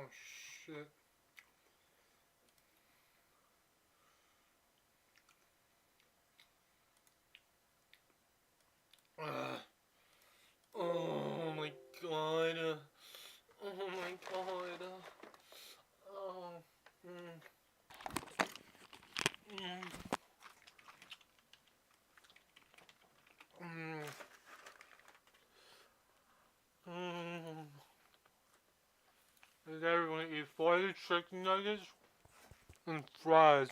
Oh shit. Oh my god. Oh my god. Oh. Did everyone eat 40 chicken nuggets and fries?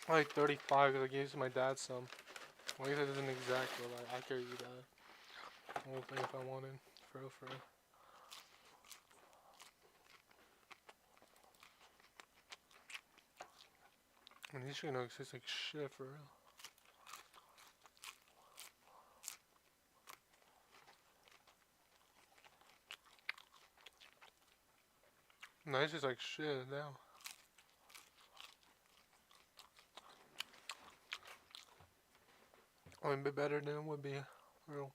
Like 35 because I gave to my dad some. I guess it isn't exact, but like, I could eat that whole thing if I wanted. For real, for real. And these chicken nuggets taste like shit, for real. No, it's just like shit now. I mean, a bit better than it would be, for real.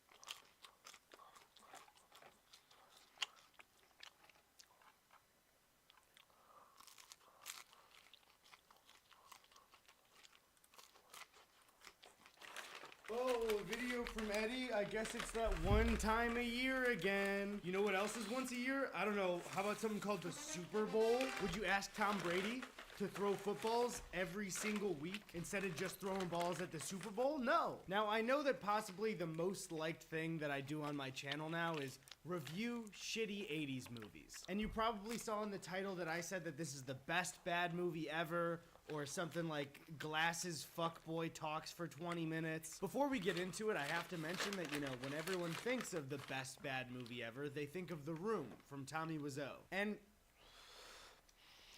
Oh, a video from Eddie. I guess it's that one time a year again. You know what else is once a year? I don't know. How about something called the Super Bowl? Would you ask Tom Brady to throw footballs every single week instead of just throwing balls at the Super Bowl? No. Now, I know that possibly the most liked thing that I do on my channel now is review shitty 80s movies. And you probably saw in the title that I said that this is the best bad movie ever, or something like Glasses Fuckboy Talks for 20 minutes. Before we get into it, I have to mention that, you know, when everyone thinks of the best bad movie ever, they think of The Room from Tommy Wiseau. And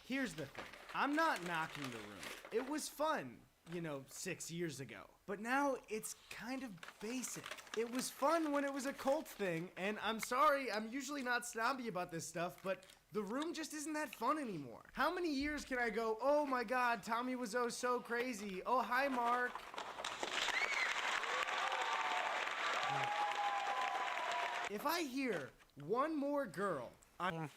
here's the thing. I'm not knocking The Room. It was fun, you know, 6 years ago. But now it's kind of basic. It was fun when it was a cult thing, and I'm sorry, I'm usually not snobby about this stuff, but The Room just isn't that fun anymore. How many years can I go, oh my god, Tommy Wiseau's so crazy. Oh, hi, Mark. If I hear one more girl on...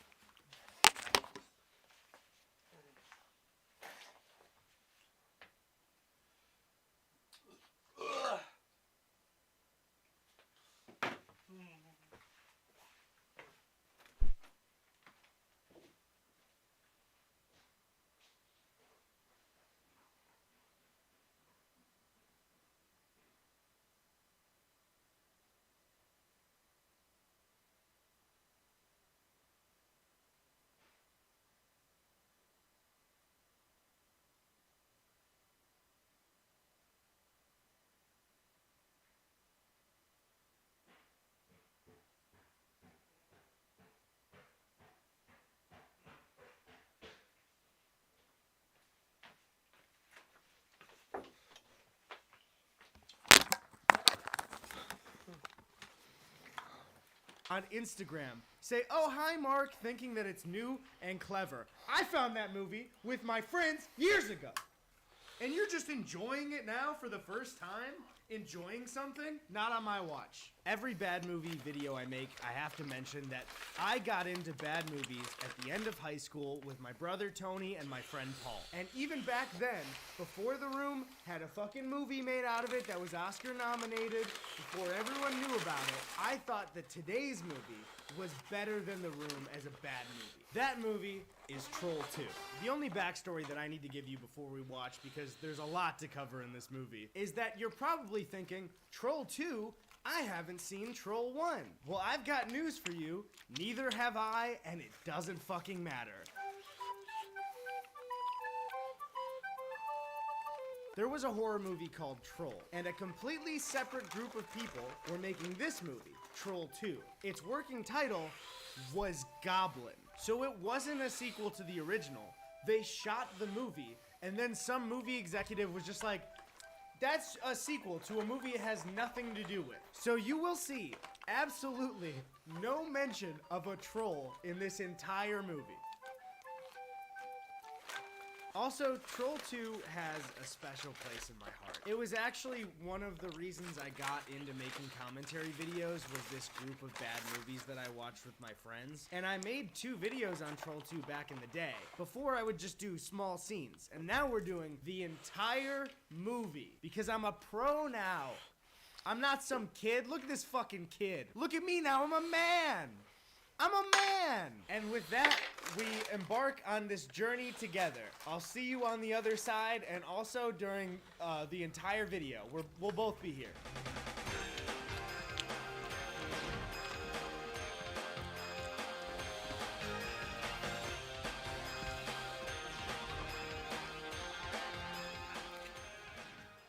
on Instagram say, oh, hi, Mark, thinking that it's new and clever. I found that movie with my friends years ago. And you're just enjoying it now for the first time? Enjoying something? Not on my watch. Every bad movie video I make, I have to mention that I got into bad movies at the end of high school with my brother Tony and my friend Paul. And even back then, before The Room had a fucking movie made out of it that was Oscar nominated, before everyone knew about it, I thought that today's movie was better than The Room as a bad movie. That movie is Troll 2. The only backstory that I need to give you before we watch, because there's a lot to cover in this movie, is that you're probably thinking, Troll 2? I haven't seen Troll 1. Well, I've got news for you. Neither have I, and it doesn't fucking matter. There was a horror movie called Troll, and a completely separate group of people were making this movie, Troll 2. Its working title was Goblin. So it wasn't a sequel to the original. They shot the movie, and then some movie executive was just like, that's a sequel to a movie it has nothing to do with. So you will see absolutely no mention of a troll in this entire movie. Also, Troll 2 has a special place in my heart. It was actually one of the reasons I got into making commentary videos was this group of bad movies that I watched with my friends. And I made 2 videos on Troll 2 back in the day. Before, I would just do small scenes. And now we're doing the entire movie because I'm a pro now. I'm not some kid. Look at this fucking kid. Look at me now. I'm a man. I'm a man! And with that, we embark on this journey together. I'll see you on the other side, and also during the entire video. We'll both be here.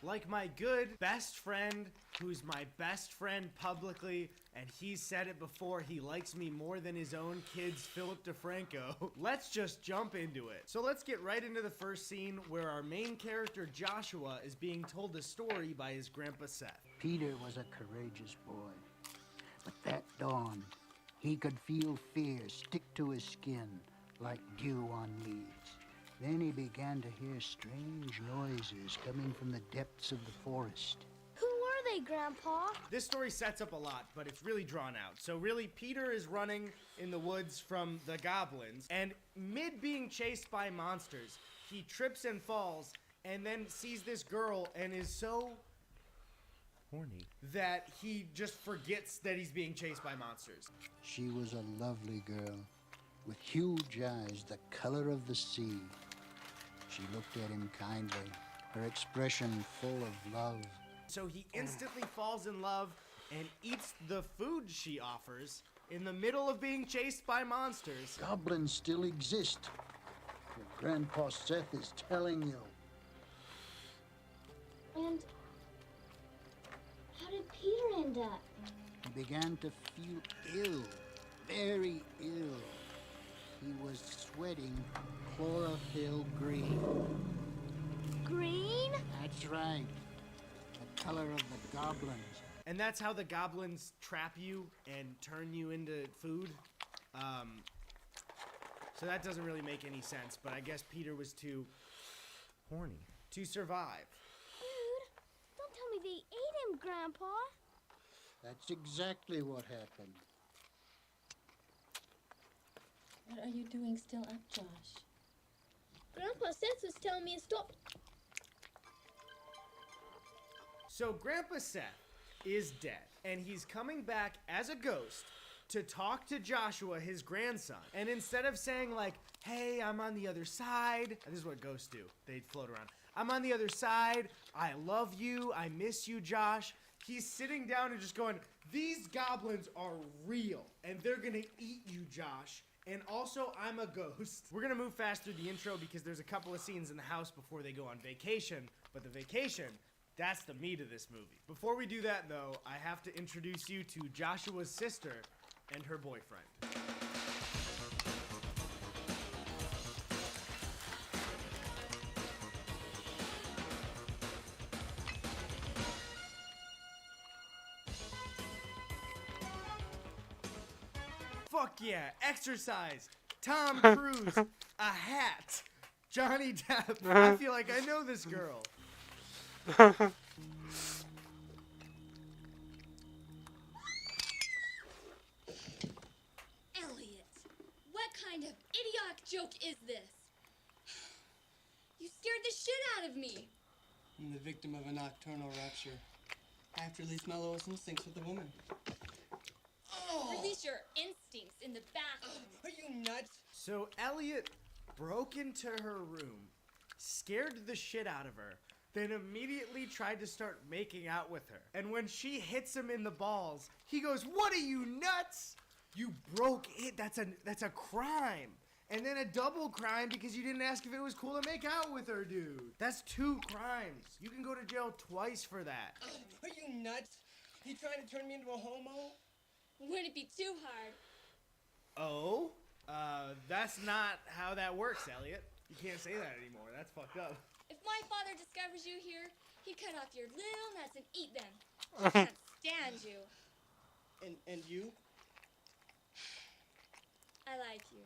Like my good best friend, who's my best friend publicly, and he's said it before, he likes me more than his own kids, Philip DeFranco. Let's just jump into it. So let's get right into the first scene where our main character, Joshua, is being told a story by his grandpa Seth. Peter was a courageous boy, but that dawn, he could feel fear stick to his skin like dew on leaves. Then he began to hear strange noises coming from the depths of the forest. Who were they, Grandpa? This story sets up a lot, but it's really drawn out. So really, Peter is running in the woods from the goblins, and mid being chased by monsters, he trips and falls, and then sees this girl and is so horny that he just forgets that he's being chased by monsters. She was a lovely girl with huge eyes the color of the sea. She looked at him kindly, her expression full of love. So he instantly falls in love and eats the food she offers in the middle of being chased by monsters. Goblins still exist. Your Grandpa Seth is telling you. And how did Peter end up? He began to feel ill, very ill. He was sweating chlorophyll green. Green? That's right. The color of the goblins. And that's how the goblins trap you and turn you into food. So that doesn't really make any sense, but I guess Peter was too horny to survive. Dude, don't tell me they ate him, Grandpa. That's exactly what happened. What are you doing still up, Josh? Grandpa Seth was telling me to stop. So Grandpa Seth is dead, and he's coming back as a ghost to talk to Joshua, his grandson. And instead of saying like, hey, I'm on the other side, this is what ghosts do. They float around. I'm on the other side. I love you. I miss you, Josh. He's sitting down and just going, these goblins are real, and they're gonna eat you, Josh. And also, I'm a ghost. We're gonna move fast through the intro because there's a couple of scenes in the house before they go on vacation. But the vacation, that's the meat of this movie. Before we do that, though, I have to introduce you to Joshua's sister and her boyfriend. Fuck yeah, exercise, Tom Cruise, a hat, Johnny Depp. I feel like I know this girl. Elliot, what kind of idiotic joke is this? You scared the shit out of me. I'm the victim of a nocturnal rapture. I have to release my lowest instincts with a woman. Release your instincts in the bathroom. Are you nuts? So Elliot broke into her room, scared the shit out of her, then immediately tried to start making out with her. And when she hits him in the balls, he goes, "What are you, nuts? You broke it. That's a crime." And then a double crime because you didn't ask if it was cool to make out with her, dude. That's 2 crimes. You can go to jail twice for that. Are you nuts? You trying to turn me into a homo? Wouldn't it be too hard? Oh? That's not how that works, Elliot. You can't say that anymore. That's fucked up. If my father discovers you here, he'd cut off your little nuts and eat them. I can't stand you. And you? I like you.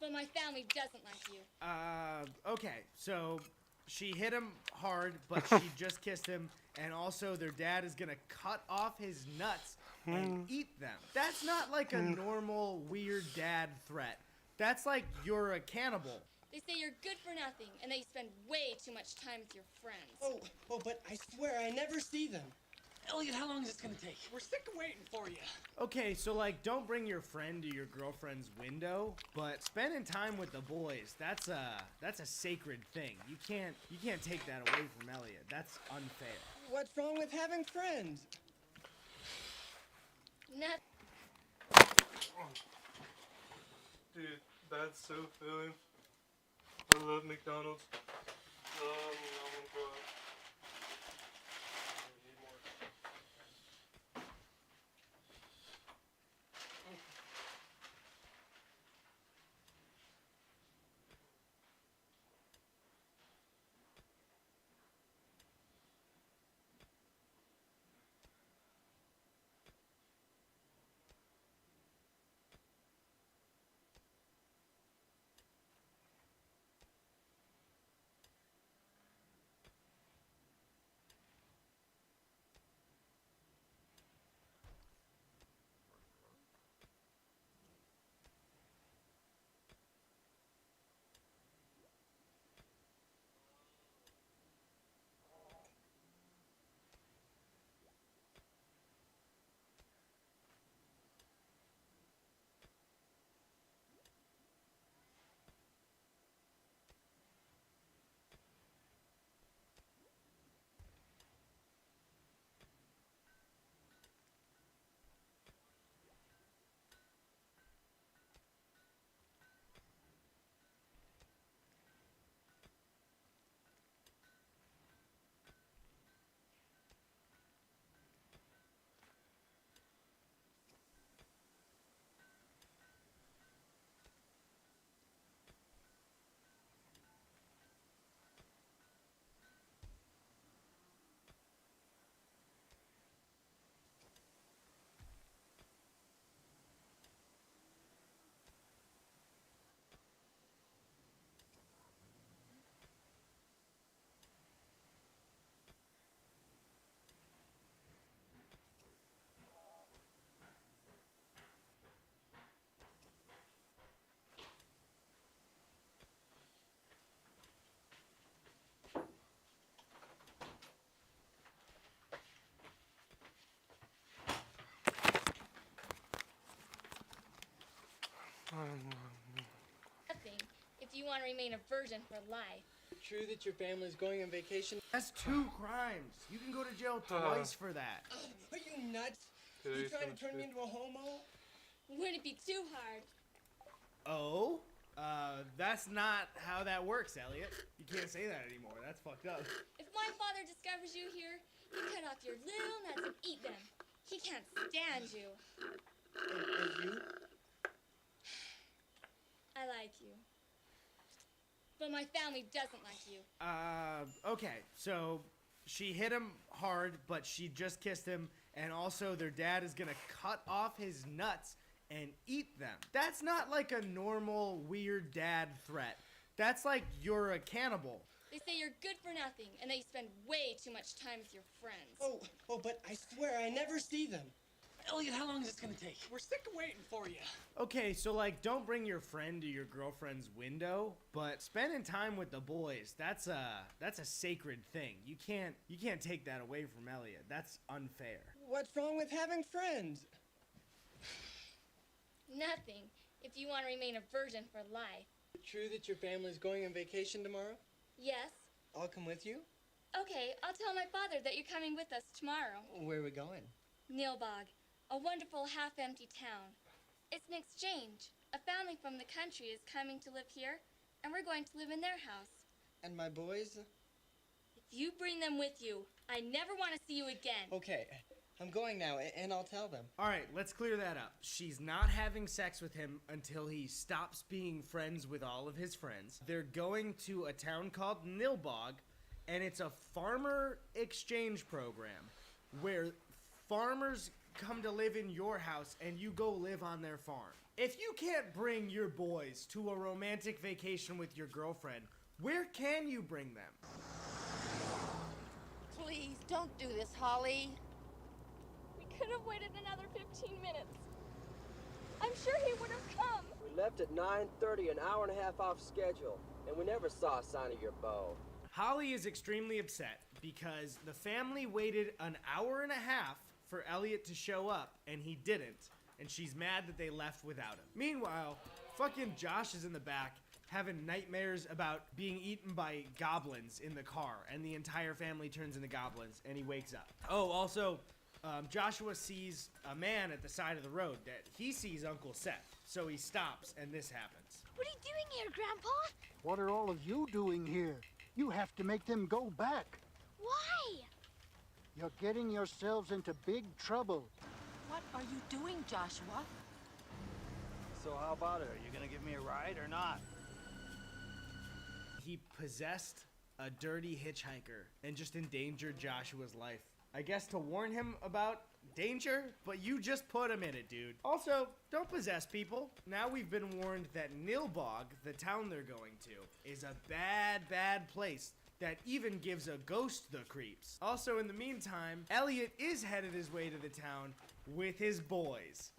But my family doesn't like you. Okay, so she hit him hard, but she just kissed him, and also their dad is gonna cut off his nuts and eat them. That's not like a normal weird dad threat. That's like you're a cannibal. They say you're good for nothing, and that you spend way too much time with your friends. Oh, but I swear I never see them. Elliot, how long is this gonna take? We're sick of waiting for you. Okay, so like don't bring your friend to your girlfriend's window, but spending time with the boys, that's a sacred thing. You can't take that away from Elliot. That's unfair. What's wrong with having friends? Dude, that's so filling. I love McDonald's. Bro. I need more. Nothing if you want to remain a virgin for life. True that your family's going on vacation? That's 2 crimes. You can go to jail twice for that. Are you nuts? You Today's trying to so turn me into a homo? Wouldn't it be too hard? Oh? That's not how that works, Elliot. You can't say that anymore. That's fucked up. If my father discovers you here, you cut off your little nuts and eat them. He can't stand you. And you? I like you. But my family doesn't like you. Okay, so she hit him hard, but she just kissed him, and also their dad is gonna cut off his nuts and eat them. That's not like a normal weird dad threat. That's like you're a cannibal. They say you're good for nothing, and that you spend way too much time with your friends. Oh, but I swear I never see them. Elliot, how long is this gonna take? We're sick of waiting for you. Okay, so like don't bring your friend to your girlfriend's window, but spending time with the boys, that's a sacred thing. You can't take that away from Elliot. That's unfair. What's wrong with having friends? Nothing if you want to remain a virgin for life. True that your family's going on vacation tomorrow? Yes? I'll come with you. Okay, I'll tell my father that you're coming with us tomorrow. Where are we going? Nilbog, a wonderful half-empty town. It's an exchange. A family from the country is coming to live here, and we're going to live in their house. And my boys? If you bring them with you, I never want to see you again. Okay, I'm going now, and I'll tell them. All right, let's clear that up. She's not having sex with him until he stops being friends with all of his friends. They're going to a town called Nilbog, and it's a farmer exchange program where farmers come to live in your house and you go live on their farm. If you can't bring your boys to a romantic vacation with your girlfriend, where can you bring them? Please, don't do this, Holly. We could have waited another 15 minutes. I'm sure he would have come. We left at 9:30, an hour and a half off schedule, and we never saw a sign of your bow. Holly is extremely upset because the family waited an hour and a half for Elliot to show up, and he didn't, and she's mad that they left without him. Meanwhile, fucking Josh is in the back having nightmares about being eaten by goblins in the car, and the entire family turns into goblins, and he wakes up. Oh, also, Joshua sees a man at the side of the road that he sees Uncle Seth, so he stops, and this happens. What are you doing here, Grandpa? What are all of you doing here? You have to make them go back. Why? You're getting yourselves into big trouble. What are you doing, Joshua? So how about it? Are you gonna give me a ride or not? He possessed a dirty hitchhiker and just endangered Joshua's life. I guess to warn him about danger, but you just put him in it, dude. Also, don't possess people. Now we've been warned that Nilbog, the town they're going to, is a bad, bad place that even gives a ghost the creeps. Also, in the meantime, Elliot is headed his way to the town with his boys.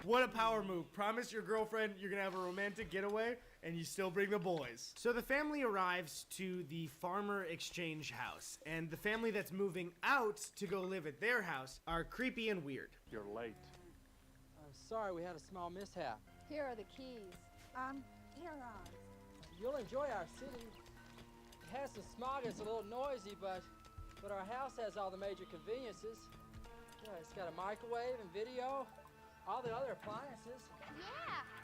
What a power move. Promise your girlfriend you're gonna have a romantic getaway and you still bring the boys. So the family arrives to the farmer exchange house, and the family that's moving out to go live at their house are creepy and weird. You're late. I'm sorry we had a small mishap. Here are the keys. Here are. You'll enjoy our city. It has some smog, it's a little noisy, but our house has all the major conveniences. Yeah, it's got a microwave and video, all the other appliances.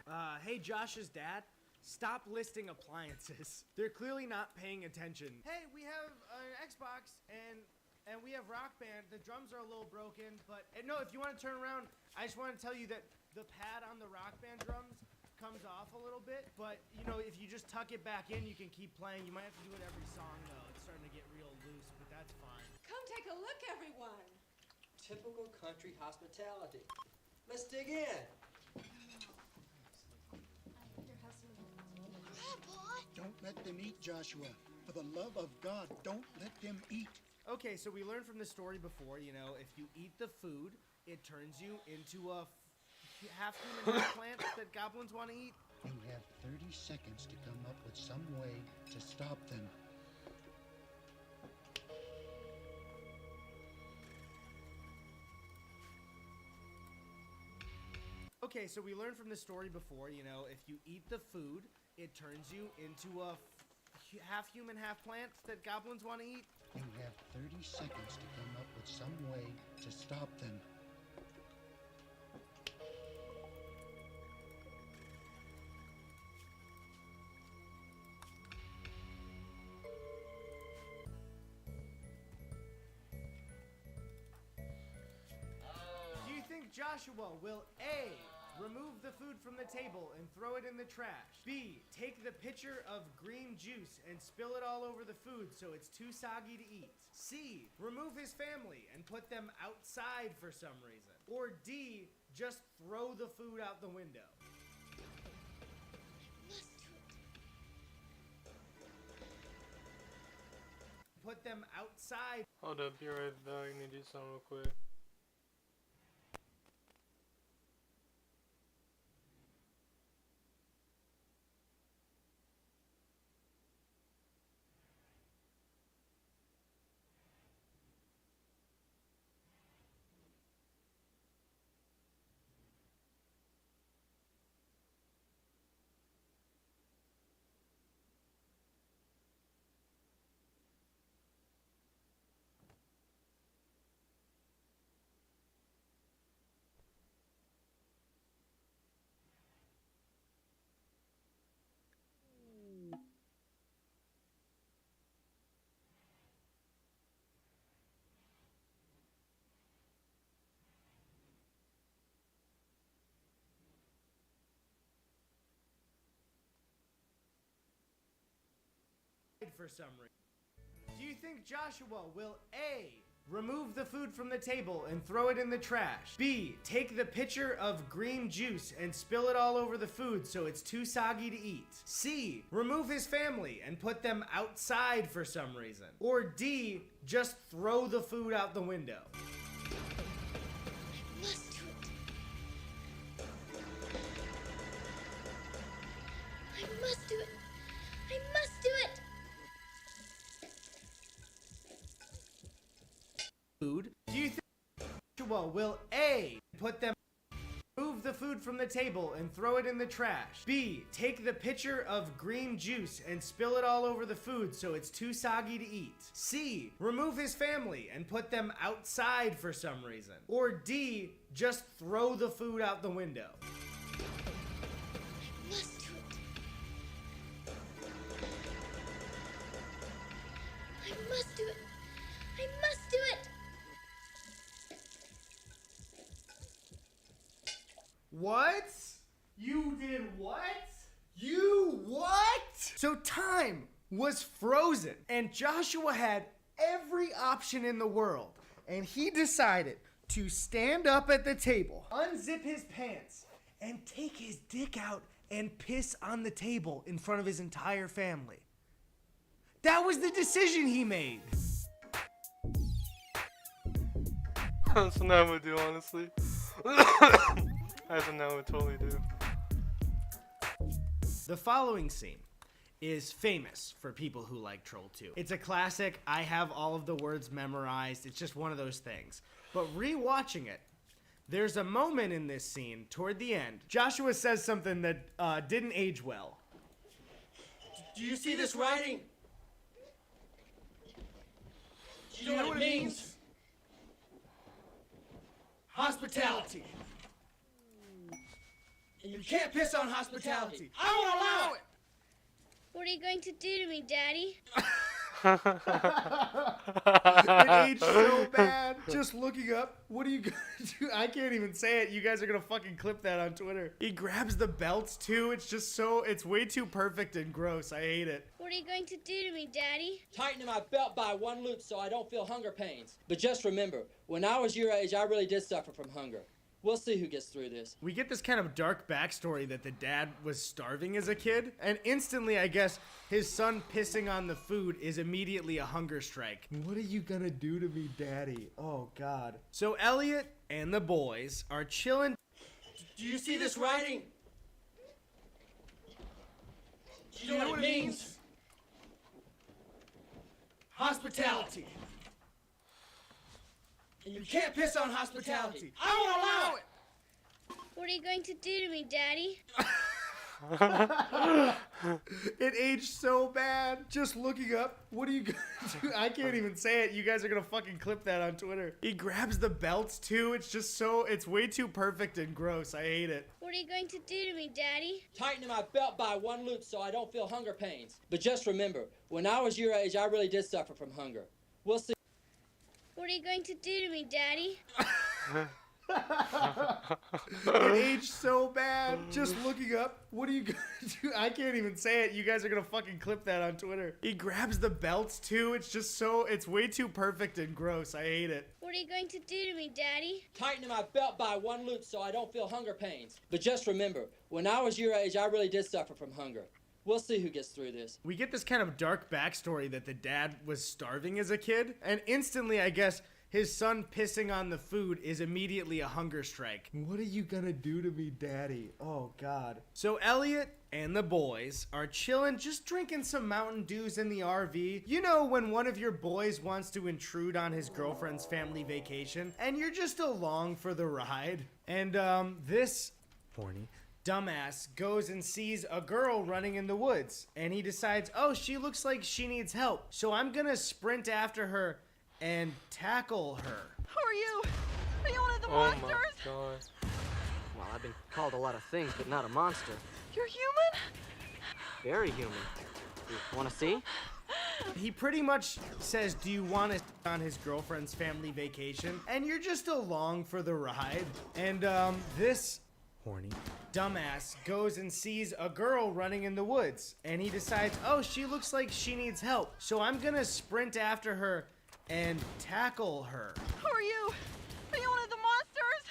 Yeah. Hey, Josh's dad, stop listing appliances. They're clearly not paying attention. Hey, we have an Xbox and we have Rock Band. The drums are a little broken, but no, if you want to turn around, I just want to tell you that the pad on the Rock Band drums comes off a little bit, but you know, if you just tuck it back in, you can keep playing. You might have to do it every song though. It's starting to get real loose, but that's fine. Come take a look, everyone. Typical country hospitality. Let's dig in. Grandpa. Don't let them eat, Joshua. For the love of God, don't let them eat. Okay, so we learned from the story before, you know, if you eat the food, it turns you into a half human, half plant that goblins want to eat. You have 30 seconds to come up with some way to stop them. Okay, so we learned from the story before, you know, if you eat the food, it turns you into a half human, half plant that goblins want to eat. You have 30 seconds to come up with some way to stop them. Do you think Joshua will A, remove the food from the table and throw it in the trash, B, take the pitcher of green juice and spill it all over the food so it's too soggy to eat, C, remove his family and put them outside for some reason, or D, just throw the food out the window? Put them outside. Hold up, be right back. I need to do something real quick. For some reason. Do you think Joshua will A, remove the food from the table and throw it in the trash? B, take the pitcher of green juice and spill it all over the food so it's too soggy to eat? C, remove his family and put them outside for some reason? Or D, just throw the food out the window? Must do it. I must do it. I must do it. Food. Do you think Joshua will A, put them, remove the food from the table and throw it in the trash? B, take the pitcher of green juice and spill it all over the food so it's too soggy to eat? C, remove his family and put them outside for some reason? Or D, just throw the food out the window? I must do it. I must do it. I must do it. What? You did what? You what? So time was frozen, and Joshua had every option in the world, and he decided to stand up at the table, unzip his pants, and take his dick out and piss on the table in front of his entire family. That was the decision he made. That's what I would do, honestly. That's what I would totally do. The following scene is famous for people who like Troll 2. It's a classic. I have all of the words memorized. It's just one of those things. But rewatching it, there's a moment in this scene toward the end. Joshua says something that didn't age well. Do you see this writing? Do you know what it means? Hospitality. And you can't piss on hospitality. I won't allow it. What are you going to do to me, Daddy? It aged so bad. Just looking up, what are you gonna do? I can't even say it. You guys are gonna fucking clip that on Twitter. He grabs the belts too. It's just so, it's way too perfect and gross. I hate it. What are you going to do to me, Daddy? Tightening my belt by one loop so I don't feel hunger pains. But just remember, when I was your age, I really did suffer from hunger. We'll see who gets through this. We get this kind of dark backstory that the dad was starving as a kid, and instantly, I guess, his son pissing on the food is immediately a hunger strike. What are you gonna do to me, Daddy? Oh, God. So Elliot and the boys are chilling. Do you see this writing? Do you know what it means? Hospitality. And you can't piss on hospitality. I won't allow it. What are you going to do to me, Daddy? It aged so bad. Just looking up, what are you gonna do? I can't even say it. You guys are gonna fucking clip that on Twitter. He grabs the belts too. It's just so, it's way too perfect and gross. I hate it. What are you going to do to me, Daddy? Tightening my belt by one loop so I don't feel hunger pains. But just remember, when I was your age, I really did suffer from hunger. We'll see. What are you going to do to me, Daddy? It aged so bad. Just looking up, what are you gonna do? I can't even say it. You guys are gonna fucking clip that on Twitter. He grabs the belts too. It's just so, it's way too perfect and gross. I hate it. What are you going to do to me, Daddy? Tightening my belt by one loop so I don't feel hunger pains. But just remember, when I was your age, I really did suffer from hunger. We'll see who gets through this. We get this kind of dark backstory that the dad was starving as a kid, and instantly, I guess, his son pissing on the food is immediately a hunger strike. What are you gonna do to me, Daddy? Oh, God. So Elliot and the boys are chilling, just drinking some Mountain Dews in the RV. You know when one of your boys wants to intrude on his girlfriend's family vacation, and you're just along for the ride. And, this horny dumbass goes and sees a girl running in the woods, and he decides, oh, she looks like she needs help, so I'm gonna sprint after her and tackle her. Who are you? Are you one of the Oh monsters? my god. Well, I've been called a lot of things, but not a monster. You're human? Very human. You want to see? He pretty much says, do you want to on his girlfriend's family vacation? And you're just along for the ride. And, this horny. Dumbass goes and sees a girl running in the woods, and he decides, oh, she looks like she needs help, so I'm gonna sprint after her and tackle her. Who are you? Are you one of the monsters?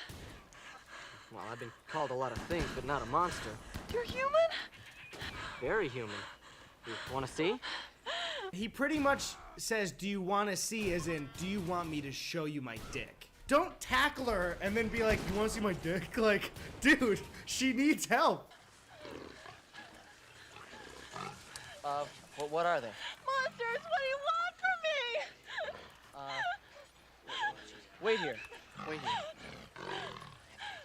Well, I've been called a lot of things, but not a monster. You're human? Very human. You want to see? He pretty much says, do you want to see, as in, do you want me to show you my dick? Don't tackle her and then be like, you want to see my dick? Like, dude, she needs help. What are they? Monsters, what do you want from me? Wait here. Wait here.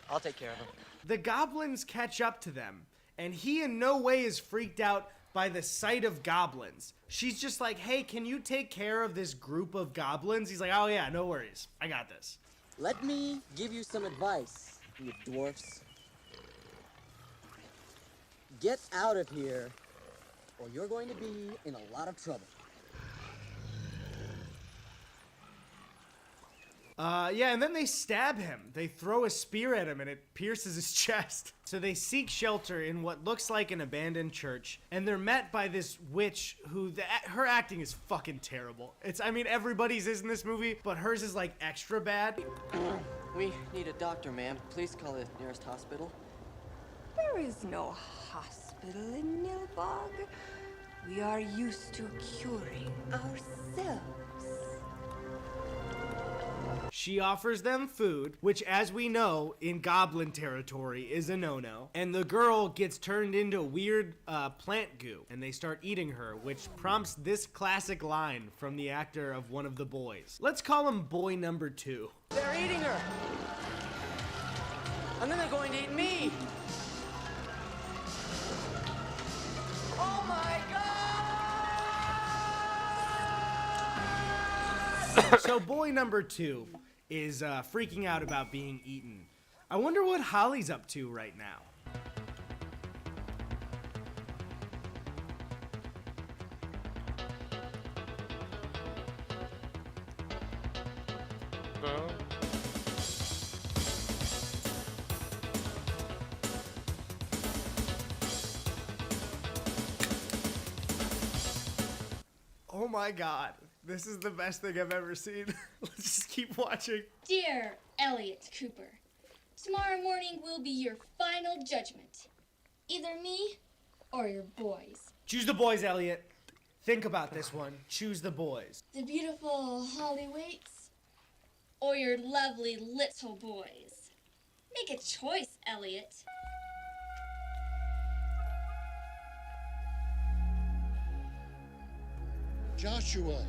I'll take care of them. The goblins catch up to them, and he in no way is freaked out by the sight of goblins. She's just like, hey, can you take care of this group of goblins? He's like, oh yeah, no worries. I got this. Let me give you some advice, you dwarfs. Get out of here, or you're going to be in a lot of trouble. Yeah, and then they stab him. They throw a spear at him and it pierces his chest. So they seek shelter in what looks like an abandoned church, and they're met by this witch who, her acting is fucking terrible. I mean, everybody's is in this movie, but hers is like extra bad. We need a doctor, ma'am. Please call the nearest hospital. There is no hospital in Nilbog. We are used to curing ourselves. She offers them food, which, as we know, in goblin territory is a no-no. And the girl gets turned into weird plant goo, and they start eating her, which prompts this classic line from the actor of one of the boys. Let's call him boy number 2. They're eating her! And then they're going to eat me! Oh my God! So boy number 2 is freaking out about being eaten. I wonder what Holly's up to right now. Oh my God. This is the best thing I've ever seen. Let's just keep watching. Dear Elliot Cooper, tomorrow morning will be your final judgment. Either me or your boys. Choose the boys, Elliot. Think about this one. Choose the boys. The beautiful Holly waits or your lovely little boys. Make a choice, Elliot. Joshua.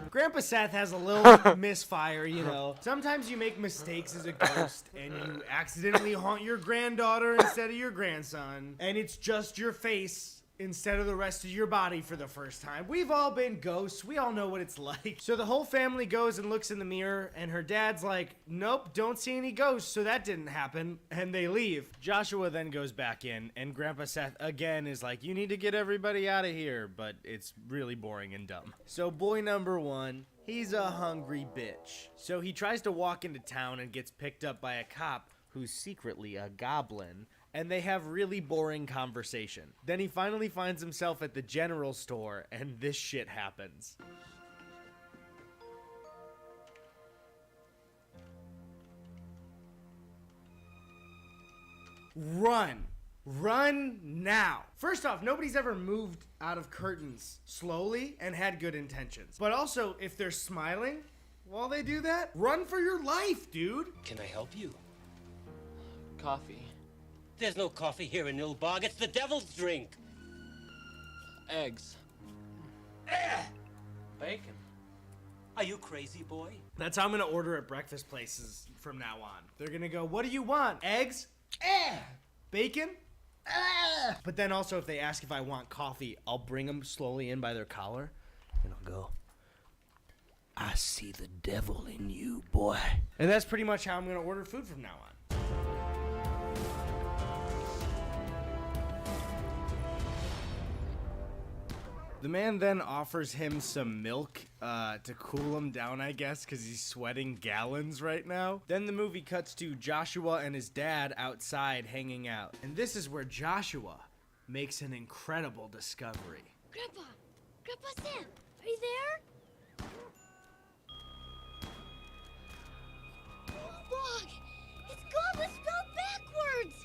Grandpa Seth has a little misfire, you know. Sometimes you make mistakes as a ghost and you accidentally haunt your granddaughter instead of your grandson, and it's just your face instead of the rest of your body for the first time. We've all been ghosts. We all know what it's like. So the whole family goes and looks in the mirror, and her dad's like, nope, don't see any ghosts, so that didn't happen, and they leave. Joshua then goes back in, and Grandpa Seth again is like, you need to get everybody out of here, but it's really boring and dumb. So boy number 1, he's a hungry bitch. So he tries to walk into town and gets picked up by a cop who's secretly a goblin, and they have really boring conversation. Then he finally finds himself at the general store, and this shit happens. Run. Run now. First off, nobody's ever moved out of curtains slowly and had good intentions. But also, if they're smiling while they do that, run for your life, dude. Can I help you? Coffee. There's no coffee here in Nilbog. It's the devil's drink. Eggs. Bacon. Are you crazy, boy? That's how I'm gonna order at breakfast places from now on. They're gonna go, what do you want? Eggs? Bacon? But then also if they ask if I want coffee, I'll bring them slowly in by their collar, and I'll go, I see the devil in you, boy. And that's pretty much how I'm gonna order food from now on. The man then offers him some milk to cool him down, I guess, because he's sweating gallons right now. Then the movie cuts to Joshua and his dad outside hanging out. And this is where Joshua makes an incredible discovery. Grandpa! Grandpa Sam! Are you there? Look! It's goblin spelled backwards!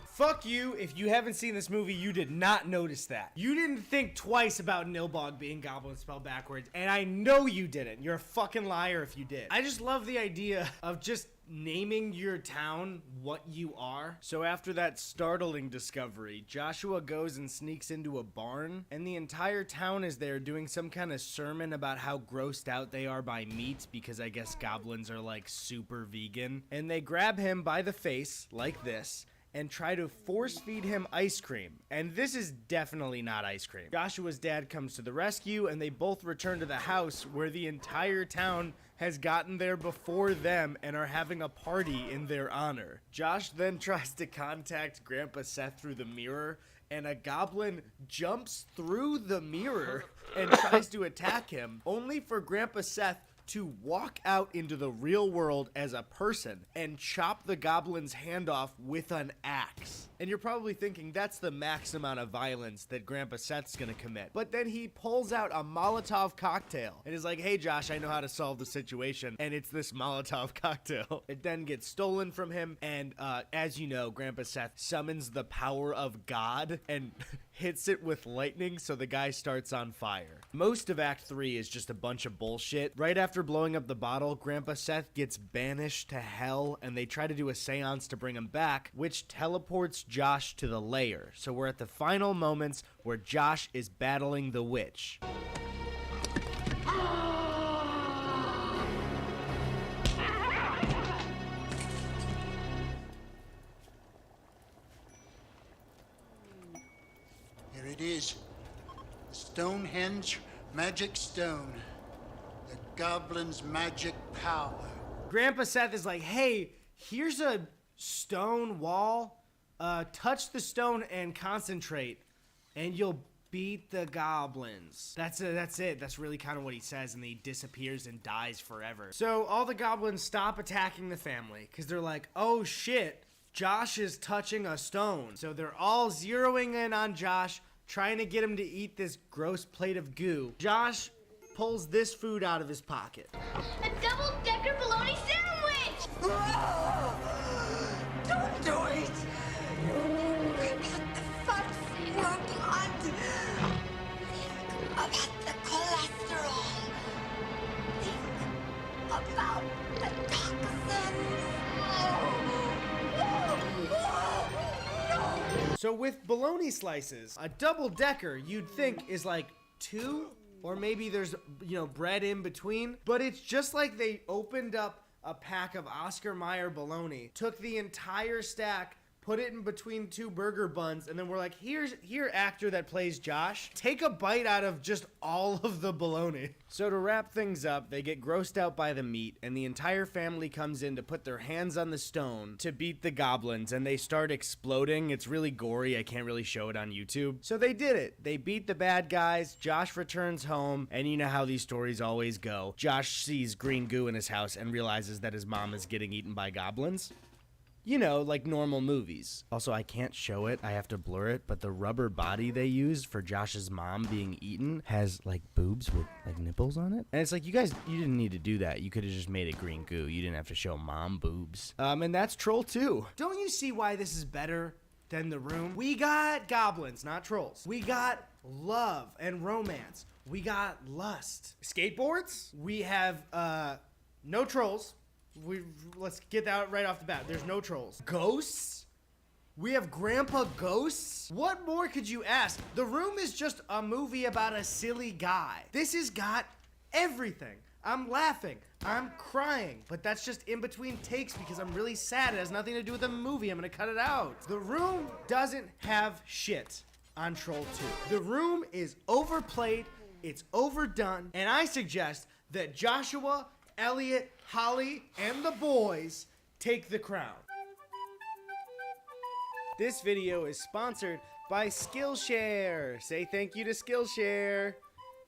Fuck you, if you haven't seen this movie, you did not notice that. You didn't think twice about Nilbog being goblin spelled backwards, and I know you didn't. You're a fucking liar if you did. I just love the idea of just naming your town what you are. So after that startling discovery, Joshua goes and sneaks into a barn, and the entire town is there doing some kind of sermon about how grossed out they are by meat, because I guess goblins are like super vegan. And they grab him by the face, like this, and try to force feed him ice cream. And this is definitely not ice cream. Joshua's dad comes to the rescue, and they both return to the house where the entire town has gotten there before them and are having a party in their honor. Josh then tries to contact Grandpa Seth through the mirror, and a goblin jumps through the mirror and tries to attack him, only for Grandpa Seth to walk out into the real world as a person and chop the goblin's hand off with an axe. And you're probably thinking that's the max amount of violence that Grandpa Seth's gonna commit. But then he pulls out a Molotov cocktail and is like, hey Josh, I know how to solve the situation. And it's this Molotov cocktail. It then gets stolen from him, and as you know, Grandpa Seth summons the power of God and hits it with lightning, so the guy starts on fire. Most of Act 3 is just a bunch of bullshit. Right after blowing up the bottle, Grandpa Seth gets banished to hell, and they try to do a seance to bring him back, which teleports Josh to the lair. So we're at the final moments where Josh is battling the witch. Here it is. Stonehenge magic stone. The goblin's magic power. Grandpa Seth is like, hey, here's a stone wall. Touch the stone and concentrate, and you'll beat the goblins. That's it. That's really kind of what he says, and then he disappears and dies forever. So all the goblins stop attacking the family, because they're like, oh shit, Josh is touching a stone. So they're all zeroing in on Josh, trying to get him to eat this gross plate of goo. Josh pulls this food out of his pocket. A double-decker bologna sandwich! Don't do it! About the farts in your blood! Think about the cholesterol! Think about the toxins! So with bologna slices, a double-decker you'd think is like 2, or maybe there's, bread in between, but it's just like they opened up a pack of Oscar Mayer bologna, took the entire stack, put it in between 2 burger buns, and then we're like, here, actor that plays Josh, take a bite out of just all of the bologna. So to wrap things up, they get grossed out by the meat, and the entire family comes in to put their hands on the stone to beat the goblins, and they start exploding. It's really gory. I can't really show it on YouTube. So they did it. They beat the bad guys. Josh returns home, and you know how these stories always go. Josh sees green goo in his house and realizes that his mom is getting eaten by goblins. You know, like normal movies. Also, I can't show it. I have to blur it. But the rubber body they used for Josh's mom being eaten has, like, boobs with, like, nipples on it. And it's like, you guys, you didn't need to do that. You could have just made it green goo. You didn't have to show mom boobs. And that's Troll 2. Don't you see why this is better than The Room? We got goblins, not trolls. We got love and romance. We got lust. Skateboards. We have, no trolls. Let's get that right off the bat. There's no trolls. Ghosts? We have Grandpa Ghosts? What more could you ask? The Room is just a movie about a silly guy. This has got everything. I'm laughing. I'm crying. But that's just in between takes because I'm really sad. It has nothing to do with the movie. I'm gonna cut it out. The Room doesn't have shit on Troll 2. The Room is overplayed. It's overdone. And I suggest that Joshua, Elliot, Holly, and the boys take the crown. This video is sponsored by Skillshare. Say thank you to Skillshare.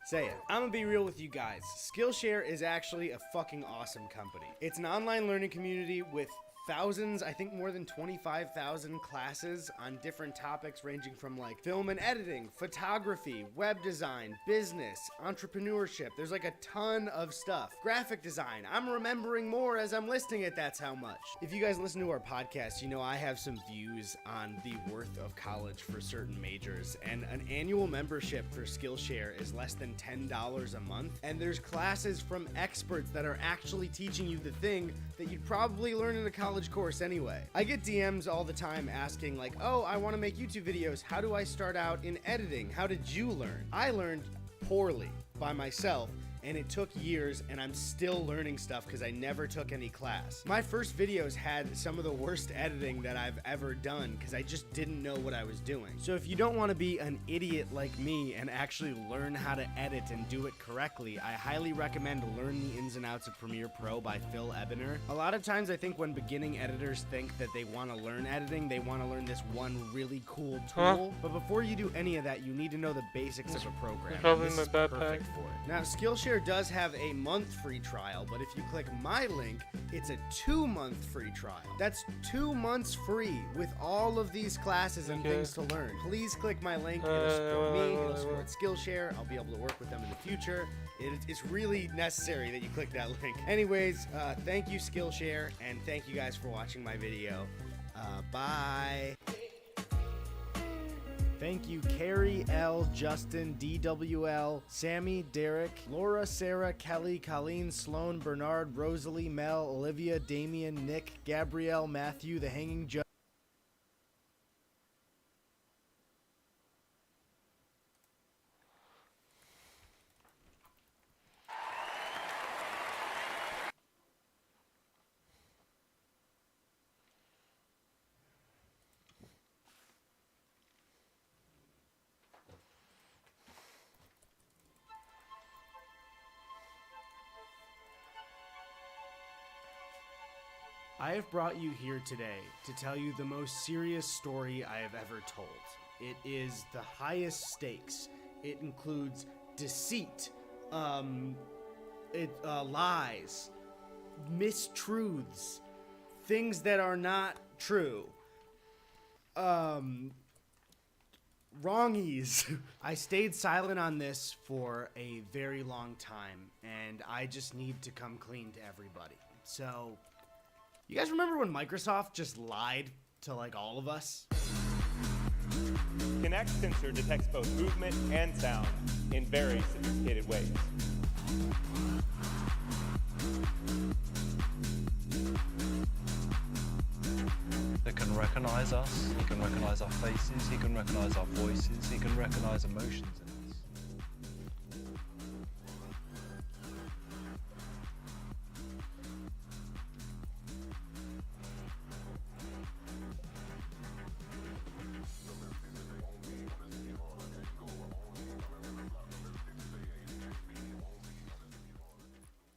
Say it. I'm gonna be real with you guys. Skillshare is actually a fucking awesome company. It's an online learning community with thousands, I think more than 25,000 classes on different topics ranging from like film and editing, photography, web design, business, entrepreneurship. There's like a ton of stuff. Graphic design. I'm remembering more as I'm listing it, that's how much. If you guys listen to our podcast, you know I have some views on the worth of college for certain majors, and an annual membership for Skillshare is less than $10 a month, and there's classes from experts that are actually teaching you the thing that you'd probably learn in a college course anyway. I get DMs all the time asking like, oh, I want to make YouTube videos. How do I start out in editing? How did you learn? I learned poorly by myself, and it took years, and I'm still learning stuff because I never took any class. My first videos had some of the worst editing that I've ever done because I just didn't know what I was doing. So if you don't want to be an idiot like me and actually learn how to edit and do it correctly, I highly recommend Learn the Ins and Outs of Premiere Pro by Phil Ebener. A lot of times I think when beginning editors think that they want to learn editing, they want to learn this one really cool tool. But before you do any of that, you need to know the basics of a program. Probably This my is backpack. perfect for it. Now, Skillshare does have a month free trial, but if you click my link, it's a 2-month free trial. That's 2 months free with all of these classes and things to learn. Please click my link. It'll support me, it'll support Skillshare. I'll be able to work with them in the future. It's really necessary that you click that link. Anyways, thank you Skillshare, and thank you guys for watching my video. Bye. Thank you, Carrie L, Justin, DWL, Sammy, Derek, Laura, Sarah, Kelly, Colleen, Sloan, Bernard, Rosalie, Mel, Olivia, Damian, Nick, Gabrielle, Matthew, The Hanging Judge. I have brought you here today to tell you the most serious story I have ever told. It is the highest stakes. It includes deceit, lies, mistruths, things that are not true, wrongies. I stayed silent on this for a very long time, and I just need to come clean to everybody. So, you guys remember when Microsoft just lied to like all of us? Kinect sensor detects both movement and sound in very sophisticated ways. It can recognize us, he can recognize our faces, he can recognize our voices, he can recognize emotions in us.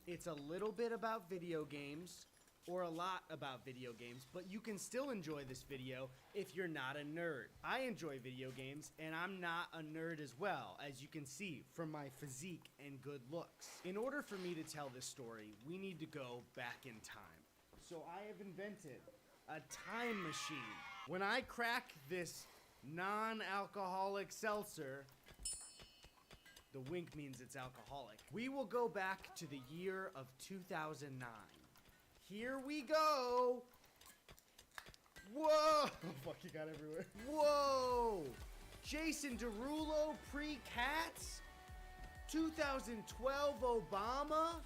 It's a little bit about video games, or a lot about video games, but you can still enjoy this video if you're not a nerd. I enjoy video games, and I'm not a nerd as well, as you can see from my physique and good looks. In order for me to tell this story, we need to go back in time. So I have invented a time machine. When I crack this non-alcoholic seltzer, the wink means it's alcoholic, we will go back to the year of 2009. Here we go. Whoa! Oh, fuck, you got everywhere. Whoa! Jason Derulo pre-Cats? 2012 Obama?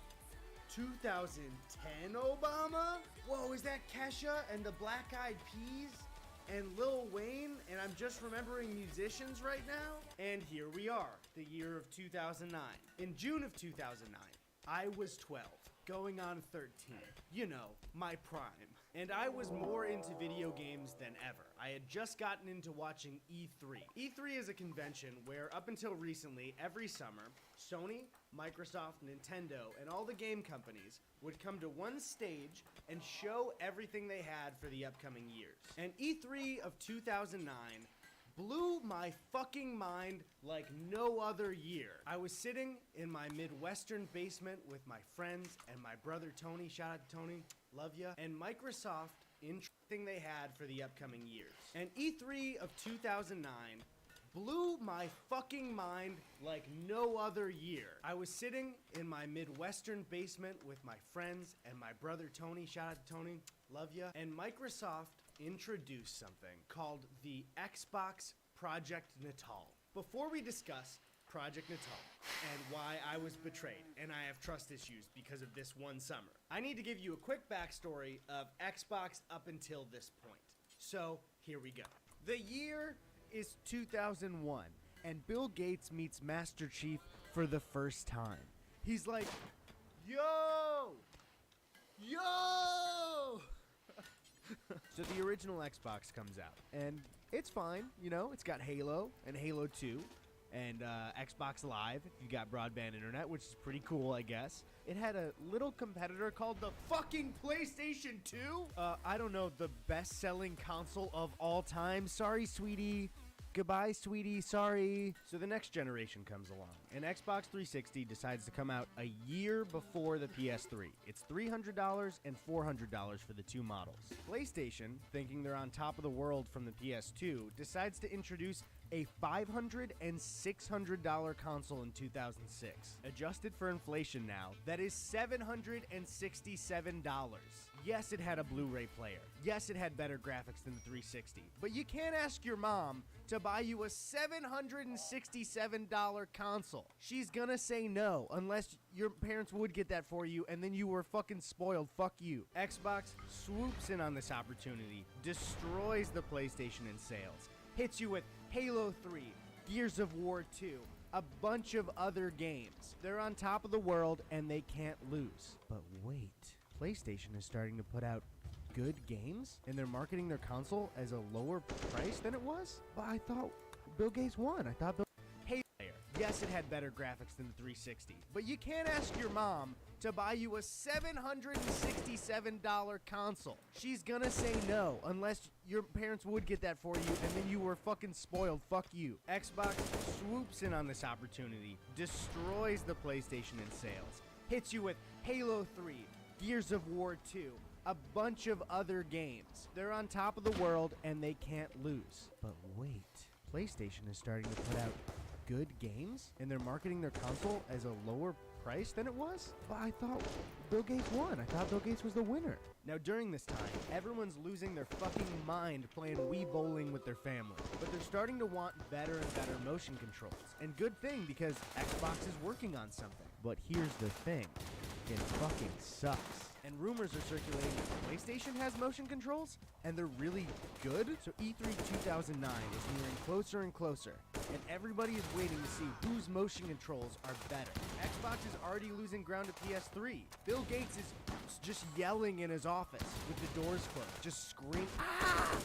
2010 Obama? Whoa, is that Kesha and the Black Eyed Peas? And Lil Wayne? And I'm just remembering musicians right now? And here we are, the year of 2009. In June of 2009, I was 12. Going on 13. You know, my prime. And I was more into video games than ever. I had just gotten into watching E3. E3 is a convention where, up until recently, every summer, Sony, Microsoft, Nintendo, and all the game companies would come to one stage and show everything they had for the upcoming years. And E3 of 2009 blew my fucking mind like no other year. I was sitting in my Midwestern basement with my friends and my brother Tony, shout out to Tony, love ya, and Microsoft thing they had for the upcoming years. And E3 of 2009 blew my fucking mind like no other year. I was sitting in my Midwestern basement with my friends and my brother Tony, shout out to Tony, love ya, and Microsoft introduced something called the Xbox Project Natal. Before we discuss Project Natal and why I was betrayed and I have trust issues because of this one summer, I need to give you a quick backstory of Xbox up until this point. So here we go. The year is 2001 and Bill Gates meets Master Chief for the first time. He's like, yo! So the original Xbox comes out, and it's fine, you know, it's got Halo and Halo 2, and Xbox Live, if you got broadband internet, which is pretty cool, I guess. It had a little competitor called the fucking PlayStation 2? I don't know, the best-selling console of all time. Sorry, sweetie. Goodbye, sweetie, sorry. So the next generation comes along, and Xbox 360 decides to come out a year before the PS3. It's $300 and $400 for the two models. PlayStation, thinking they're on top of the world from the PS2, decides to introduce a $500 and $600 console in 2006. Adjusted for inflation now, that is $767. Yes, it had a Blu-ray player. Yes, it had better graphics than the 360. But you can't ask your mom to buy you a $767 console. She's gonna say no, unless your parents would get that for you and then you were fucking spoiled. Fuck you. Xbox swoops in on this opportunity, destroys the PlayStation in sales, hits you with Halo 3, Gears of War 2, a bunch of other games. They're on top of the world and they can't lose. But wait. PlayStation is starting to put out good games, and they're marketing their console as a lower price than it was? But I thought Bill Gates won. I thought Bill... Hey, yes, it had better graphics than the 360, but you can't ask your mom to buy you a $767 console. She's gonna say no, unless your parents would get that for you, and then you were fucking spoiled. Fuck you. Xbox swoops in on this opportunity, destroys the PlayStation in sales, hits you with Halo 3, Gears of War 2, a bunch of other games. They're on top of the world and they can't lose. But wait, PlayStation is starting to put out good games, and they're marketing their console as a lower price than it was? But I thought Bill Gates won. I thought Bill Gates was the winner. Now during this time, everyone's losing their fucking mind playing Wii bowling with their family. But they're starting to want better and better motion controls. And good thing, because Xbox is working on something. But here's the thing. It fucking sucks. And rumors are circulating that PlayStation has motion controls, and they're really good. So E3 2009 is nearing closer and closer, and everybody is waiting to see whose motion controls are better. Xbox is already losing ground to PS3. Bill Gates is just yelling in his office with the doors closed, just screaming, ah!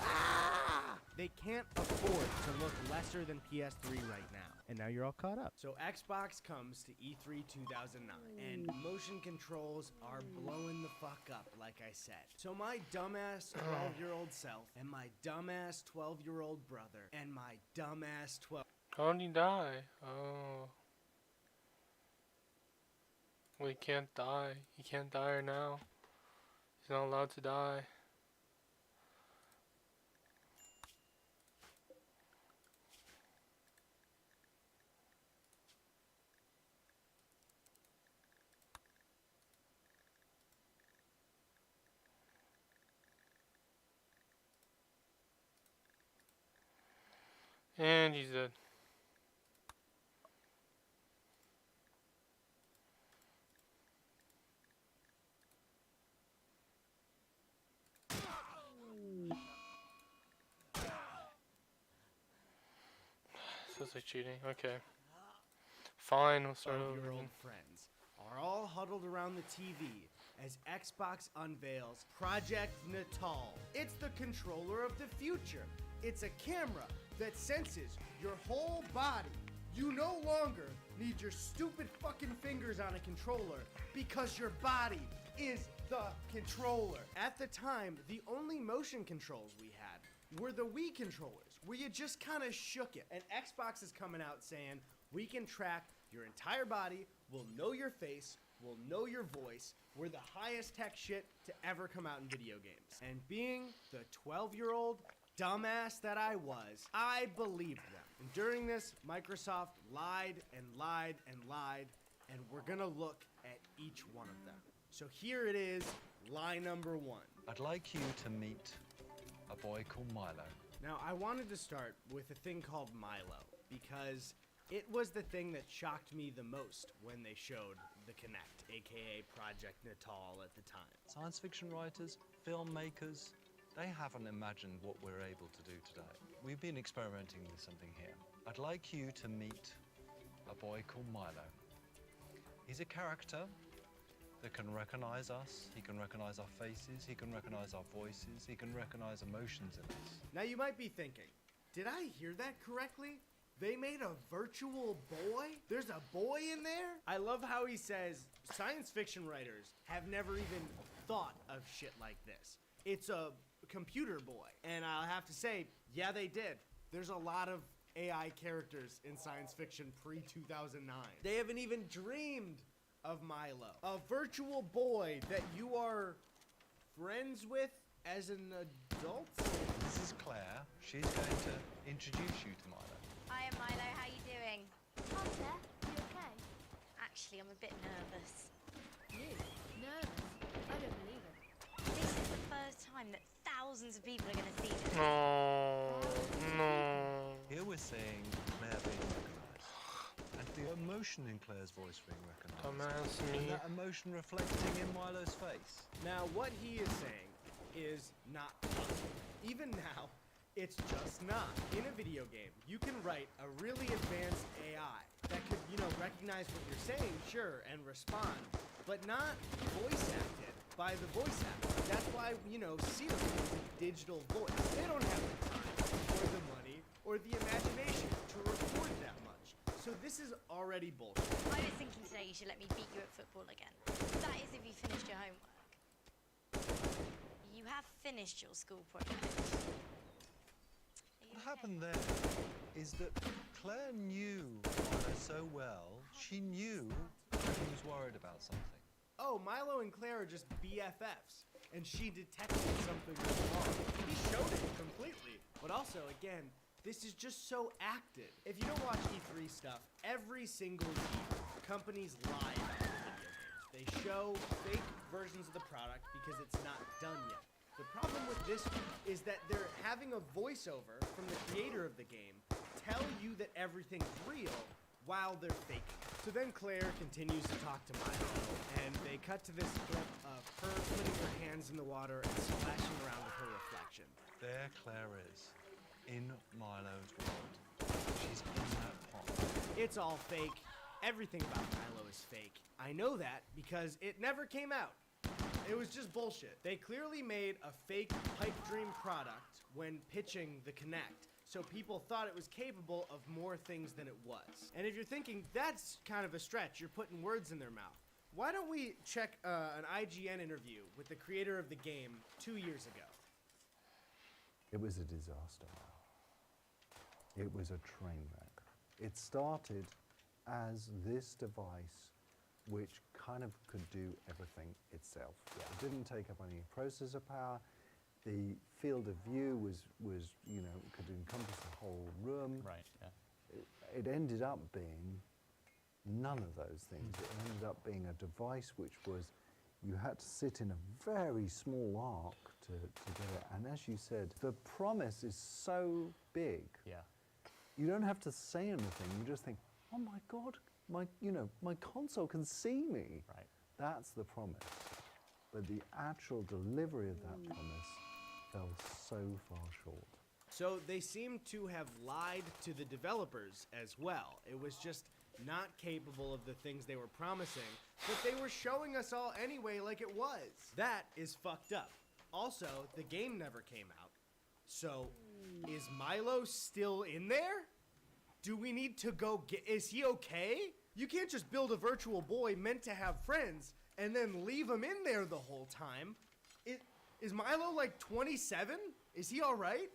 Ah! They can't afford to look lesser than PS3 right now. And now you're all caught up. So Xbox comes to E3 2009, and motion controls are blowing the fuck up, like I said. So my dumbass 12-year-old self, and my dumbass 12-year-old brother, and my dumbass 12... How did he die? Oh. Well, he can't die. He can't die right now. He's not allowed to die. And he's dead. So it's like cheating. Okay. Fine, we'll start over. Your old friends are all huddled around the TV as Xbox unveils Project Natal. It's the controller of the future. It's a camera that senses your whole body. You no longer need your stupid fucking fingers on a controller because your body is the controller. At the time, the only motion controls we had were the Wii controllers, where you just kind of shook it. And Xbox is coming out saying, we can track your entire body, we'll know your face, we'll know your voice. We're the highest tech shit to ever come out in video games. And being the 12-year-old dumbass that I was, I believed them. And during this, Microsoft lied and lied and lied, and we're gonna look at each one of them. So here it is, lie number 1. I'd like you to meet a boy called Milo. Now, I wanted to start with a thing called Milo, because it was the thing that shocked me the most when they showed the Kinect, aka Project Natal at the time. Science fiction writers, filmmakers, they haven't imagined what we're able to do today. We've been experimenting with something here. I'd like you to meet a boy called Milo. He's a character that can recognize us, he can recognize our faces, he can recognize our voices, he can recognize emotions in us. Now you might be thinking, did I hear that correctly? They made a virtual boy? There's a boy in there? I love how he says science fiction writers have never even thought of shit like this. It's a computer boy. And I'll have to say, yeah, they did. There's a lot of AI characters in science fiction pre-2009. They haven't even dreamed of Milo. A virtual boy that you are friends with as an adult? This is Claire. She's going to introduce you to Milo. Hiya Milo, how you doing? Hi there, you okay? Actually, I'm a bit nervous. You? Nervous? I don't believe it. This is the first time that thousands of people are going to see this. No. Here we're seeing Claire being recognized. And the emotion in Claire's voice being recognized. Dumbass And me. that emotion reflecting in Milo's face. Now, what he is saying is not possible. Even now, it's just not. In a video game, you can write a really advanced AI that could, recognize what you're saying, sure, and respond, but not voice acted by the voice actor. That's why, Siri is a digital voice. They don't have the time, or the money, or the imagination to record that much. So this is already bullshit. I was thinking today you should let me beat you at football again. That is if you finished your homework. You have finished your school project. What happened there is that Claire knew Milo so well, she knew that he was worried about something. Oh, Milo and Claire are just BFFs, and she detected something was wrong. He showed it completely. But also, again, this is just so acted. If you don't watch E3 stuff, every single year, companies lie about video games. They show fake versions of the product because it's not done yet. The problem with this is that they're having a voiceover from the creator of the game tell you that everything's real while they're faking it. So then Claire continues to talk to Milo, and they cut to this clip of her putting her hands in the water and splashing around with her reflection. There Claire is, in Milo's world. She's in that pond. It's all fake. Everything about Milo is fake. I know that because it never came out. It was just bullshit. They clearly made a fake pipe dream product when pitching the Kinect, so people thought it was capable of more things than it was. And if you're thinking, that's kind of a stretch, you're putting words in their mouth, why don't we check an IGN interview with the creator of the game 2 years ago? It was a disaster. It was a train wreck. It started as this device which kind of could do everything itself. Yeah. It didn't take up any processor power. The field of view was could encompass the whole room. Right, yeah. It ended up being none of those things. It ended up being a device which was, you had to sit in a very small arc to get it. And as you said, the promise is so big. Yeah. You don't have to say anything. You just think, oh my God, my console can see me. Right. That's the promise. But the actual delivery of that promise fell so far short. So they seem to have lied to the developers as well. It was just not capable of the things they were promising, but they were showing us all anyway like it was. That is fucked up. Also, the game never came out. So, is Milo still in there? Do we need to go get... Is he okay? You can't just build a virtual boy meant to have friends and then leave him in there the whole time. Is Milo like 27? Is he alright?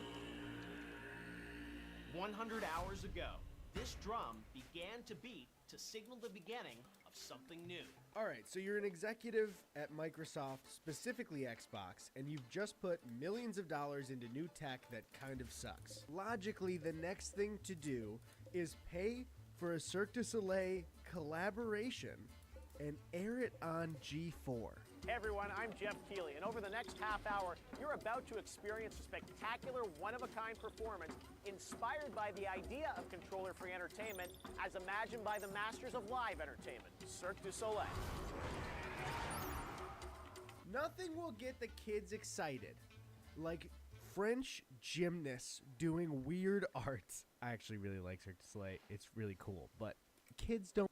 100 hours ago, this drum began to beat to signal the beginning of something new. Alright, so you're an executive at Microsoft, specifically Xbox, and you've just put millions of dollars into new tech that kind of sucks. Logically, the next thing to do is pay for a Cirque du Soleil collaboration and air it on G4. Hey everyone, I'm Jeff Keighley, and over the next half hour, you're about to experience a spectacular, one-of-a-kind performance inspired by the idea of controller-free entertainment as imagined by the masters of live entertainment, Cirque du Soleil. Nothing will get the kids excited like French gymnasts doing weird arts. I actually really like Cirque du Soleil. It's really cool, but kids don't.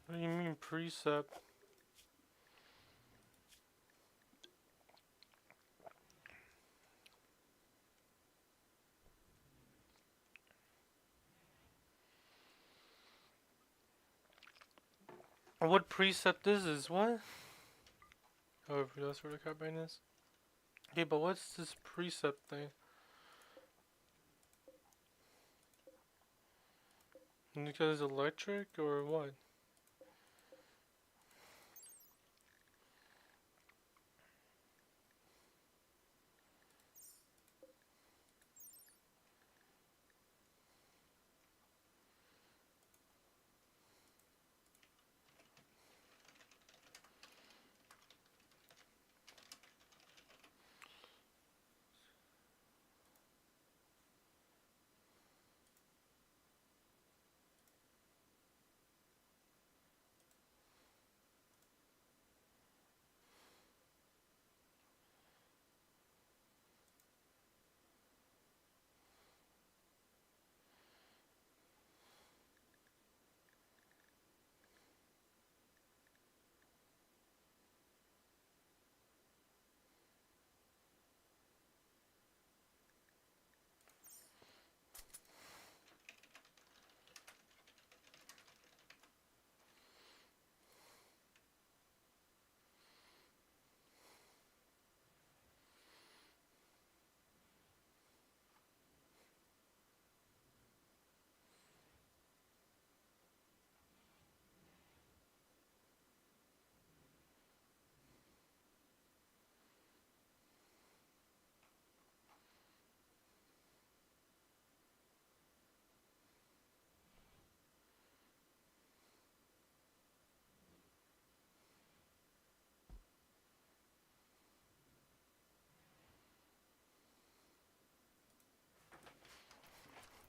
What do you mean precept? What precept is this? What? Oh, that's where the carbine is? Okay, but what's this precept thing? Because electric or what?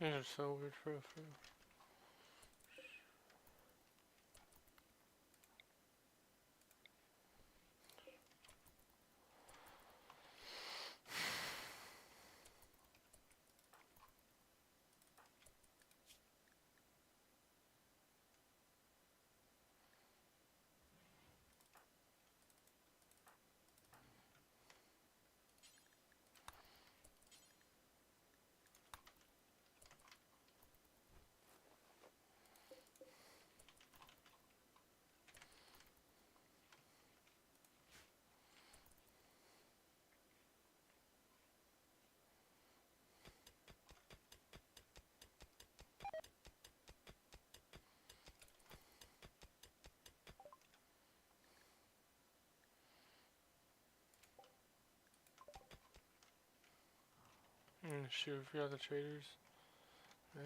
These are so weird for a film. Shoot, if you have the traders. Man.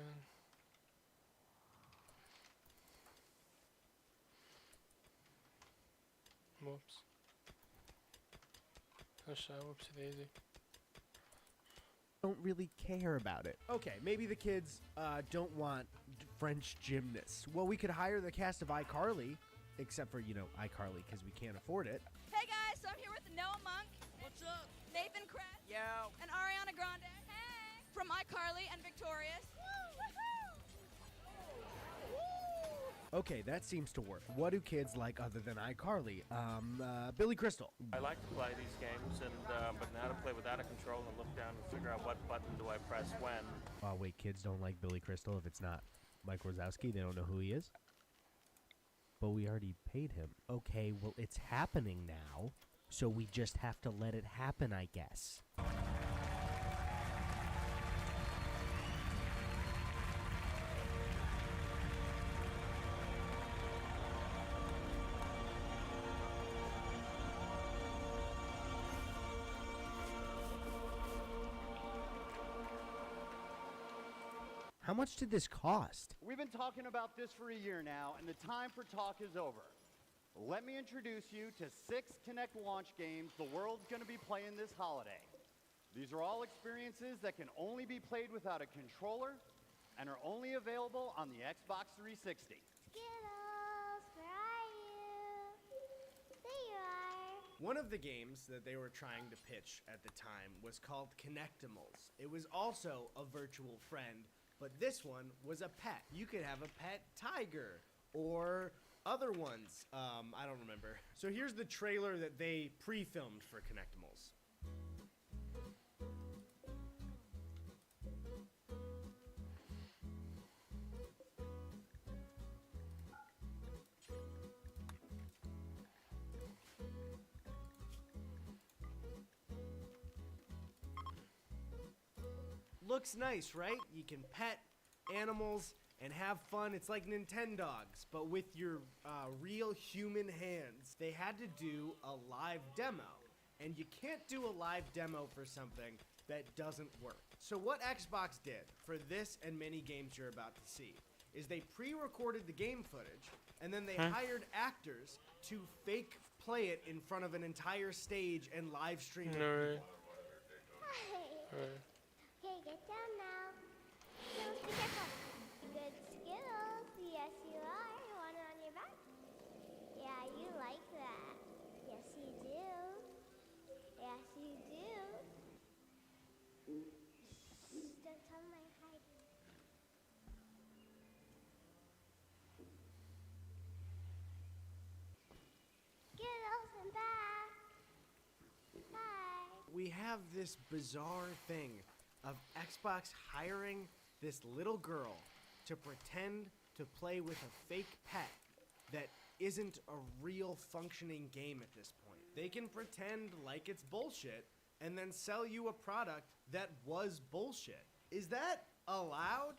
Whoops. Oh shit, whoopsie daisy. Don't really care about it. Okay, maybe the kids don't want French gymnasts. Well, we could hire the cast of iCarly, except for, you know, iCarly because we can't afford it. Hey guys, so I'm here with Noah Monk. What's up? Nathan Kress. Yo. And Ariana Grande. Hey. From iCarly and Victorious. Okay, that seems to work. What do kids like other than iCarly? Billy Crystal. I like to play these games, and but now to play without a control and look down and figure out what button do I press when. Wait, kids don't like Billy Crystal if it's not Mike Wazowski. They don't know who he is. But we already paid him. Okay, well, it's happening now, so we just have to let it happen, I guess. How much did this cost? We've been talking about this for a year now, and the time for talk is over. Let me introduce you to 6 Kinect launch games the world's going to be playing this holiday. These are all experiences that can only be played without a controller and are only available on the Xbox 360. Skittles, where are you? There you are. One of the games that they were trying to pitch at the time was called Kinectimals. It was also a virtual friend, but this one was a pet. You could have a pet tiger or other ones. I don't remember. So here's the trailer that they pre-filmed for Kinectimals. Looks nice, right? You can pet animals and have fun. It's like Nintendogs, but with your real human hands. They had to do a live demo, and you can't do a live demo for something that doesn't work. So what Xbox did for this and many games you're about to see is they pre-recorded the game footage, and then they hired actors to fake play it in front of an entire stage and live stream it. Right. Okay, get down now. Skittles, be careful. Good Skittles. Yes, you are. You want it on your back? Yeah, you like that. Yes, you do. Yes, you do. Shh, don't tell my hiding. Skittles, I'm back. Hi. We have this bizarre thing of Xbox hiring this little girl to pretend to play with a fake pet that isn't a real functioning game at this point. They can pretend like it's bullshit and then sell you a product that was bullshit. Is that allowed?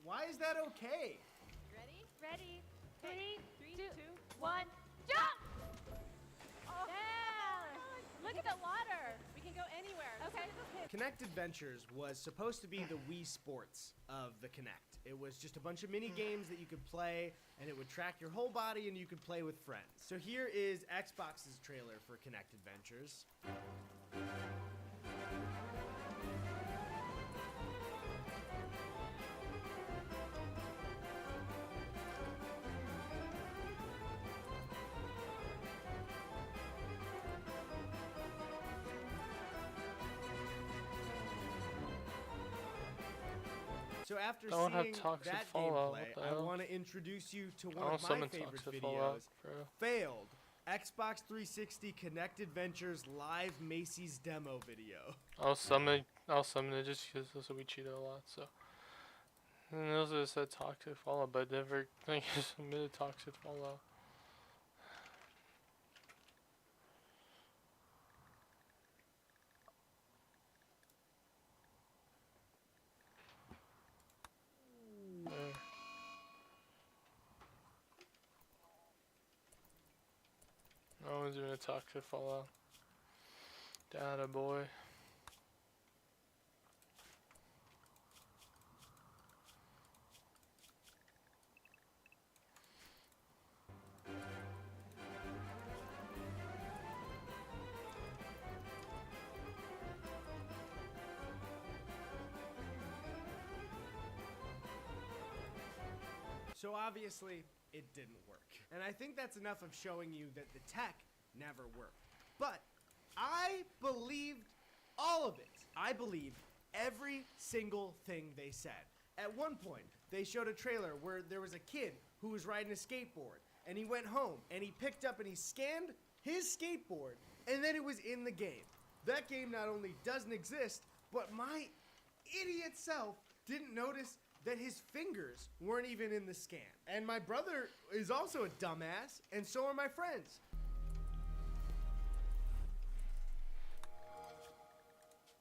Why is that okay? Ready? Ready. 3, 2, 1, jump! Oh. Yeah! Look at the water. We can go anywhere. Okay. Kinect Adventures was supposed to be the Wii Sports of the Kinect. It was just a bunch of mini games that you could play, and it would track your whole body, and you could play with friends. So here is Xbox's trailer for Kinect Adventures. So after seeing that gameplay, I want to introduce you to one of my favorite videos. Failed Xbox 360 Kinect Adventures live Macy's demo video. I'll summon it just because this will be cheated a lot. So, and it also said toxic fallout, but never think you submitted toxic fallout. No one's doing a toxic fallout. Data boy. So obviously, it didn't work. And I think that's enough of showing you that the tech never worked. But I believed all of it. I believed every single thing they said. At one point, they showed a trailer where there was a kid who was riding a skateboard, and he went home, and he picked up and he scanned his skateboard, and then it was in the game. That game not only doesn't exist, but my idiot self didn't notice that his fingers weren't even in the scan. And my brother is also a dumbass, and so are my friends.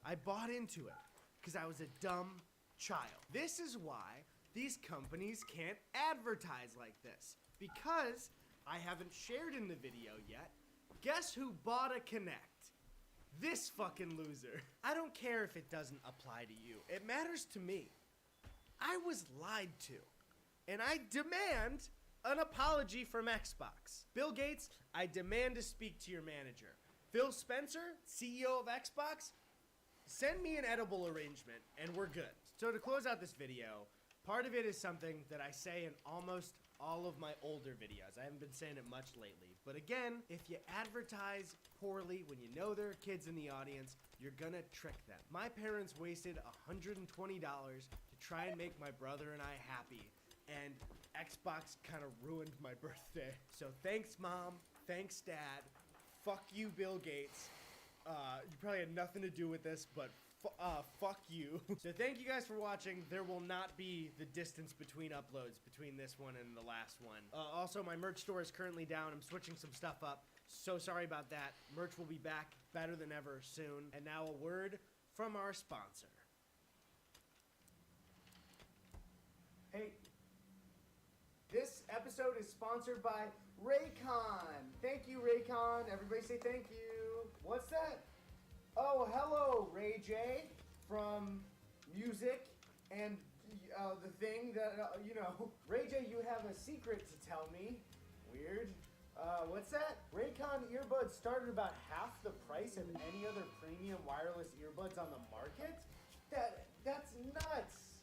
I bought into it because I was a dumb child. This is why these companies can't advertise like this, because I haven't shared in the video yet. Guess who bought a Kinect? This fucking loser. I don't care if it doesn't apply to you. It matters to me. I was lied to, and I demand an apology from Xbox. Bill Gates, I demand to speak to your manager. Phil Spencer, CEO of Xbox, send me an edible arrangement, and we're good. So to close out this video, part of it is something that I say in almost all of my older videos. I haven't been saying it much lately. But again, if you advertise poorly when you know there are kids in the audience, you're gonna trick them. My parents wasted $120 to try and make my brother and I happy, and Xbox kind of ruined my birthday. So thanks, Mom. Thanks, Dad. Fuck you, Bill Gates. You probably had nothing to do with this, but fuck you. So thank you guys for watching. There will not be the distance between uploads between this one and the last one. Also, my merch store is currently down. I'm switching some stuff up. So sorry about that. Merch will be back better than ever soon. And now a word from our sponsor. Hey, this episode is sponsored by Raycon. Thank you, Raycon. Everybody say thank you. What's that? Oh, hello, Ray J from music and the thing that, Ray J, you have a secret to tell me. Weird. What's that? Raycon earbuds started about half the price of any other premium wireless earbuds on the market? That's nuts.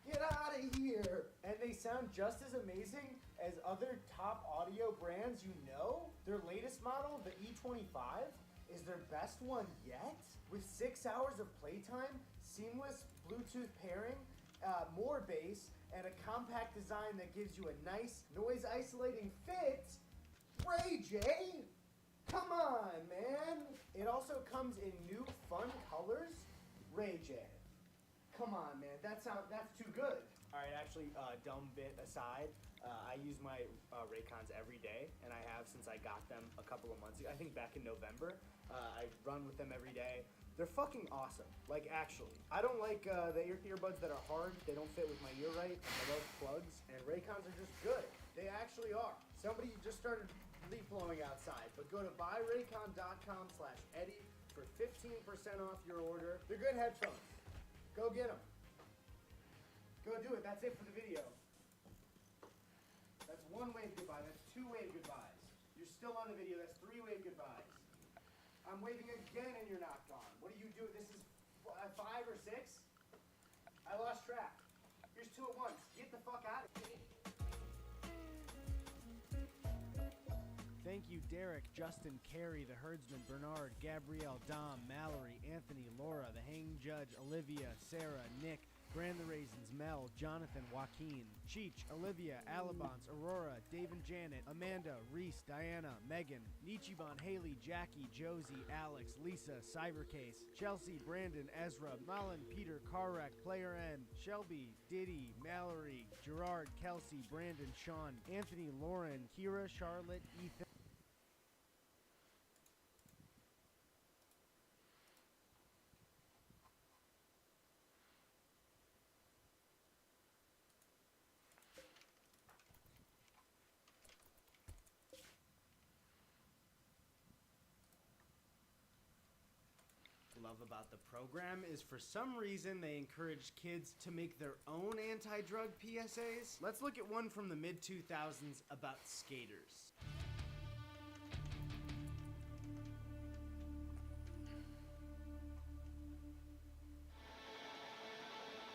Get out of here. And they sound just as amazing as other top audio brands you know. Their latest model, the E25, is their best one yet, with 6 hours of playtime, seamless Bluetooth pairing, more bass, and a compact design that gives you a nice noise-isolating fit. Ray J, come on, man. It also comes in new fun colors. Ray J, come on, man. That's too good. All right, actually, dumb bit aside, I use my Raycons every day, and I have since I got them a couple of months ago. I think back in November. I run with them every day. They're fucking awesome. Like, actually. I don't like the earbuds that are hard. They don't fit with my ear right. I love plugs, and Raycons are just good. They actually are. Somebody just started leaf blowing outside, but go to buyraycon.com/Eddie for 15% off your order. They're good headphones. Go get them. Go do it. That's it for the video. That's one wave goodbye. That's two wave goodbyes. You're still on the video. That's three wave goodbyes. I'm waving again and you're not gone. What do you do? This is 5 or 6? I lost track. Here's 2 at once. Get the fuck out of here. Thank you, Derek, Justin, Carrie, the Herdsman, Bernard, Gabrielle, Dom, Mallory, Anthony, Laura, the Hanging Judge, Olivia, Sarah, Nick, Brand the Raisins, Mel, Jonathan, Joaquin, Cheech, Olivia, Alabance, Aurora, Dave and Janet, Amanda, Reese, Diana, Megan, Nichiban, Haley, Jackie, Josie, Alex, Lisa, Cybercase, Chelsea, Brandon, Ezra, Malin, Peter, Karek, Player N, Shelby, Diddy, Mallory, Gerard, Kelsey, Brandon, Sean, Anthony, Lauren, Kira, Charlotte, Ethan. Love about the program is for some reason they encourage kids to make their own anti-drug PSAs. Let's look at one from the mid-2000s about skaters.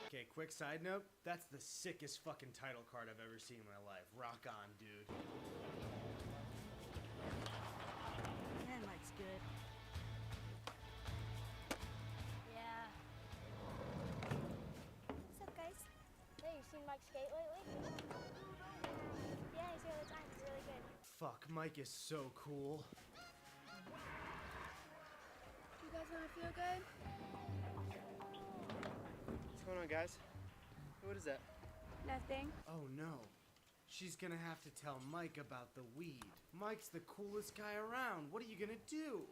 Okay, Okay, quick side note. That's the sickest fucking title card I've ever seen in my life. Rock on, dude. That looks good. Yeah. What's up, guys? Hey, you seen Mike skate lately? Yeah, he's here all the time. He's really good. Fuck, Mike is so cool. You guys want to feel good? What's going on, guys? What is that? Nothing. Oh no. She's gonna have to tell Mike about the weed. Mike's the coolest guy around. What are you gonna do?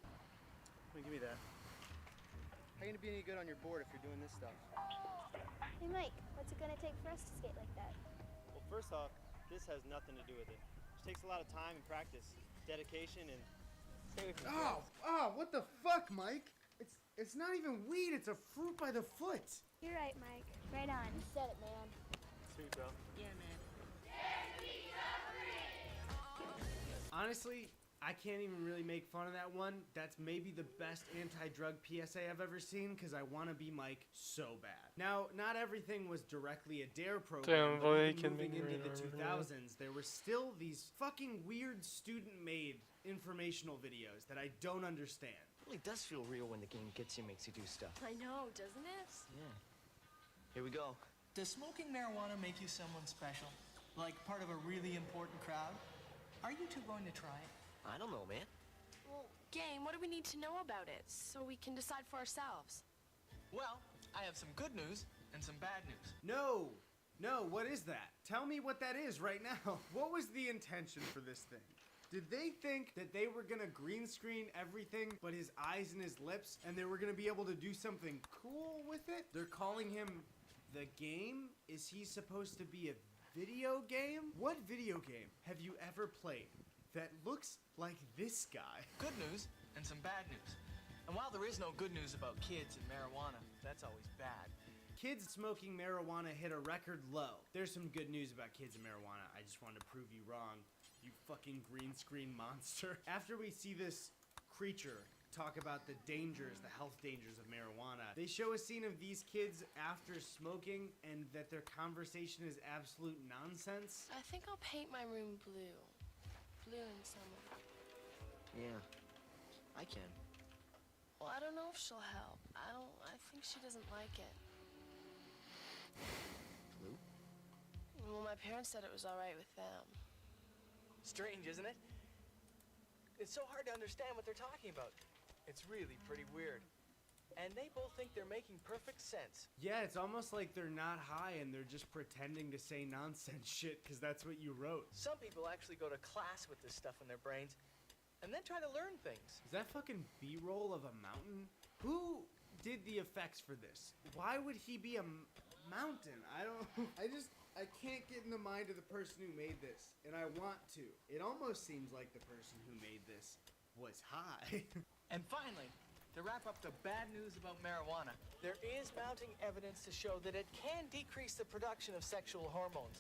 Come on, give me that. How are you gonna be any good on your board if you're doing this stuff? Hey, Mike, what's it gonna take for us to skate like that? Well, first off, this has nothing to do with it. It takes a lot of time and practice, dedication, and stay away from What the fuck, Mike? It's not even weed, it's a fruit by the foot. You're right, Mike. Right on. You said it, man. Sweet, bro. Yeah, man. Honestly, I can't even really make fun of that one. That's maybe the best anti-drug PSA I've ever seen because I want to be Mike so bad. Now, not everything was directly a DARE program, but even moving into the 2000s, there were still these fucking weird student-made informational videos that I don't understand. It really does feel real when the game gets you, makes you do stuff. I know, doesn't it? Yeah. Here we go. Does smoking marijuana make you someone special? Like part of a really important crowd? Are you two going to try it? I don't know, man. Well, Game, what do we need to know about it so we can decide for ourselves? Well, I have some good news and some bad news. No, what is that? Tell me what that is right now. What was the intention for this thing? Did they think that they were gonna green screen everything but his eyes and his lips and they were gonna be able to do something cool with it? They're calling him the Game? Is he supposed to be a video game? What video game have you ever played that looks like this guy? Good news and some bad news. And while there is no good news about kids and marijuana, that's always bad. Kids smoking marijuana hit a record low. There's some good news about kids and marijuana. I just wanted to prove you wrong, you fucking green screen monster. After we see this creature talk about the dangers, the health dangers of marijuana, they show a scene of these kids after smoking and that their conversation is absolute nonsense. I think I'll paint my room blue. Blue in summer. Yeah, I can. Well, I don't know if she'll help. I think she doesn't like it. Blue? Well, my parents said it was all right with them. Strange, isn't it? It's so hard to understand what they're talking about. It's really pretty weird. And they both think they're making perfect sense. Yeah, it's almost like they're not high and they're just pretending to say nonsense shit because that's what you wrote. Some people actually go to class with this stuff in their brains and then try to learn things. Is that fucking B-roll of a mountain? Who did the effects for this? Why would he be a mountain? I can't get in the mind of the person who made this, and I want to. It almost seems like the person who made this was high. And finally, to wrap up the bad news about marijuana, there is mounting evidence to show that it can decrease the production of sexual hormones.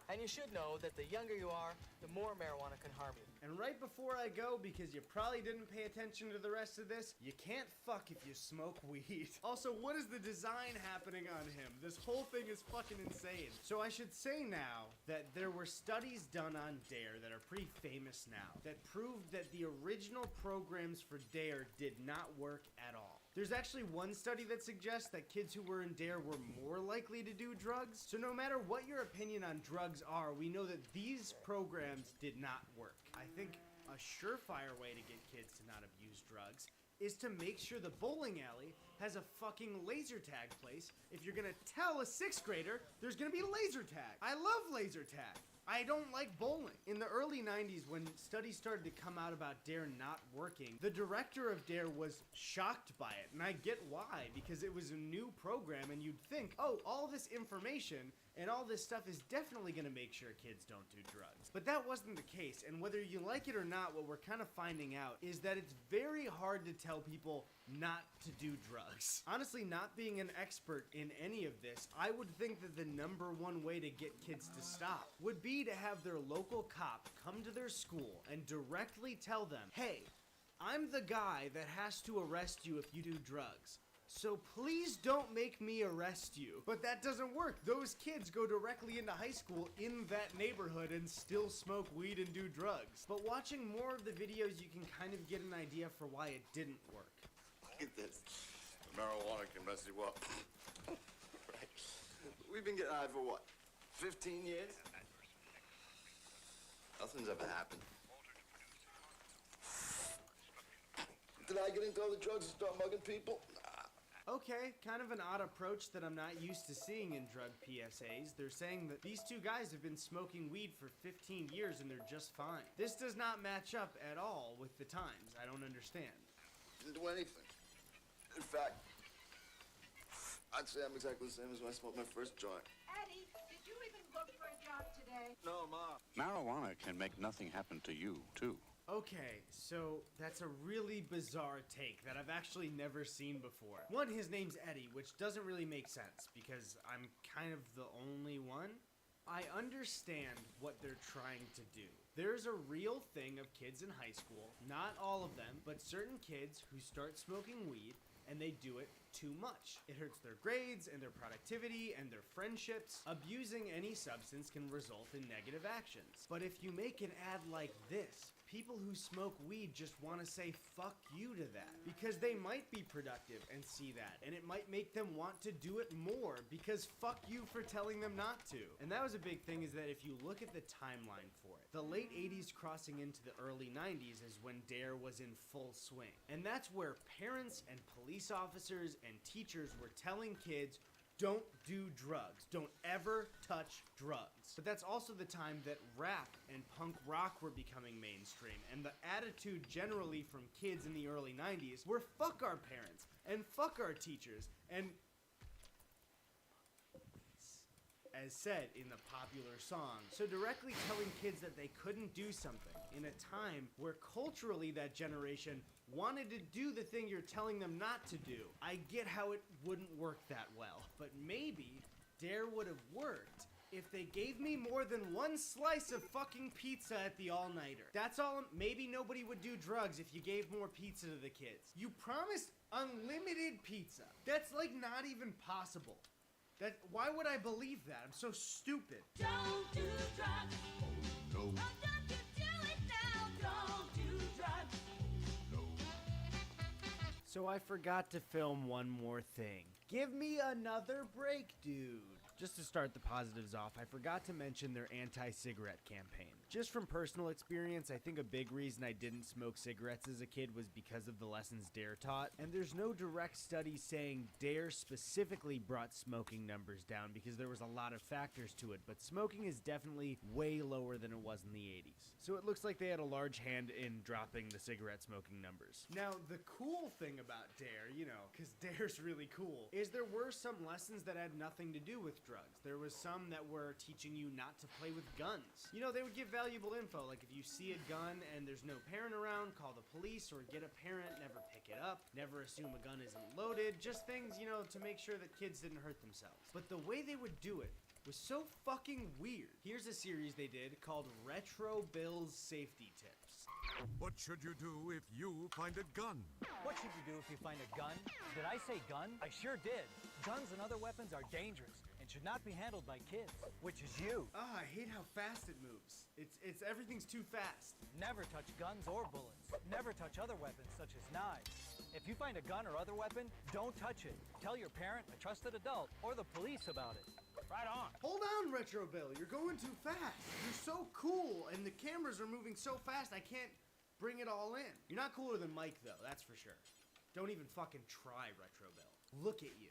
And you should know that the younger you are, the more marijuana can harm you. And right before I go, because you probably didn't pay attention to the rest of this, you can't fuck if you smoke weed. Also, what is the design happening on him? This whole thing is fucking insane. So I should say now that there were studies done on DARE that are pretty famous now that proved that the original programs for DARE did not work at all. There's actually one study that suggests that kids who were in DARE were more likely to do drugs. So no matter what your opinion on drugs are, we know that these programs did not work. I think a surefire way to get kids to not abuse drugs is to make sure the bowling alley has a fucking laser tag place. If you're gonna tell a 6th grader, there's gonna be laser tag. I love laser tag. I don't like bowling. In the early 90s, when studies started to come out about DARE not working, the director of DARE was shocked by it. And I get why, because it was a new program and you'd think, oh, all this information and all this stuff is definitely gonna make sure kids don't do drugs. But that wasn't the case, and whether you like it or not, what we're kind of finding out is that it's very hard to tell people not to do drugs. Honestly, not being an expert in any of this, I would think that the #1 way to get kids to stop would be to have their local cop come to their school and directly tell them, hey, I'm the guy that has to arrest you if you do drugs. So please don't make me arrest you. But that doesn't work. Those kids go directly into high school in that neighborhood and still smoke weed and do drugs. But watching more of the videos, you can kind of get an idea for why it didn't work. Look at this. Marijuana can mess you up. Right. We've been getting high for what? 15 years? Nothing's ever happened. Did I get into all the drugs and start mugging people? Okay, kind of an odd approach that I'm not used to seeing in drug PSAs. They're saying that these two guys have been smoking weed for 15 years and they're just fine. This does not match up at all with the times. I don't understand. Didn't do anything. In fact, I'd say I'm exactly the same as when I smoked my first joint. Eddie, did you even look for a job today? No, Ma. Marijuana can make nothing happen to you, too. Okay, so that's a really bizarre take that I've actually never seen before. One, his name's Eddie, which doesn't really make sense because I'm kind of the only one. I understand what they're trying to do. There's a real thing of kids in high school, not all of them, but certain kids who start smoking weed and they do it too much. It hurts their grades and their productivity and their friendships. Abusing any substance can result in negative actions. But if you make an ad like this, people who smoke weed just want to say fuck you to that because they might be productive and see that, and it might make them want to do it more because fuck you for telling them not to. And that was a big thing, is that if you look at the timeline for it, the late 80s crossing into the early 90s is when DARE was in full swing. And that's where parents and police officers and teachers were telling kids, don't do drugs. Don't ever touch drugs. But that's also the time that rap and punk rock were becoming mainstream, and the attitude generally from kids in the early 90s were fuck our parents and fuck our teachers, and as said in the popular song. So directly telling kids that they couldn't do something in a time where culturally that generation wanted to do the thing you're telling them not to do. I get how it wouldn't work that well, but maybe DARE would have worked if they gave me more than one slice of fucking pizza at the all-nighter. That's all. Maybe nobody would do drugs if you gave more pizza to the kids. You promised unlimited pizza. That's like not even possible. Why would I believe that? I'm so stupid. Don't do drugs. No. Oh, don't you do it now. Don't do drugs. So I forgot to film one more thing. Give me another break, dude. Just to start the positives off, I forgot to mention their anti-cigarette campaign. Just from personal experience, I think a big reason I didn't smoke cigarettes as a kid was because of the lessons DARE taught, and there's no direct study saying DARE specifically brought smoking numbers down because there was a lot of factors to it, but smoking is definitely way lower than it was in the 80s. So it looks like they had a large hand in dropping the cigarette smoking numbers. Now, the cool thing about DARE, because DARE's really cool, is there were some lessons that had nothing to do with drugs. There was some that were teaching you not to play with guns. They would give valuable info, like if you see a gun and there's no parent around, call the police or get a parent, never pick it up, never assume a gun isn't loaded, just things, to make sure that kids didn't hurt themselves. But the way they would do it was so fucking weird. Here's a series they did called Retro Bill's Safety Tips. What should you do if you find a gun? What should you do if you find a gun? Did I say gun? I sure did. Guns and other weapons are dangerous and should not be handled by kids, which is you. I hate how fast it moves. It's everything's too fast. Never touch guns or bullets. Never touch other weapons such as knives. If you find a gun or other weapon, don't touch it. Tell your parent, a trusted adult, or the police about it. Right on. Hold on, Retro Bill. You're going too fast. You're so cool, and the cameras are moving so fast I can't bring it all in. You're not cooler than Mike, though, that's for sure. Don't even fucking try, Retro Bill. Look at you.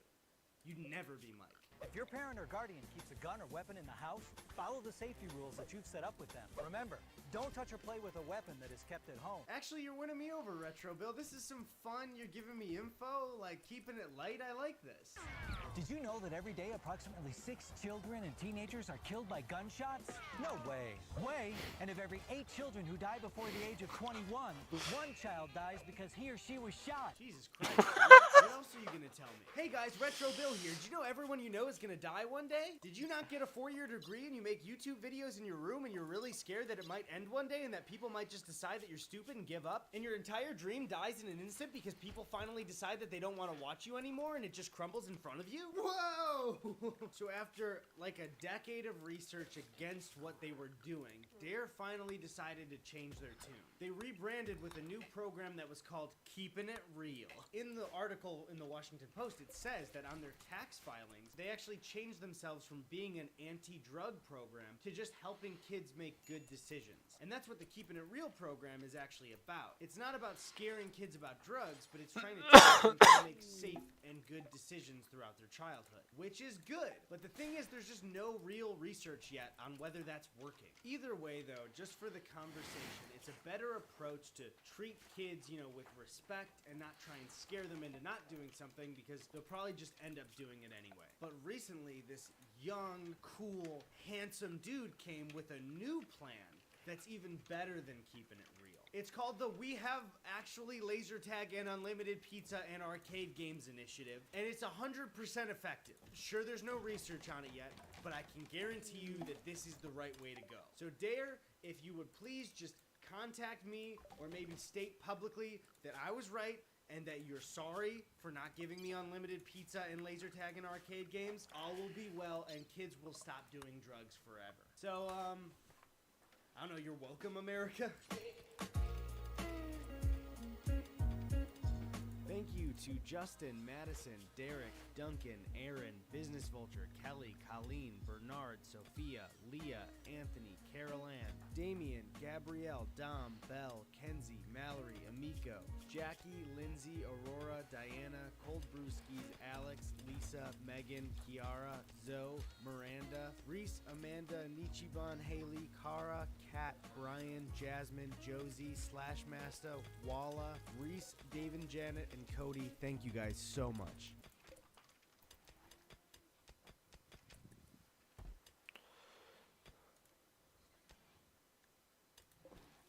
You'd never be Mike. If your parent or guardian keeps a gun or weapon in the house, follow the safety rules that you've set up with them. Remember, don't touch or play with a weapon that is kept at home. Actually, you're winning me over, Retro Bill. This is some fun. You're giving me info, like keeping it light. I like this. Did you know that every day approximately 6 children and teenagers are killed by gunshots? No way. And of every 8 children who die before the age of 21, 1 child dies because he or she was shot. Jesus Christ. What else are you gonna tell me? Hey guys, Retro Bill here. Did you know everyone you know is was gonna die one day? Did you not get a 4-year degree and you make YouTube videos in your room and you're really scared that it might end one day and that people might just decide that you're stupid and give up? And your entire dream dies in an instant because people finally decide that they don't want to watch you anymore and it just crumbles in front of you? Whoa! So after like a decade of research against what they were doing, Dare finally decided to change their tune. They rebranded with a new program that was called Keeping It Real. In the article in the Washington Post, it says that on their tax filings, they actually changed themselves from being an anti-drug program to just helping kids make good decisions. And that's what the Keeping It Real program is actually about. It's not about scaring kids about drugs, but it's trying to teach them to make safe and good decisions throughout their childhood, which is good. But the thing is, there's just no real research yet on whether that's working. Either way, though, just for the conversation, it's a better approach to treat kids, you know, with respect and not try and scare them into not doing something because they'll probably just end up doing it anyway. But recently, this young, cool, handsome dude came with a new plan that's even better than Keeping It Real. It's called the We Have Actually Laser Tag and Unlimited Pizza and Arcade Games Initiative, and it's 100% effective. Sure, there's no research on it yet, but I can guarantee you that this is the right way to go. So Dare, if you would please just contact me or maybe state publicly that I was right and that you're sorry for not giving me unlimited pizza and laser tag and arcade games, all will be well and kids will stop doing drugs forever. So, I don't know, you're welcome, America. Thank you to Justin, Madison, Derek, Duncan, Aaron, Business Vulture, Kelly, Colleen, Bernard, Sophia, Leah, Anthony, Carol Ann, Damien, Gabrielle, Dom, Belle, Kenzie, Mallory, Amiko, Jackie, Lindsay, Aurora, Diana, Cold Brewskis, Alex, Lisa, Megan, Kiara, Zoe, Miranda, Reese, Amanda, Nichiban, Haley, Kara, Kat, Brian, Jasmine, Josie, Slashmaster, Walla, Reese, Dave and Janet, and Cody. Thank you guys so much.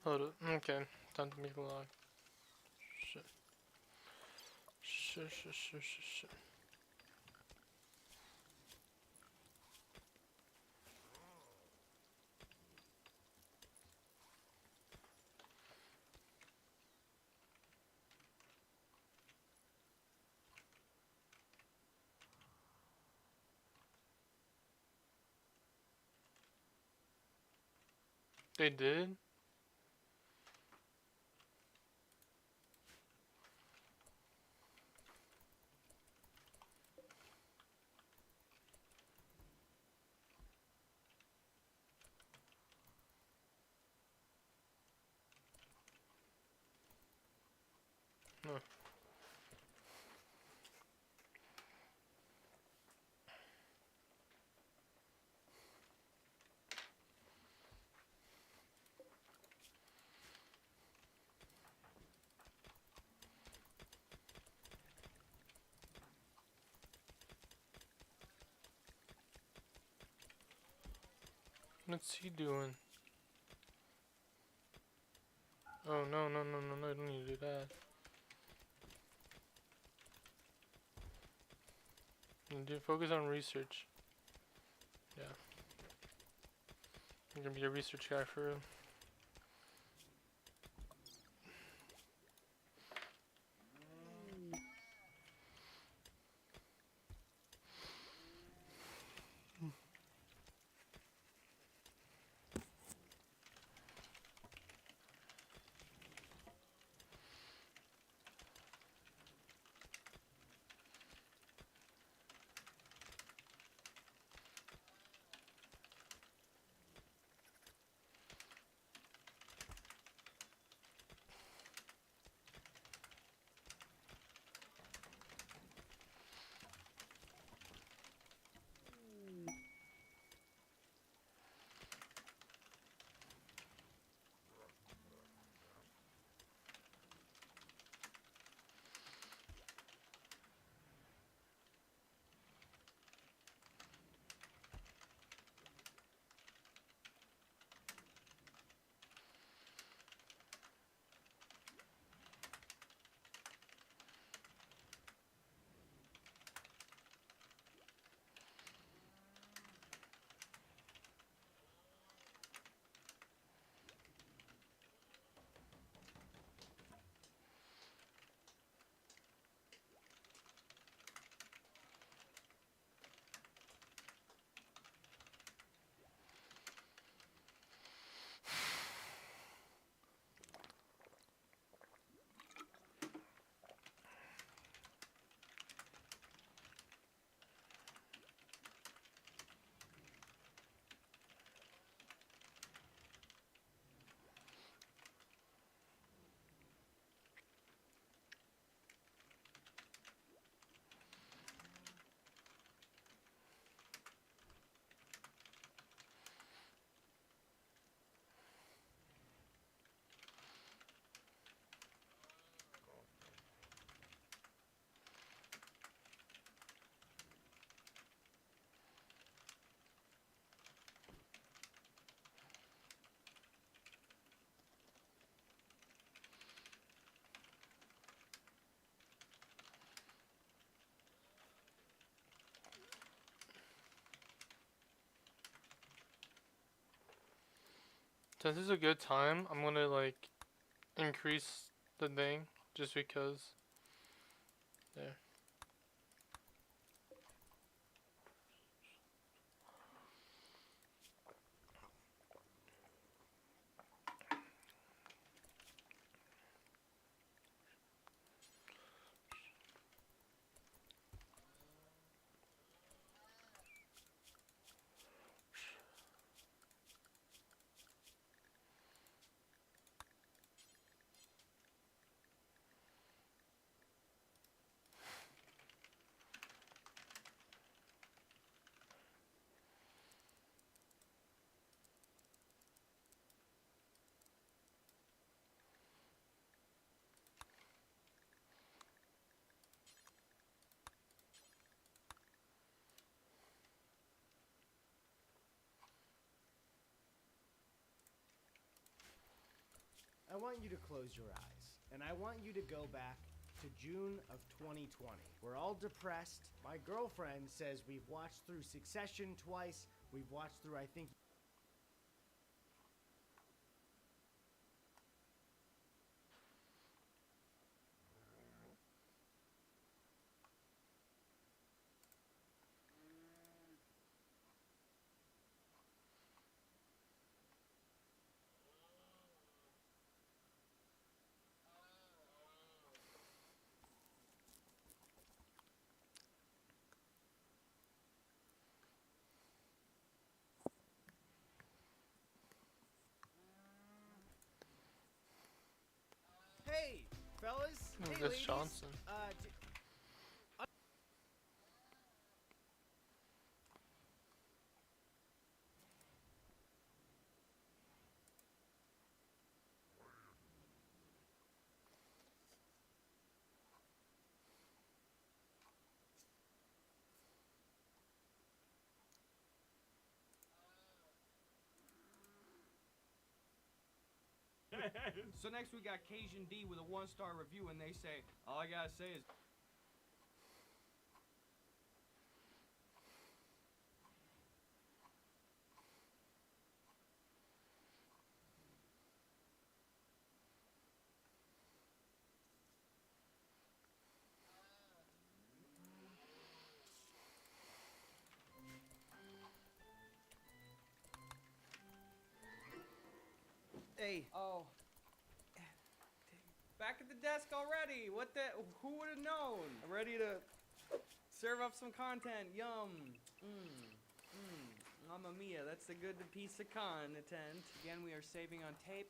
Hold up. Okay. Time to make a log. Shit. Shit. They did? Huh. What's he doing? Oh, no, I don't need to do that. Dude, focus on research. Yeah. You're gonna be a research guy for real. Since it's a good time, I'm gonna like increase the thing just because. There. I want you to close your eyes, and I want you to go back to June of 2020. We're all depressed. My girlfriend says we've watched through Succession twice. We've watched through, I think, hey, fellas. Hey, That's ladies. Johnson. So next we got Cajun D with a 1-star review, and they say, all I gotta say is... Hey. Oh. Back at the desk already. What the? Who would have known? I'm ready to serve up some content. Yum. Mamma mia. That's a good piece of content. Again, we are saving on tape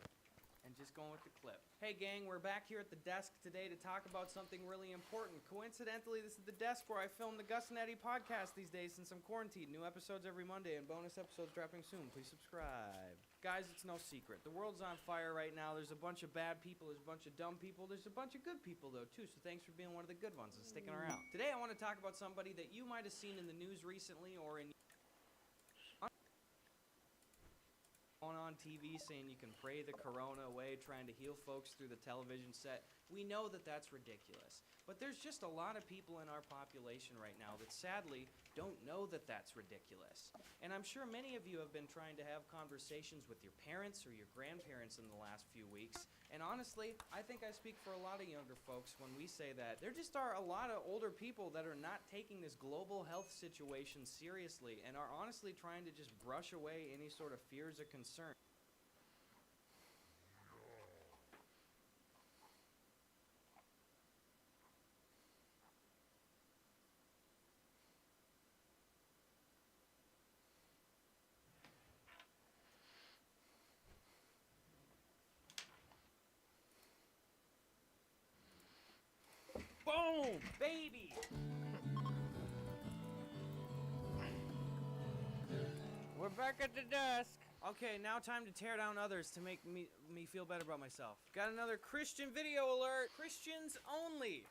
and just going with the clip. Hey gang, we're back here at the desk today to talk about something really important. Coincidentally, this is the desk where I film the Gus and Eddie podcast these days since I'm quarantined. New episodes every Monday and bonus episodes dropping soon. Please subscribe. Guys, it's no secret. The world's on fire right now. There's a bunch of bad people. There's a bunch of dumb people. There's a bunch of good people, though, too. So thanks for being one of the good ones and sticking around. Today, I want to talk about somebody that you might have seen in the news recently or in on TV saying you can pray the corona away, trying to heal folks through the television set. We know that that's ridiculous. But there's just a lot of people in our population right now that sadly don't know that that's ridiculous. And I'm sure many of you have been trying to have conversations with your parents or your grandparents in the last few weeks. And honestly, I think I speak for a lot of younger folks when we say that there just are a lot of older people that are not taking this global health situation seriously and are honestly trying to just brush away any sort of fears or concern. Boom! Baby! We're back at the desk. Okay, now time to tear down others to make me feel better about myself. Got another Christian video alert. Christians only.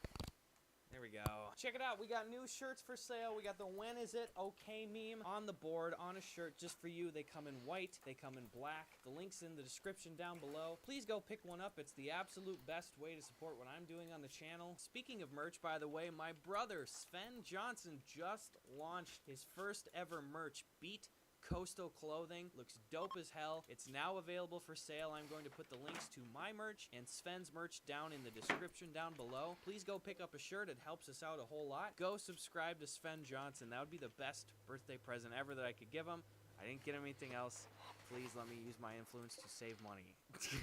There we go. Check it out. We got new shirts for sale. We got the When Is It Okay meme on the board on a shirt just for you. They come in white. They come in black. The link's in the description down below. Please go pick one up. It's the absolute best way to support what I'm doing on the channel. Speaking of merch, by the way, my brother Sven Johnson just launched his first ever merch, Beat coastal clothing. Looks dope as hell. It's now available for sale. I'm going to put the links to my merch and Sven's merch down in the description down below. Please go pick up a shirt. It helps us out a whole lot. Go subscribe to Sven Johnson. That would be the best birthday present ever that I could give him. I didn't get him anything else. Please let me use my influence to save money.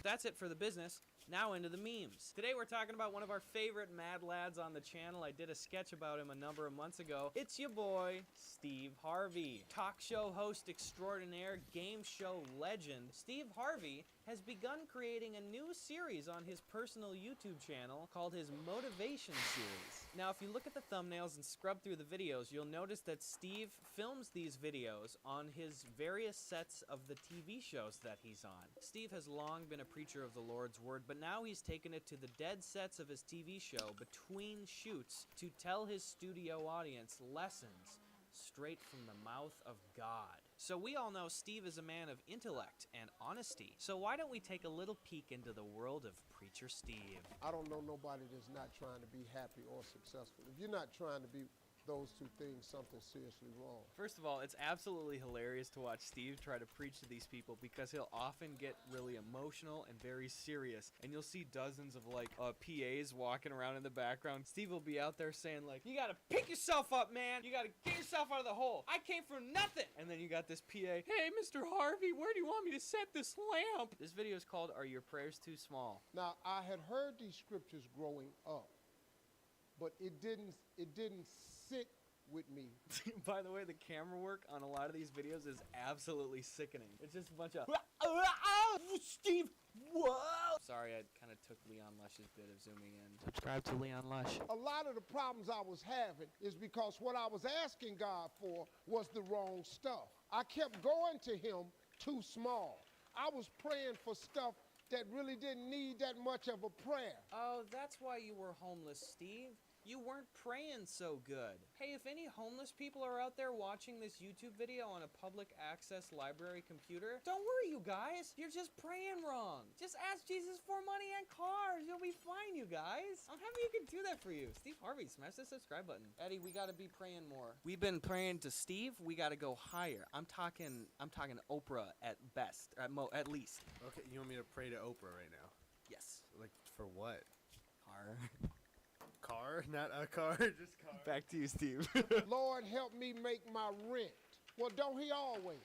That's it for the business. Now into the memes. Today we're talking about one of our favorite mad lads on the channel. I did a sketch about him a number of months ago. It's your boy, Steve Harvey. Talk show host extraordinaire, game show legend. Steve Harvey has begun creating a new series on his personal YouTube channel called his Motivation Series. Now, if you look at the thumbnails and scrub through the videos, you'll notice that Steve films these videos on his various sets of the TV shows that he's on. Steve has long been a preacher of the Lord's word, but now he's taken it to the dead sets of his TV show between shoots to tell his studio audience lessons straight from the mouth of God. So we all know Steve is a man of intellect and honesty. So why don't we take a little peek into the world of Preacher Steve? I don't know nobody that's not trying to be happy or successful. If you're not trying to be those two things, something's seriously wrong. First of all, it's absolutely hilarious to watch Steve try to preach to these people because he'll often get really emotional and very serious. And you'll see dozens of like PAs walking around in the background. Steve will be out there saying like, you gotta pick yourself up, man. You gotta get yourself out of the hole. I came from nothing. And then you got this PA, hey, Mr. Harvey, where do you want me to set this lamp? This video is called, Are Your Prayers Too Small? Now, I had heard these scriptures growing up, but it didn't sit with me. By the way, the camera work on a lot of these videos is absolutely sickening. It's just a bunch of Steve, whoa! Sorry, I kind of took Leon Lush's bit of zooming in. Subscribe to Leon Lush. A lot of the problems I was having is because what I was asking God for was the wrong stuff. I kept going to him too small. I was praying for stuff that really didn't need that much of a prayer. Oh, that's why you were homeless, Steve. You weren't praying so good. Hey, if any homeless people are out there watching this YouTube video on a public access library computer, don't worry, you guys. You're just praying wrong. Just ask Jesus for money and cars. You'll be fine, you guys. I'm happy you can do that for you. Steve Harvey, smash the subscribe button. Eddie, we gotta be praying more. We've been praying to Steve. We gotta go higher. I'm talking Oprah at best, at least. Okay, you want me to pray to Oprah right now? Yes. Like, for what? Car. Car? Not a car, just car. Back to you, Steve. Lord, help me make my rent. Well, don't he always?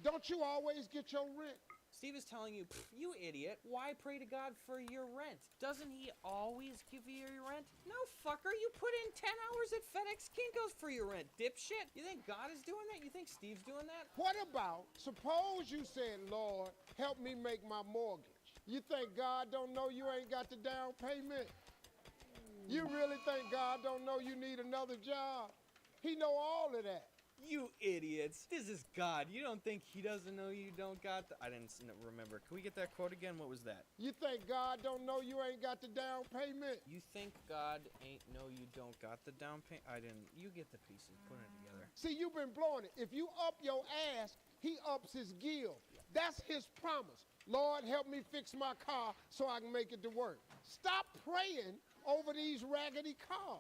Don't you always get your rent? Steve is telling you, you idiot, why pray to God for your rent? Doesn't he always give you your rent? No, fucker, you put in 10 hours at FedEx Kinko's for your rent, dipshit. You think God is doing that? You think Steve's doing that? What about, suppose you said, Lord, help me make my mortgage. You think God don't know you ain't got the down payment? You really think God don't know you need another job? He know all of that. You idiots. This is God. You don't think he doesn't know you don't got the... I didn't remember. Can we get that quote again? What was that? You think God don't know you ain't got the down payment? You think God ain't know you don't got the down payment? I didn't. You get the pieces. Put it together. See, you've been blowing it. If you up your ass, he ups his gill. That's his promise. Lord, help me fix my car so I can make it to work. Stop praying over these raggedy cars.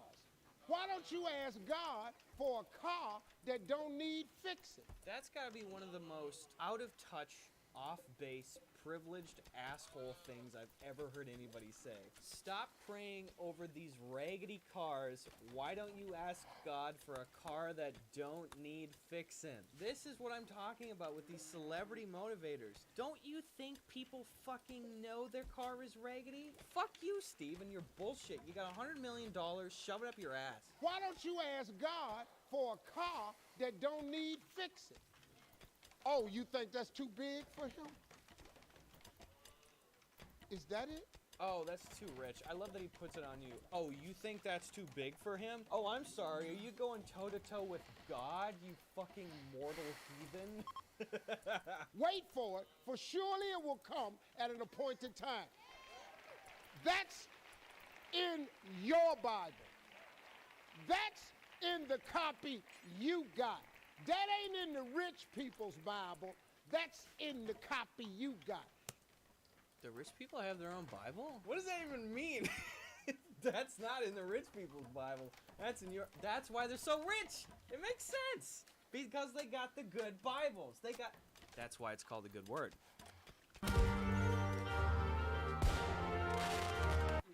Why don't you ask God for a car that don't need fixing? That's got to be one of the most out of touch, off base, privileged asshole things I've ever heard anybody say. Stop praying over these raggedy cars. Why don't you ask God for a car that don't need fixing? This is what I'm talking about with these celebrity motivators. Don't you think people fucking know their car is raggedy? Fuck you, Steve, and your bullshit. You got $100 million, shove it up your ass. Why don't you ask God for a car that don't need fixing? Oh, you think that's too big for him? Is that it? Oh, that's too rich. I love that he puts it on you. Oh, you think that's too big for him? Oh, I'm sorry. Are you going toe-to-toe with God, you fucking mortal heathen? Wait for it, for surely it will come at an appointed time. That's in your Bible. That's in the copy you got. That ain't in the rich people's Bible. That's in the copy you got. The rich people have their own Bible? What does that even mean? That's not in the rich people's Bible. That's in your... That's why they're so rich. It makes sense. Because they got the good Bibles. That's why it's called the good word.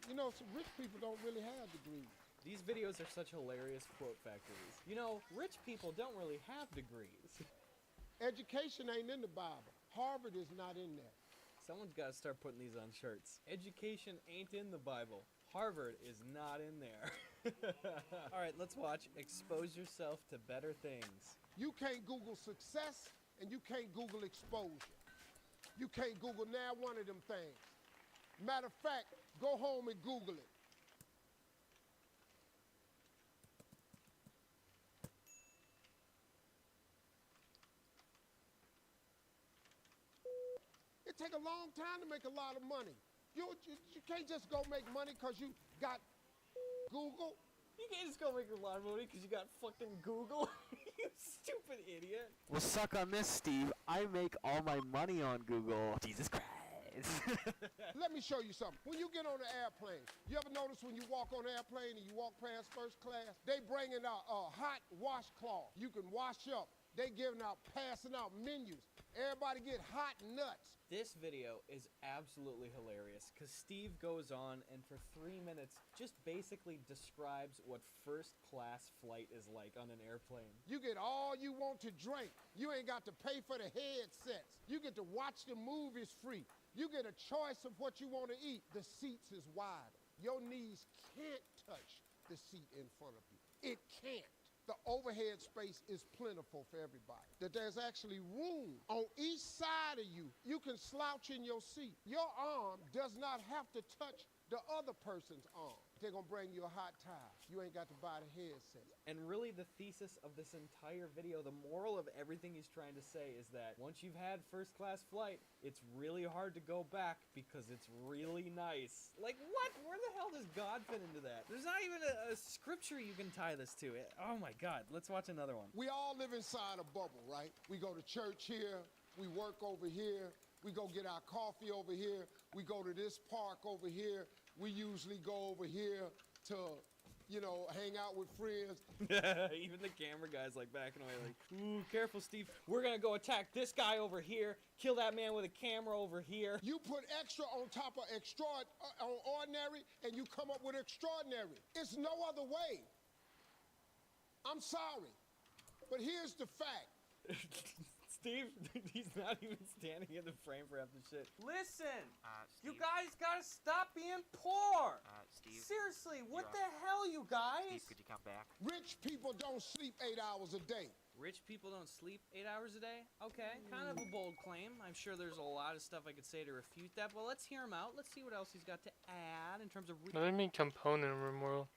You know, some rich people don't really have degrees. These videos are such hilarious quote factories. You know, rich people don't really have degrees. Education ain't in the Bible. Harvard is not in there. Someone's got to start putting these on shirts. Education ain't in the Bible. Harvard is not in there. All right, let's watch Expose Yourself to Better Things. You can't Google success and you can't Google exposure. You can't Google now one of them things. Matter of fact, go home and Google it. It take a long time to make a lot of money. You can't just go make money because you got Google. You can't just go make a lot of money because you got fucking Google. You stupid idiot. Well, suck on this, Steve. I make all my money on Google. Jesus Christ. Let me show you something. When you get on an airplane, you ever notice when you walk on an airplane and you walk past first class, they bringing out a hot washcloth. You can wash up. They giving out, passing out menus. Everybody get hot nuts. This video is absolutely hilarious because Steve goes on and for 3 minutes just basically describes what first class flight is like on an airplane. You get all you want to drink. You ain't got to pay for the headsets. You get to watch the movies free. You get a choice of what you want to eat. The seats is wider. Your knees can't touch the seat in front of you. It can't. The overhead space is plentiful for everybody. That there's actually room on each side of you. You can slouch in your seat. Your arm does not have to touch the other person's arm. They're gonna bring you a hot towel. You ain't got to buy the headset. And really the thesis of this entire video, the moral of everything he's trying to say is that once you've had first class flight, it's really hard to go back because it's really nice. Like what? Where the hell does God fit into that? There's not even a scripture you can tie this to. Oh my God, let's watch another one. We all live inside a bubble, right? We go to church here, we work over here, we go get our coffee over here, we go to this park over here, we usually go over here to, you know, hang out with friends. Even the camera guy's like backing away like, ooh, careful, Steve. We're gonna go attack this guy over here, kill that man with a camera over here. You put extra on top of ordinary, and you come up with extraordinary. It's no other way. I'm sorry, but here's the fact. Steve, he's not even standing in the frame for half the shit. Listen, you guys gotta stop being poor. Steve. Seriously, what the hell, you guys? Steve, could you come back? Rich people don't sleep 8 hours a day. Rich people don't sleep 8 hours a day? Okay, kind of a bold claim. I'm sure there's a lot of stuff I could say to refute that, but let's hear him out. Let's see what else he's got to add in terms of... What do you mean component in Rimworld?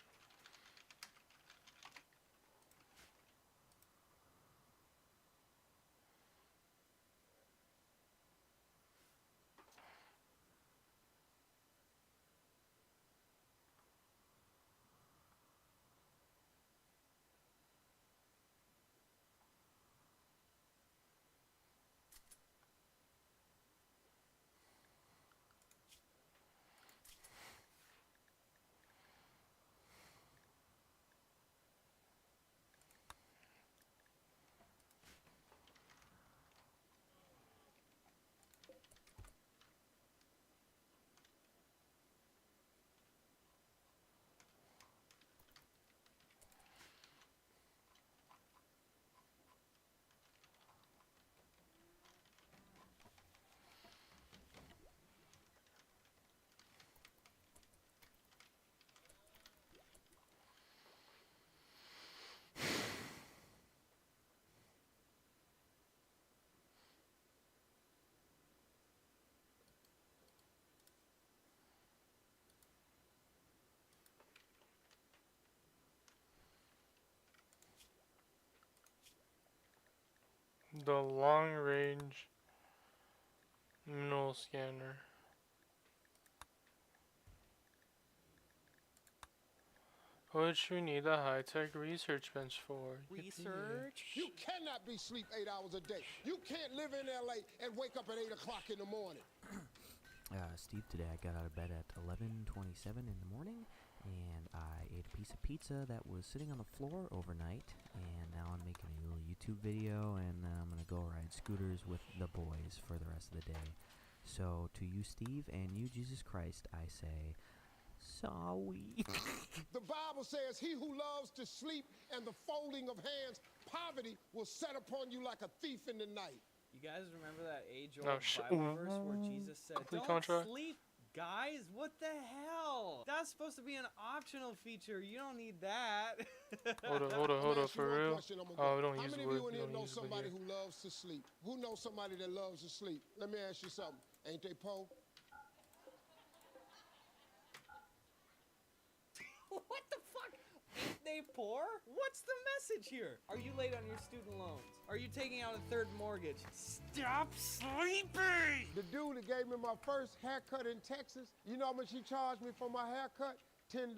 The long range mineral scanner. What should we need a high-tech research bench for? Research? You cannot be sleep 8 hours a day. You can't live in LA and wake up at 8 o'clock in the morning. Steve, today I got out of bed at 11:27 in the morning, and I ate a piece of pizza that was sitting on the floor overnight, and now I'm making a little YouTube YouTube video, and then I'm gonna go ride scooters with the boys for the rest of the day. So to you, Steve, and you, Jesus Christ, I say, sorry. The Bible says, he who loves to sleep and the folding of hands, poverty will set upon you like a thief in the night. You guys remember that age-old No, Bible verse where Jesus said, Complete "Don't contract. sleep, guys." What the hell? That's supposed to be an optional feature. You don't need that. Hold up, for real? Oh, we don't How use many the of word. you in We here don't know use the word somebody here. who loves to sleep? Who knows somebody that loves to sleep? Let me ask you something. Ain't they po? What the fuck? Ain't they poor? What's the message here? Are you late on your student loans? Are you taking out a third mortgage? Stop sleeping! The dude that gave me my first haircut in Texas, you know how much he charged me for my haircut? $10.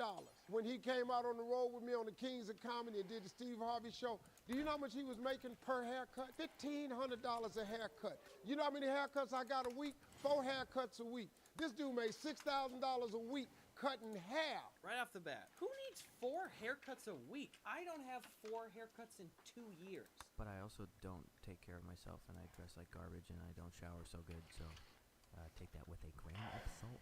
When he came out on the road with me on the Kings of Comedy and did the Steve Harvey show, do you know how much he was making per haircut? $1,500 a haircut. You know how many haircuts I got a week? 4 haircuts a week. This dude made $6,000 a week cutting hair. Right off the bat, who needs 4 haircuts a week? I don't have 4 haircuts in 2 years. But I also don't take care of myself, and I dress like garbage, and I don't shower so good, so take that with a grain of salt.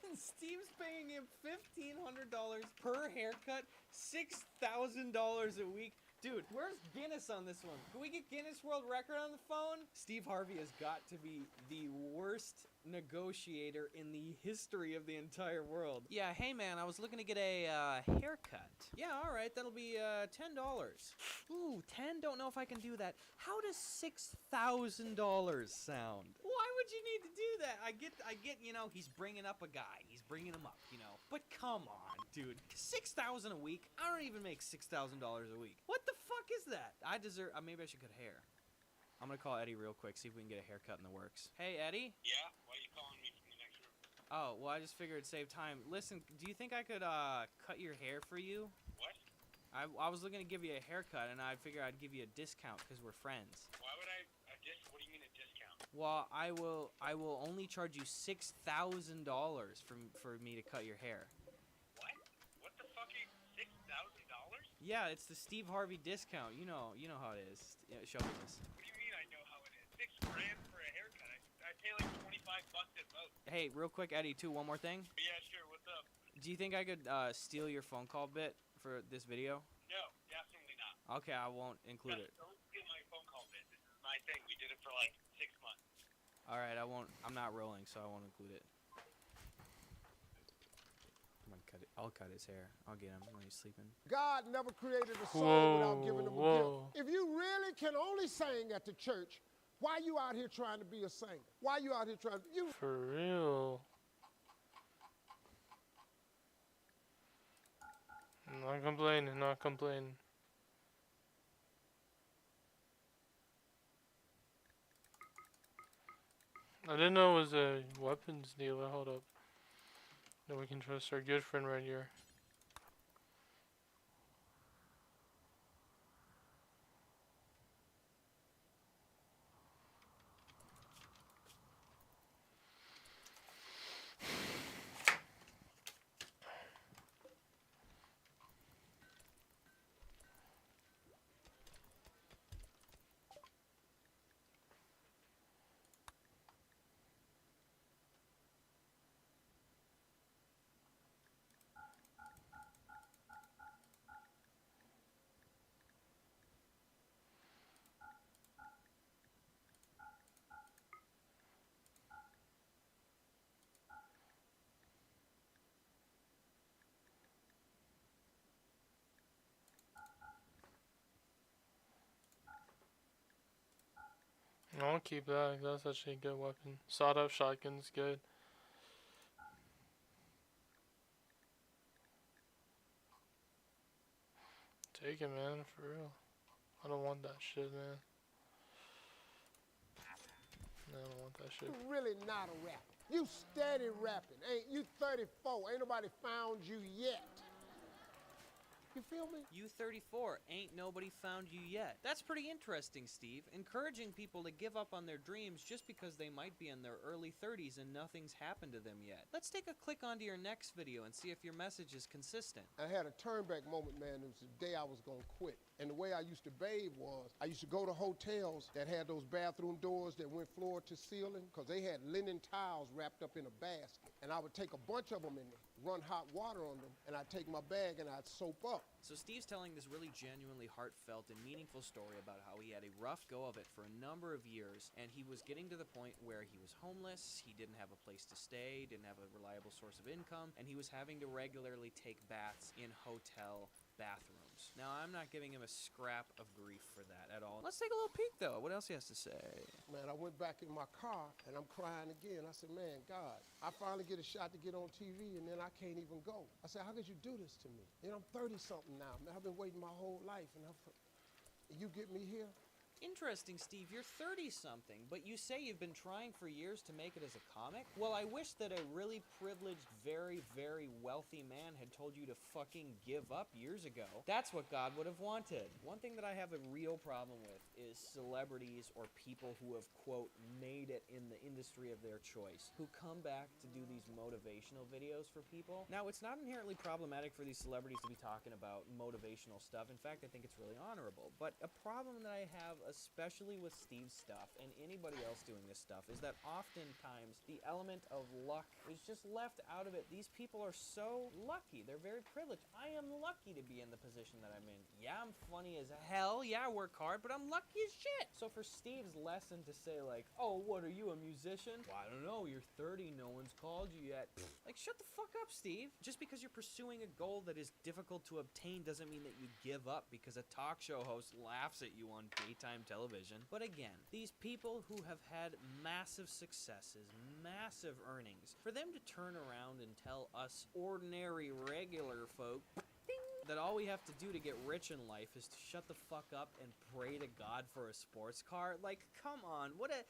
And Steve's paying him $1,500 per haircut, $6,000 a week. Dude, where's Guinness on this one? Can we get Guinness World Record on the phone? Steve Harvey has got to be the worst negotiator in the history of the entire world. Yeah, hey man, I was looking to get a haircut. Yeah, alright, that'll be $10. Ooh, 10? Don't know if I can do that. How does $6,000 sound? Why would you need to do that? I get, you know, he's bringing up a guy. He's bringing him up, you know. But come on, dude. $6,000 a week? I don't even make $6,000 a week. What the fuck is that? I deserve, maybe I should cut hair. I'm gonna call Eddie real quick, see if we can get a haircut in the works. Hey, Eddie? Yeah? Why are you calling me from the next room? Oh, well, I just figured it'd save time. Listen, do you think I could, cut your hair for you? What? I was looking to give you a haircut, and I figured I'd give you a discount because we're friends. Why would I, what do you mean a discount? Well, I will only charge you $6,000 for me to cut your hair. What? What the fuck is $6,000? Yeah, it's the Steve Harvey discount. You know how it is. Yeah, show me this. What do you mean I know how it is? $6 grand for a haircut. I pay like $25 at most. Hey, real quick, Eddie, too, one more thing. Yeah, sure. What's up? Do you think I could steal your phone call bit for this video? No, definitely not. Okay, I won't include it. Don't steal my phone call bit. This is my thing. We did it for like 6 months. All right, I won't. I'm not rolling, so I won't include it. I'm gonna cut it. I'll cut his hair. I'll get him when he's sleeping. God never created a soul without giving him a gift. If you really can only sing at the church, why you out here trying to be a singer? Why you out here trying to... For real. Not complaining, not complaining. I didn't know it was a weapons dealer. Hold up. Then we can trust our good friend right here. I'll keep that. That's actually a good weapon. Sawed-off shotgun's good. Take it, man, for real. I don't want that shit, man. No, I don't want that shit. You really not a rapper. You steady rapping. Ain't you 34? Ain't nobody found you yet. You feel me? You 34, ain't nobody found you yet. That's pretty interesting, Steve. Encouraging people to give up on their dreams just because they might be in their early 30s and nothing's happened to them yet. Let's take a click onto your next video and see if your message is consistent. I had a turn back moment, man. It was the day I was gonna quit. And the way I used to bathe was, I used to go to hotels that had those bathroom doors that went floor to ceiling, because they had linen towels wrapped up in a basket. And I would take a bunch of them and run hot water on them, and I'd take my bag and I'd soap up. So Steve's telling this really genuinely heartfelt and meaningful story about how he had a rough go of it for a number of years, and he was getting to the point where he was homeless, he didn't have a place to stay, didn't have a reliable source of income, and he was having to regularly take baths in hotel bathrooms. Now, I'm not giving him a scrap of grief for that at all. Let's take a little peek, though. What else he has to say? Man, I went back in my car, and I'm crying again. I said, man, God, I finally get a shot to get on TV, and then I can't even go. I said, how could you do this to me? You know, I'm 30-something now. Man, I've been waiting my whole life, and you get me here? Interesting, Steve. You're 30-something, but you say you've been trying for years to make it as a comic? Well, I wish that a really privileged, very, very wealthy man had told you to fucking give up years ago. That's what God would have wanted. One thing that I have a real problem with is celebrities or people who have, quote, made it in the industry of their choice, who come back to do these motivational videos for people. Now, it's not inherently problematic for these celebrities to be talking about motivational stuff. In fact, I think it's really honorable. But a problem that I have, especially with Steve's stuff and anybody else doing this stuff, is that oftentimes the element of luck is just left out of it. These people are so lucky. They're very privileged. I am lucky to be in the position that I'm in. Yeah, I'm funny as hell. Yeah, I work hard, but I'm lucky as shit. So for Steve's lesson to say like, oh, what are you, a musician? Well, I don't know. You're 30. No one's called you yet. Like, shut the fuck up, Steve. Just because you're pursuing a goal that is difficult to obtain doesn't mean that you give up because a talk show host laughs at you on daytime television. But again, these people who have had massive successes, massive earnings, for them to turn around and tell us ordinary, regular folk that all we have to do to get rich in life is to shut the fuck up and pray to God for a sports car. Like, come on, what a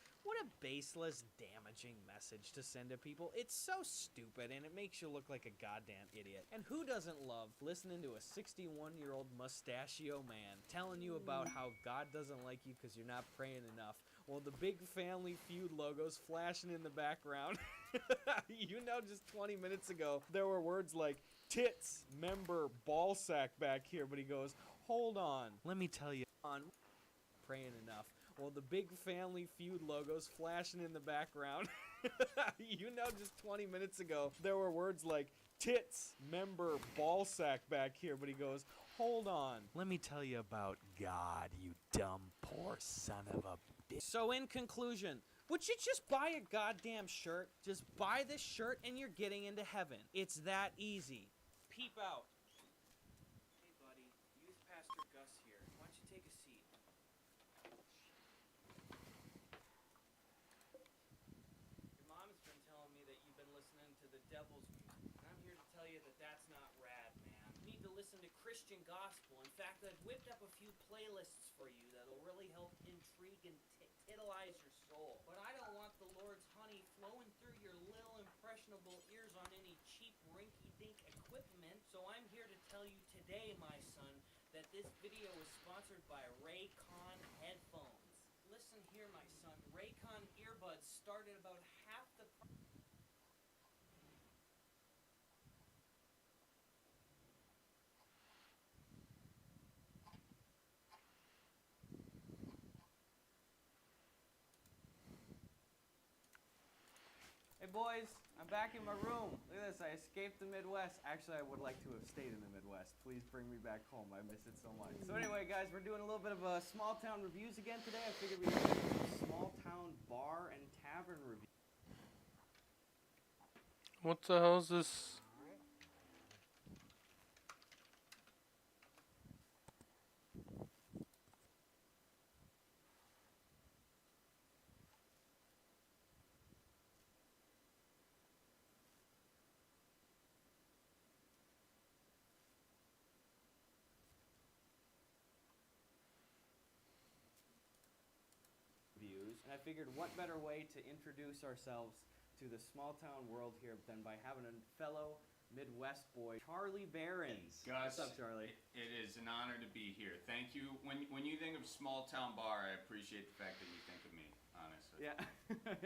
baseless, damaging message to send to people. It's so stupid, and it makes you look like a goddamn idiot. And who doesn't love listening to a 61-year-old mustachio man telling you about how God doesn't like you because you're not praying enough? Well, the big Family Feud logo's flashing in the background. You know, just 20 minutes ago, there were words like, tits, member, ball sack back here, but he goes, hold on, let me tell you, on praying enough. Well, the big Family Feud logo's flashing in the background. You know, just 20 minutes ago, there were words like, tits, member, ball sack back here, but he goes, hold on, let me tell you about God, you dumb, poor son of a bitch. So in conclusion, would you just buy a goddamn shirt? Just buy this shirt and you're getting into heaven. It's that easy. Peep out. Hey, buddy. Youth Pastor Gus here. Why don't you take a seat? Your mom has been telling me that you've been listening to the devil's music. And I'm here to tell you that that's not rad, man. You need to listen to Christian gospel. In fact, I've whipped up a few playlists for you that'll really help intrigue and titilize your soul. But I don't want the Lord's honey flowing through your little impressionable ears on any cheap rinky-dink equipment. So I'm here to tell you today, my son, that this video is sponsored by Raycon headphones. Listen here, my son. Raycon earbuds start at about half the price. Hey boys, I'm back in my room. Look at this, I escaped the Midwest. Actually, I would like to have stayed in the Midwest. Please bring me back home, I miss it so much. So anyway, guys, we're doing a little bit of small town reviews again today. I figured we'd do some small town bar and tavern reviews. What the hell is this? And I figured what better way to introduce ourselves to the small town world here than by having a fellow Midwest boy, Charlie Barons. Gus, What's up, Charlie? It is an honor to be here. Thank you. When you think of small town bar, I appreciate the fact that you think of me. Honestly. Yeah,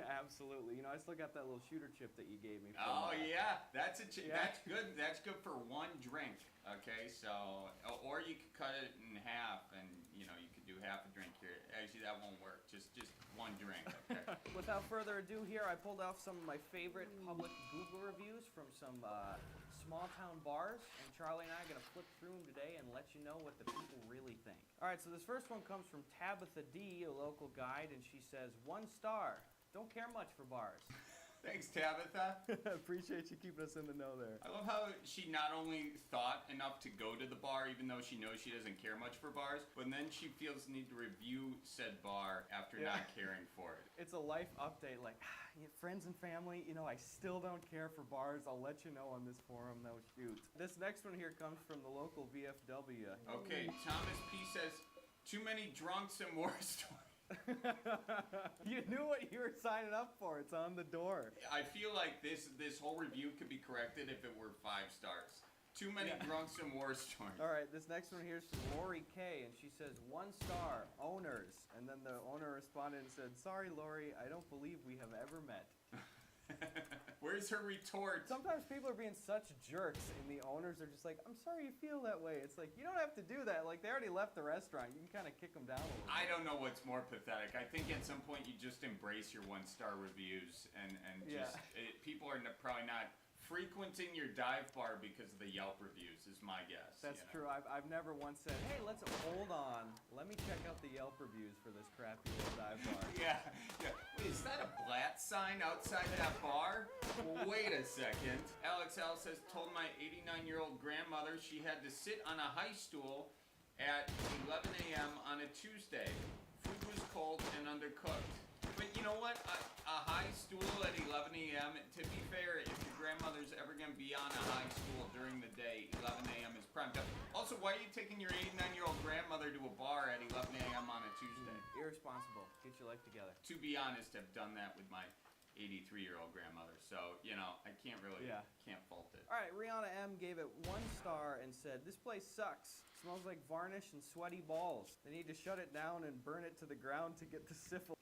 absolutely. You know, I still got that little shooter chip that you gave me. From, Oh yeah, that's yeah. that's good. That's good for one drink. Okay, so or you could cut it in half, and you know you could do half a drink here. Actually, that won't work. Just one drink. Okay. Without further ado, here I pulled off some of my favorite public Google reviews from some small town bars, and Charlie and I are gonna flip through them today and let you know what the people really think. All right, so this first one comes from Tabitha D, a local guide, and she says 1 star. Don't care much for bars. Thanks, Tabitha. Appreciate you keeping us in the know there. I love how she not only thought enough to go to the bar, even though she knows she doesn't care much for bars, but then she feels the need to review said bar after not caring for it. It's a life update, like, friends and family, you know, I still don't care for bars. I'll let you know on this forum, though, shoot. This next one here comes from the local VFW. Okay, Thomas P says, too many drunks and war stories. You knew what you were signing up for. It's on the door. I feel like this whole review could be corrected if it were 5 stars. Too many drunks and war stories. All right, this next one here is from Lori K, and she says 1 star, owners. And then the owner responded and said, sorry, Lori, I don't believe we have ever met. Where's her retort? Sometimes people are being such jerks, and the owners are just like, I'm sorry you feel that way. It's like, you don't have to do that. Like, they already left the restaurant. You can kind of kick them down a little bit. I don't know what's more pathetic. I think at some point you just embrace your 1-star reviews, and just people are probably not frequenting your dive bar because of the Yelp reviews, is my guess. That's true. I've never once said, hey, let's hold on. Let me check out the Yelp reviews for this crappy little dive bar. Yeah. Wait, is that a Blatt sign outside that bar? Wait a second. Alex L says, told my 89-year-old grandmother she had to sit on a high stool at 11 a.m. on a Tuesday. Food was cold and undercooked. But you know what? A high stool at 11 a.m., to be fair, if your grandmother's ever going to be on a high stool during the day, 11 a.m. is prime time. Also, why are you taking your 89-year-old grandmother to a bar at 11 a.m. on a Tuesday? Irresponsible. Get your life together. To be honest, I've done that with my 83-year-old grandmother. So, you know, I can't really, can't fault it. All right, Rihanna M gave it 1 star and said, this place sucks. Smells like varnish and sweaty balls. They need to shut it down and burn it to the ground to get the syphilis.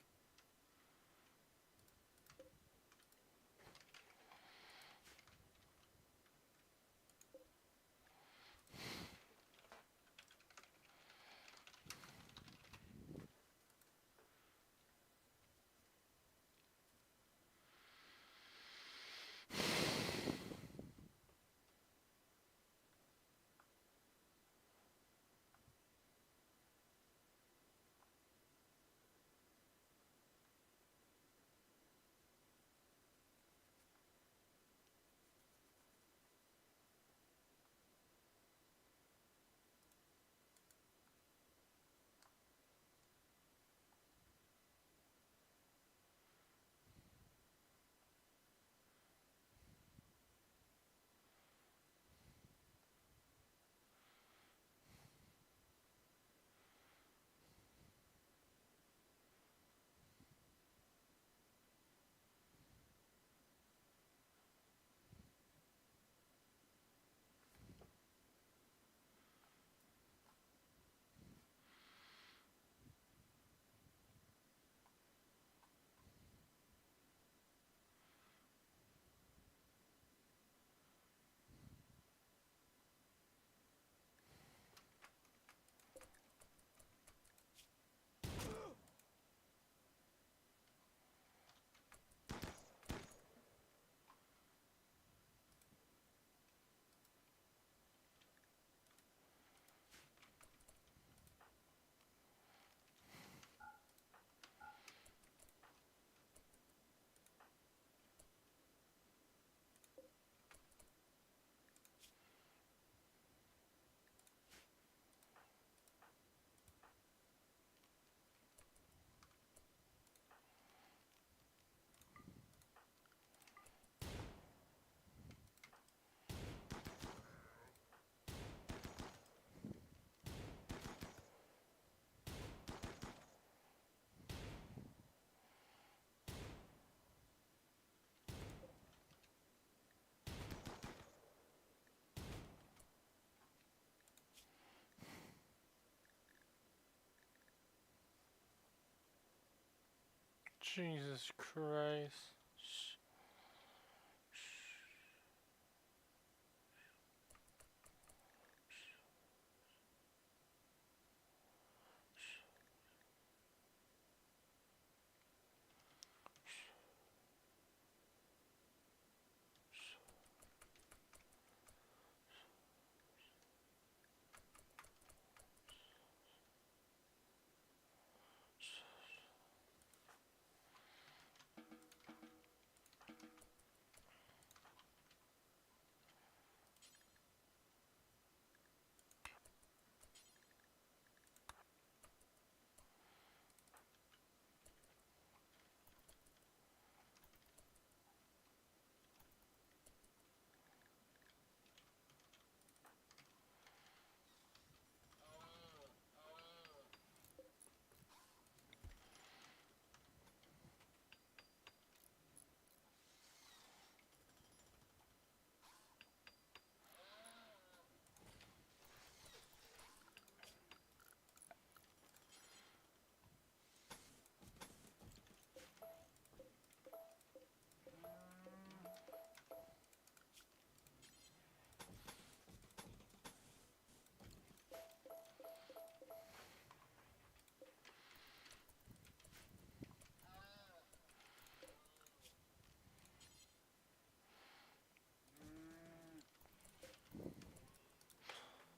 Jesus Christ.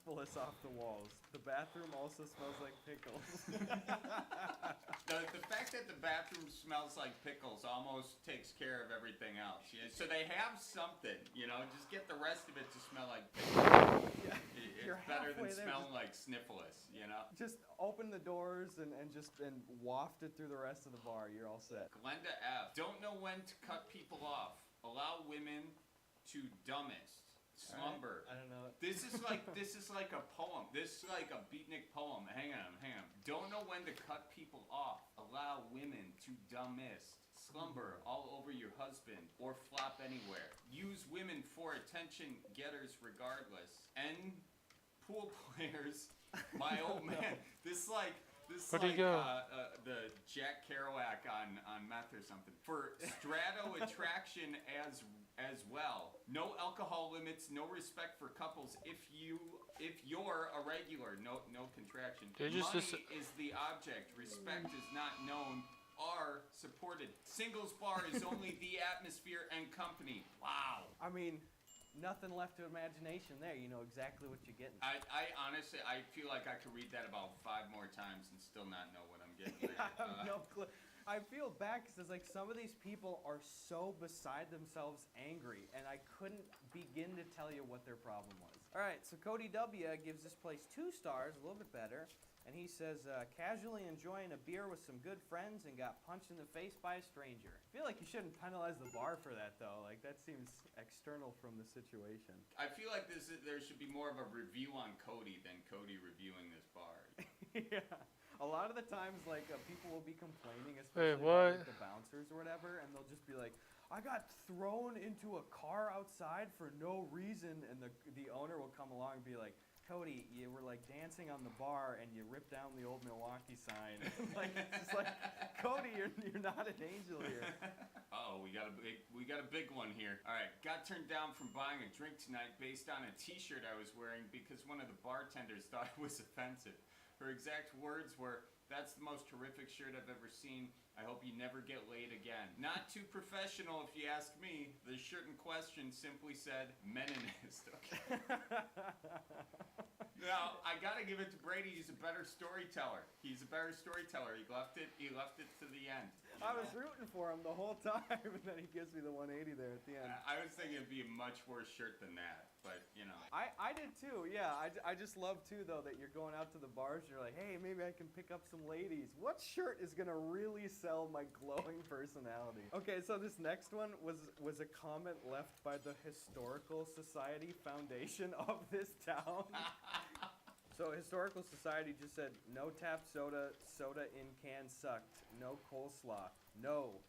Syphilis off the walls. The bathroom also smells like pickles. The fact that the bathroom smells like pickles almost takes care of everything else. Yeah, so they have something, you know. Just get the rest of it to smell like pickles. Yeah, It's better than smelling like sniffles, you know. Just open the doors and waft it through the rest of the bar. You're all set. Glenda F. Don't know when to cut people off. Allow women to dumbest. Slumber. I don't know. This is like a poem. This is like a beatnik poem. Hang on. Don't know when to cut people off. Allow women to dumbest. Slumber all over your husband or flop anywhere. Use women for attention getters regardless. And pool players. My old man. This like Where'd he go? The Jack Kerouac on meth or something. For strato attraction as well. No alcohol limits, no respect for couples. If you're a regular, no contraction. Money is the object. Respect is not known or supported. Singles bar is only the atmosphere and company. Wow. I mean, nothing left to imagination there. You know exactly what you're getting. I honestly, I feel like I could read that about 5 more times and still not know what I'm getting. I have no clue. I feel bad because like some of these people are so beside themselves angry, and I couldn't begin to tell you what their problem was. All right, so Cody W gives this place 2 stars, a little bit better, and he says, casually enjoying a beer with some good friends and got punched in the face by a stranger. I feel like you shouldn't penalize the bar for that though. Like that seems external from the situation. I feel like there should be more of a review on Cody than Cody reviewing this bar. Yeah. A lot of the times, like, people will be complaining, Wait, especially what? about, like, the bouncers or whatever, and they'll just be like, I got thrown into a car outside for no reason, and the owner will come along and be like, Cody, you were, like, dancing on the bar, and you ripped down the old Milwaukee sign. Like, it's just like, Cody, you're not an angel here. Uh-oh, we got a big one here. All right, got turned down from buying a drink tonight based on a T-shirt I was wearing because one of the bartenders thought it was offensive. Her exact words were, "That's the most horrific shirt I've ever seen. I hope you never get laid again." Not too professional if you ask me. The shirt in question simply said, Meninist. Okay. Now, I gotta give it to Brady. He's a better storyteller. He left it to the end. I was rooting for him the whole time, and then he gives me the 180 there at the end. I was thinking it'd be a much worse shirt than that, but, you know. I did too, yeah. I just love, too, though, that you're going out to the bars and you're like, hey, maybe I can pick up some ladies. What shirt is going to really sell my glowing personality? Okay, so this next one was a comment left by the Historical Society Foundation of this town. So Historical Society just said, no tap soda, soda in can sucked, no coleslaw, no.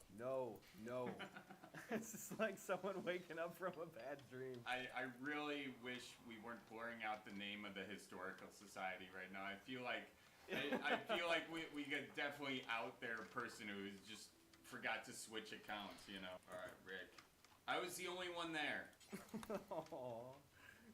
It's just like someone waking up from a bad dream. I really wish we weren't blurring out the name of the Historical Society right now. I feel like we could definitely out their person who is just forgot to switch accounts, you know. All right, Rick. I was the only one there. Oh,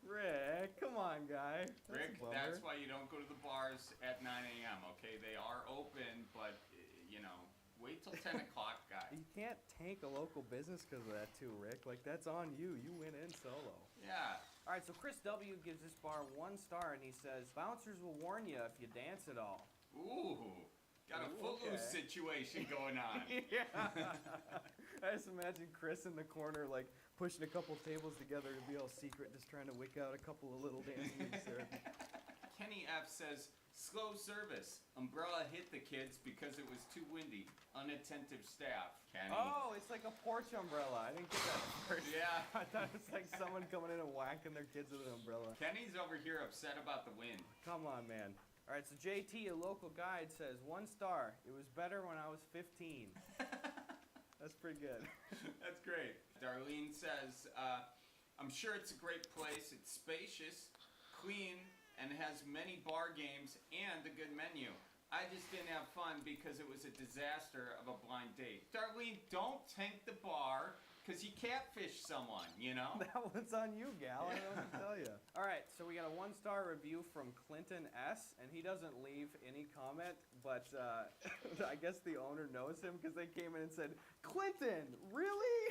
Rick, come on, guy. Rick, that's why you don't go to the bars at 9 a.m., okay? They are open, but, you know, wait till 10 o'clock, guy. You can't tank a local business because of that too, Rick. Like, that's on you. You went in solo. Yeah. All right, so Chris W. gives this bar 1 star, and he says, bouncers will warn you if you dance at all. Ooh, got a footloose situation going on. Yeah. I just imagine Chris in the corner, like, pushing a couple tables together to be all secret, just trying to wick out a couple of little dance moves there. Kenny F says, slow service. Umbrella hit the kids because it was too windy. Unattentive staff. Kenny. Oh, it's like a porch umbrella. I didn't get that at first. Yeah. I thought it was like someone coming in and whacking their kids with an umbrella. Kenny's over here upset about the wind. Come on, man. All right, so JT, a local guide, says 1 star. It was better when I was 15. That's pretty good. That's great. Darlene says, I'm sure it's a great place. It's spacious, clean, and has many bar games and a good menu. I just didn't have fun because it was a disaster of a blind date. Darlene, don't tank the bar because you catfish someone, you know? That one's on you, gal. I don't know what to tell you. All right, so we got a 1-star review from Clinton S., and he doesn't leave any comment, but I guess the owner knows him because they came in and said, Clinton, really?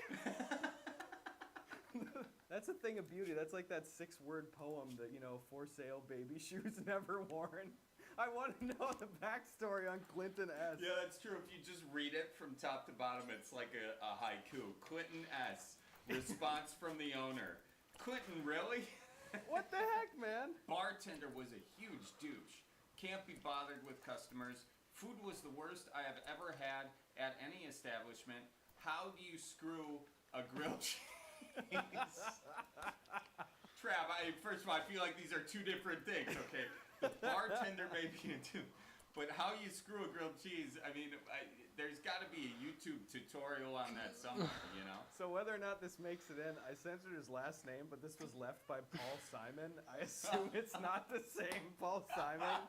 That's a thing of beauty. That's like that 6-word poem that, you know, for sale baby shoes never worn. I want to know the backstory on Clinton S. Yeah, that's true. If you just read it from top to bottom, it's like a haiku. Clinton S. Response from the owner. Clinton, really? What the heck, man? Bartender was a huge douche. Can't be bothered with customers. Food was the worst I have ever had at any establishment. How do you screw a grilled cheese? Trav, first of all, I feel like these are 2 different things, okay? The bartender may be into, but how you screw a grilled cheese, I mean, there's got to be a YouTube tutorial on that somewhere, you know? So whether or not this makes it in, I censored his last name, but this was left by Paul Simon. I assume it's not the same Paul Simon,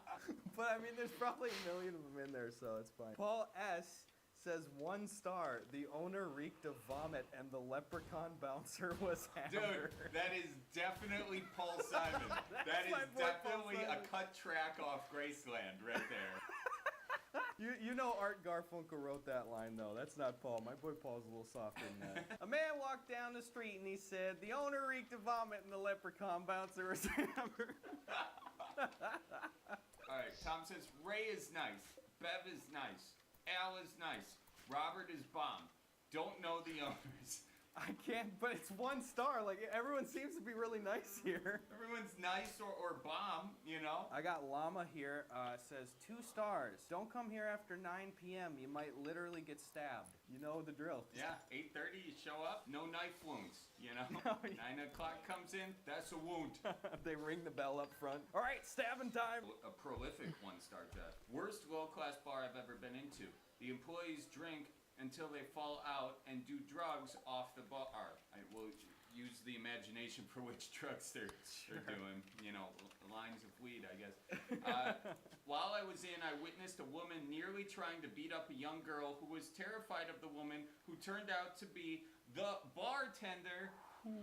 but I mean, there's probably a million of them in there, so it's fine. Paul S. says 1 star. The owner reeked of vomit and the leprechaun bouncer was hammered. Dude, that is definitely Paul Simon. That is definitely a cut track off Graceland right there. You know Art Garfunkel wrote that line, though. That's not Paul. My boy Paul's a little softer than that. A man walked down the street and he said, the owner reeked of vomit and the leprechaun bouncer was hammered. All right, Tom says, Ray is nice. Bev is nice. Al is nice. Robert is bomb. Don't know the owners. I can't, but it's 1 star. Like, everyone seems to be really nice here. Everyone's nice or bomb, you know? I got Llama here, says 2 stars. Don't come here after 9 p.m. You might literally get stabbed. You know the drill. Yeah, 8:30 you show up, no knife wounds, you know? No, 9 o'clock comes in, that's a wound. They ring the bell up front. All right, stabbing time. A prolific 1-star Jeff. Worst low-class bar I've ever been into. The employees drink until they fall out and do drugs off the bar. I will use the imagination for which drugs they're doing. You know, lines of weed, I guess. While I was in, I witnessed a woman nearly trying to beat up a young girl who was terrified of the woman who turned out to be the bartender.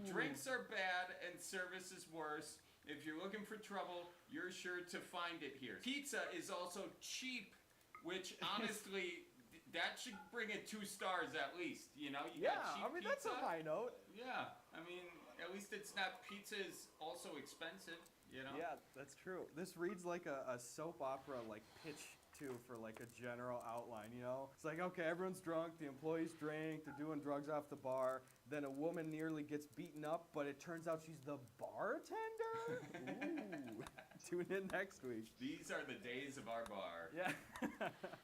Drinks are bad and service is worse. If you're looking for trouble, you're sure to find it here. Pizza is also cheap, which honestly... That should bring it 2 stars at least, you know? You got cheap pizza. That's a high note. Yeah, I mean, at least it's not, pizza is also expensive, you know? Yeah, that's true. This reads like a soap opera, like, pitch, too, for, like, a general outline, you know? It's like, okay, everyone's drunk, the employees drink, they're doing drugs off the bar, then a woman nearly gets beaten up, but it turns out she's the bartender? Ooh. Tune in next week. These are the days of our bar. Yeah.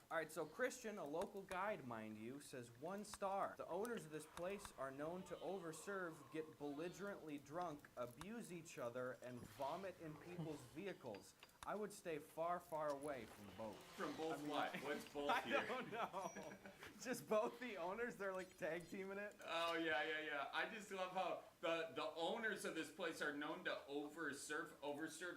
All right, so Christian, a local guide, mind you, says 1 star. The owners of this place are known to overserve, get belligerently drunk, abuse each other, and vomit in people's vehicles. I would stay far, far away from both. From both what? What's both here? I don't know. Just both the owners, they're like tag teaming it. Oh, yeah. I just love how the owners of this place are known to overserve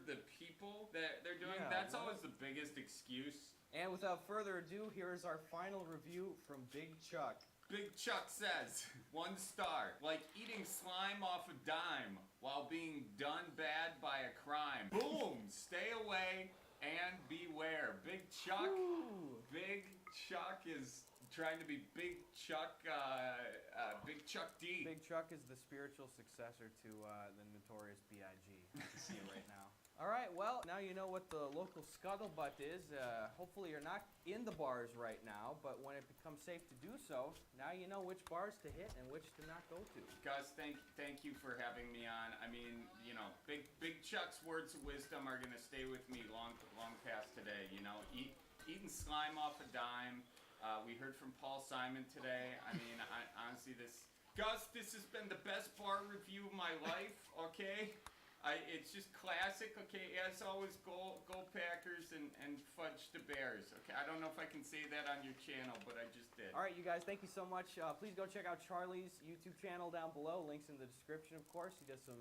the people that they're doing. Yeah, That's always the biggest excuse And without further ado, here is our final review from Big Chuck. Big Chuck says, 1 star, like eating slime off a dime while being done bad by a crime. Boom! Stay away and beware. Big Chuck, Big Chuck is trying to be Big Chuck, Big Chuck D. Big Chuck is the spiritual successor to the notorious B.I.G. I can see it right now. All right, well, now you know what the local scuttlebutt is. Hopefully you're not in the bars right now, but when it becomes safe to do so, now you know which bars to hit and which to not go to. Gus, thank you for having me on. I mean, you know, Big Chuck's words of wisdom are gonna stay with me long past today. You know, eating slime off a dime. We heard from Paul Simon today. I mean, honestly, Gus, this has been the best bar review of my life. Okay. It's just classic, okay, as always, go Packers and fudge the Bears, okay? I don't know if I can say that on your channel, but I just did. All right, you guys, thank you so much. Please go check out Charlie's YouTube channel down below. Links in the description, of course. He does some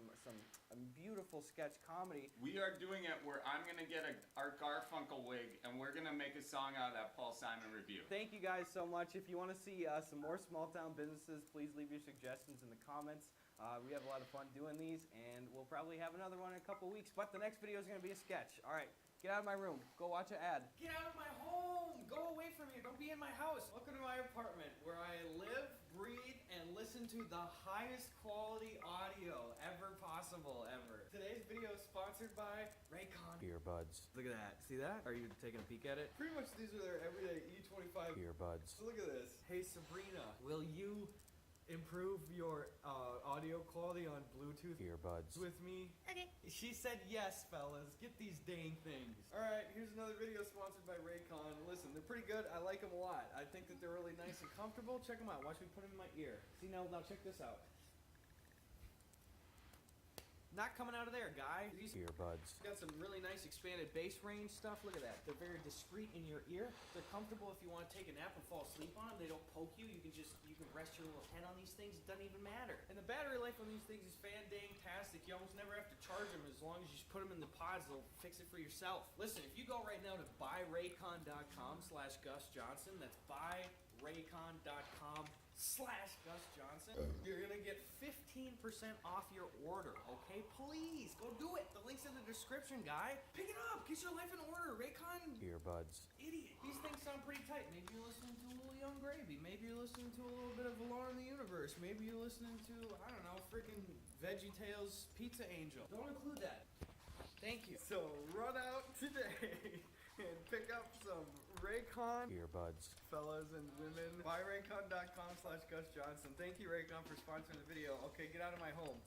beautiful sketch comedy. We are doing it where I'm going to get Art Garfunkel wig, and we're going to make a song out of that Paul Simon review. Thank you guys so much. If you want to see some more small-town businesses, please leave your suggestions in the comments. We have a lot of fun doing these, and we'll probably have another one in a couple weeks, but the next video is going to be a sketch. All right, get out of my room. Go watch an ad. Get out of my home! Go away from me! Don't be in my house! Welcome to my apartment, where I live, breathe, and listen to the highest quality audio ever possible, ever. Today's video is sponsored by Raycon Earbuds. Look at that. See that? Are you taking a peek at it? Pretty much these are their everyday E25 Earbuds. So look at this. Hey Sabrina, will you improve your audio quality on Bluetooth Earbuds with me? Okay. She said yes, fellas. Get these dang things. Alright, here's another video sponsored by Raycon. Listen, they're pretty good. I like them a lot. I think that they're really nice and comfortable. Check them out. Watch me put them in my ear. See, now check this out. Not coming out of there, guy. These Earbuds. got some really nice expanded bass range stuff. Look at that. They're very discreet in your ear. They're comfortable if you want to take a nap and fall asleep on them. They don't poke you. You can rest your little head on these things. It doesn't even matter. And the battery life on these things is fan-dang-tastic. You almost never have to charge them as long as you just put them in the pods. They'll fix it for yourself. Listen, if you go right now to buyraycon.com/GusJohnson, that's buyraycon.com/GusJohnson, you're gonna get 15% off your order, okay? Please, go do it. The link's in the description, guy. Pick it up. Get your life in order. Raycon. Earbuds. Idiot. These things sound pretty tight. Maybe you're listening to a little Young Gravy. Maybe you're listening to a little bit of Alone in the Universe. Maybe you're listening to, I don't know, freaking VeggieTales Pizza Angel. Don't include that. Thank you. So run out today and pick up some Raycon Earbuds. fellas and women. Buyraycon.com/GusJohnson. Thank you, Raycon, for sponsoring the video. Okay, get out of my home.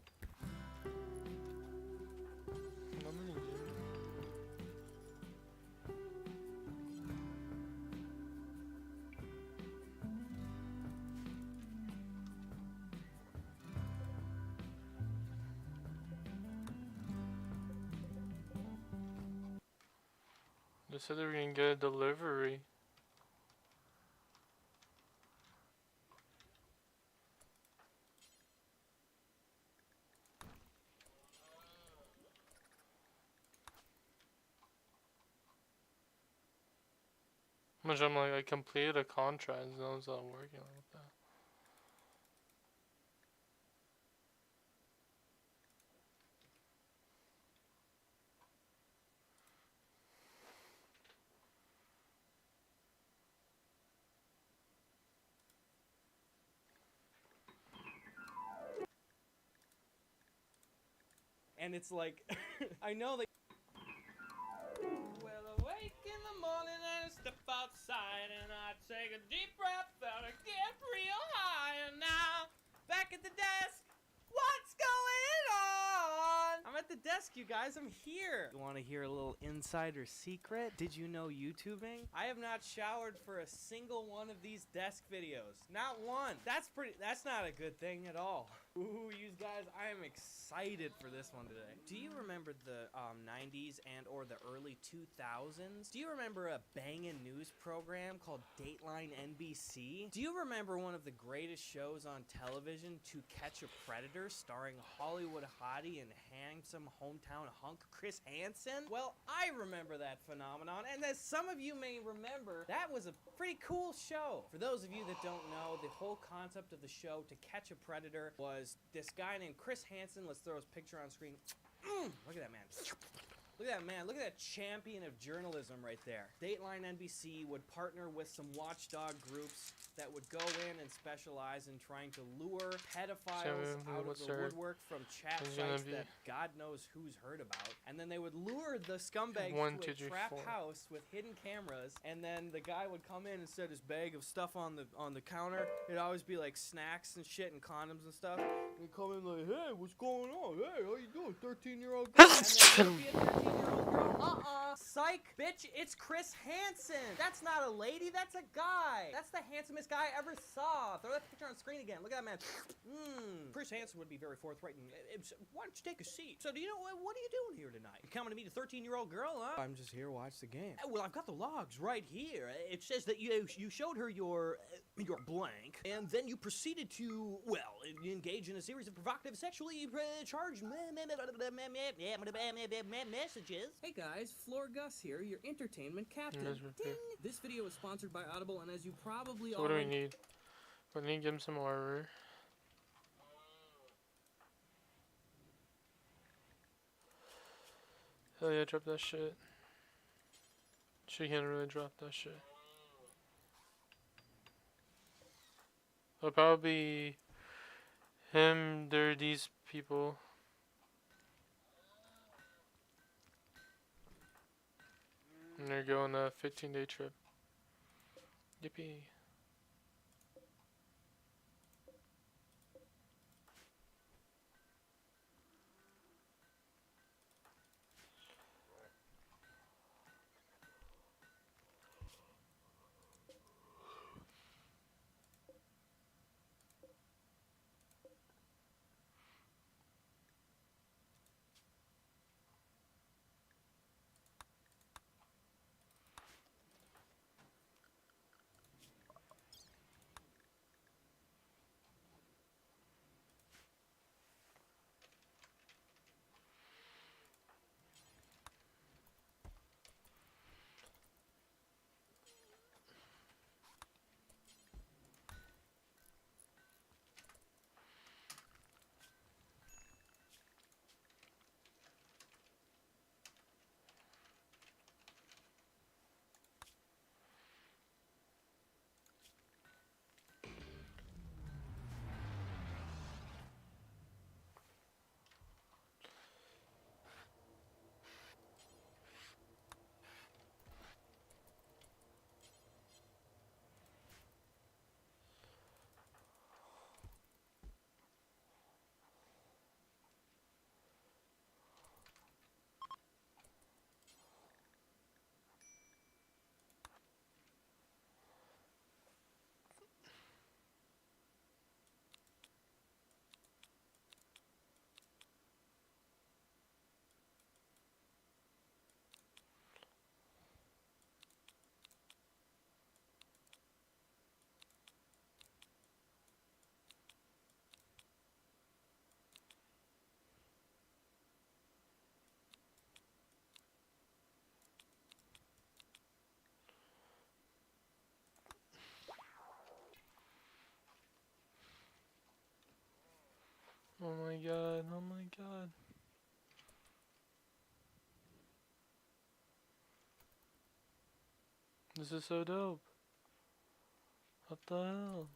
They said they were gonna get a delivery. Much I'm like, I completed a contract and I was not working like that. And it's like, I know they. Well, awake in the morning and step outside and I take a deep breath out and get real high. And now, back at the desk, what's going on? I'm at the desk, you guys. I'm here. You want to hear a little insider secret? Did you know YouTubing? I have not showered for a single one of these desk videos. Not one. That's not a good thing at all. Ooh, you guys, I am excited for this one today. Do you remember the 90s and or the early 2000s? Do you remember a bangin' news program called Dateline NBC? Do you remember one of the greatest shows on television, To Catch a Predator, starring Hollywood hottie and handsome hometown hunk Chris Hansen? Well, I remember that phenomenon, and as some of you may remember, that was a pretty cool show. For those of you that don't know, the whole concept of the show, To Catch a Predator, was this guy named Chris Hansen. Let's throw his picture on screen. Look at that man. Look at that man. Look at that champion of journalism right there. Dateline NBC would partner with some watchdog groups that would go in and specialize in trying to lure pedophiles out of the woodwork from chat sites that God knows who's heard about. And then they would lure the scumbags to a trap house with hidden cameras. And then the guy would come in and set his bag of stuff on the counter. It'd always be like snacks and shit and condoms and stuff. And he'd come in like, hey, what's going on? Hey, how you doing? 13-year-old girl. And then he'd be a 13-year-old girl. Psych, bitch, it's Chris Hansen. That's not a lady, that's a guy. That's the handsomest guy I ever saw. Throw that picture on screen again. Look at that man. Chris Hansen would be very forthright and why don't you take a seat? So do you know, what are you doing here tonight? You coming to meet a 13-year-old girl, huh? I'm just here to watch the game. Well, I've got the logs right here. It says that you showed her your blank, and then you proceeded to, well, engage in a series of provocative sexually charged messages. Hey guys, Floor Gus here, your entertainment captain. Ding! This video is sponsored by Audible, and as you probably So what do we need? We need to give him some armor. Hell yeah, drop that shit. She can't really drop that shit. It'll probably him, they're these people. And they're going on a 15-day trip. Yippee. Oh my god, oh my god. This is so dope. What the hell?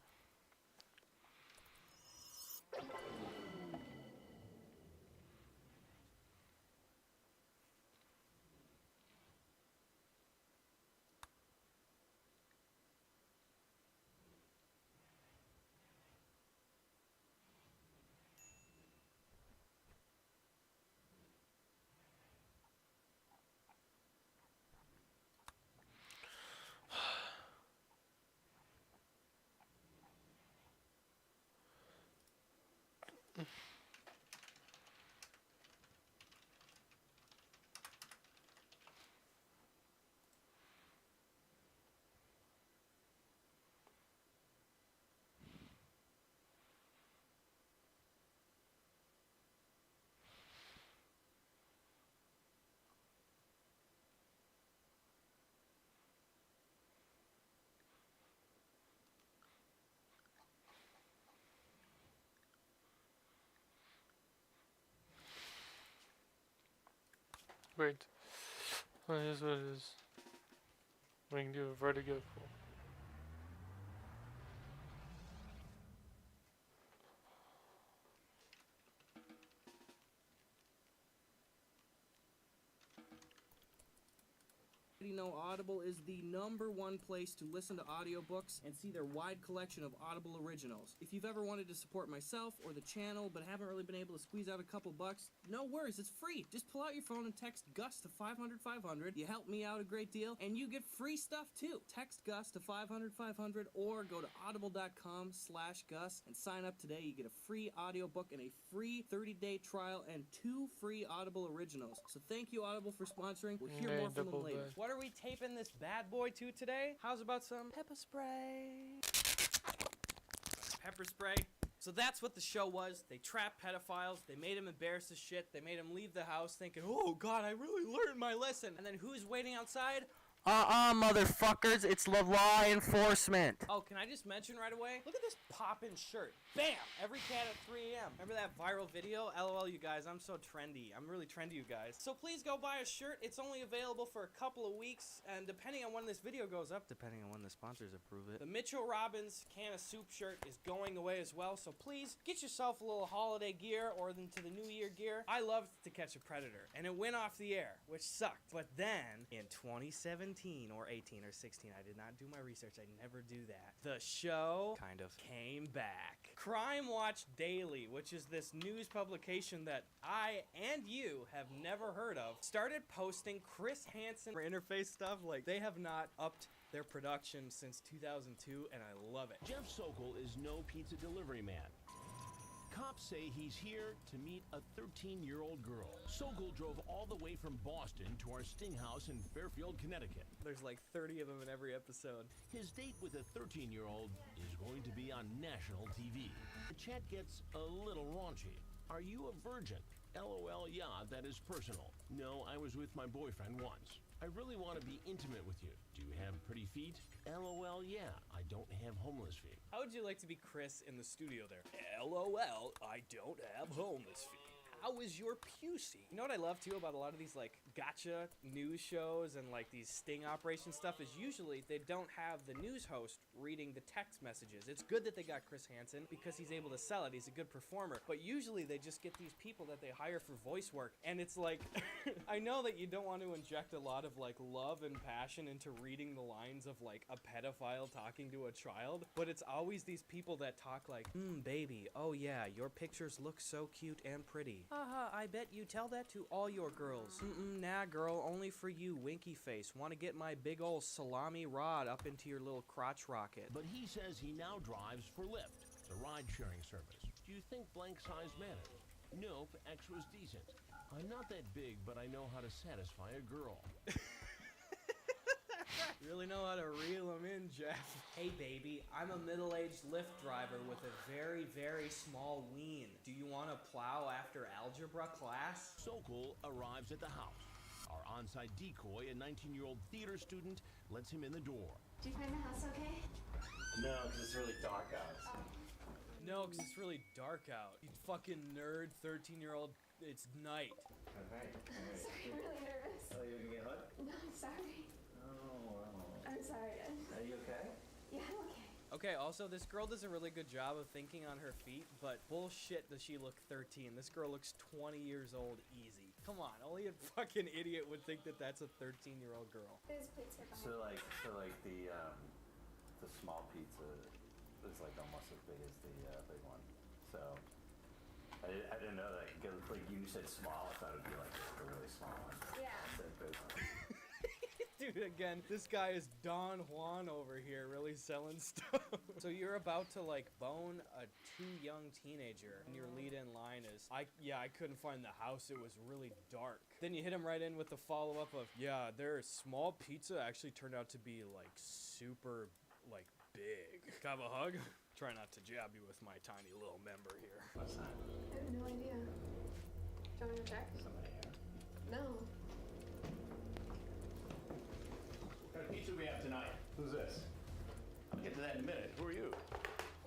Great. Well, here's what it is. We can do a vertigo pull. You know, Audible is the #1 place to listen to audiobooks and see their wide collection of Audible originals. If you've ever wanted to support myself or the channel but haven't really been able to squeeze out a couple bucks, no worries, it's free. Just pull out your phone and text Gus to 500-500. You help me out a great deal, and you get free stuff too. Text Gus to 500-500 or go to audible.com/Gus and sign up today. You get a free audiobook and a free 30-day trial and 2 free Audible originals. So thank you, Audible, for sponsoring. We'll hear more from them later. What are we taping this bad boy to today? How's about some pepper spray? Pepper spray. So that's what the show was. They trapped pedophiles. They made them embarrassed as shit. They made them leave the house thinking, oh God, I really learned my lesson. And then who's waiting outside? Motherfuckers, it's the law enforcement. Oh, can I just mention right away? Look at this poppin' shirt. Bam! Every cat at 3 a.m. Remember that viral video? LOL, you guys, I'm so trendy. I'm really trendy, you guys. So please go buy a shirt. It's only available for a couple of weeks, and depending on when this video goes up, depending on when the sponsors approve it, the Mitchell Robbins can of soup shirt is going away as well, so please get yourself a little holiday gear or into the New Year gear. I loved To Catch a Predator, and it went off the air, which sucked. But then, in 2017 or 18 or 16, I did not do my research, I never do that, the show kind of came back. Crime Watch Daily, which is this news publication that I and you have never heard of, started posting Chris Hansen for interface stuff. Like, they have not upped their production since 2002, and I love it. Jeff Sokol is no pizza delivery man. Cops say he's here to meet a 13-year-old girl. Sokol drove all the way from Boston to our sting house in Fairfield, Connecticut. There's like 30 of them in every episode. His date with a 13-year-old is going to be on national TV. The chat gets a little raunchy. Are you a virgin? LOL, yeah, that is personal. No, I was with my boyfriend once. I really want to be intimate with you. Do you have pretty feet? LOL, yeah, I don't have homeless feet. How would you like to be Chris in the studio there? LOL, I don't have homeless feet. How is your pussy? You know what I love too about a lot of these like gotcha news shows and like these sting operation stuff is usually they don't have the news host reading the text messages. It's good that they got Chris Hansen because he's able to sell it. He's a good performer. But usually they just get these people that they hire for voice work. And it's like, I know that you don't want to inject a lot of like love and passion into reading the lines of like a pedophile talking to a child. But it's always these people that talk like, baby, oh yeah, your pictures look so cute and pretty. Haha, I bet you tell that to all your girls. Nah, girl, only for you, winky face. Want to get my big ol' salami rod up into your little crotch rocket. But he says he now drives for Lyft, the ride-sharing service. Do you think blank size matters? Nope, X was decent. I'm not that big, but I know how to satisfy a girl. Really know how to reel them in, Jeff. Hey, baby, I'm a middle-aged Lyft driver with a very, very small ween. Do you want to plow after algebra class? Sokol arrives at the house. Our on-site decoy, a 19-year-old theater student, lets him in the door. Do you find the house okay? No, because it's really dark out. No, because it's really dark out. You fucking nerd, 13-year-old, it's night. Alright. Sorry, I'm really nervous. Oh, you're gonna get hot? No, I'm sorry. Oh, wow. I'm sorry. Are you okay? Yeah, I'm okay. Okay, also, this girl does a really good job of thinking on her feet, but bullshit does she look 13. This girl looks 20 years old easy. Come on, only a fucking idiot would think that that's a 13-year-old girl. There's pizza behind. So like the small pizza is like almost as big as the big one. So I didn't know that because like you said small, I thought it'd be like a really small one. Yeah. I said big one. Dude, Dude, again, this guy is Don Juan over here, really selling stuff. So you're about to like bone a too young teenager, and your lead-in line is, I couldn't find the house, it was really dark. Then you hit him right in with the follow-up of, yeah, their small pizza actually turned out to be like super, like big. Can I have a hug? Try not to jab you with my tiny little member here. What's that? I have no idea. Do you want me to check? Somebody here. No. What kind of pizza we have tonight? Who's this? I'll get to that in a minute. Who are you?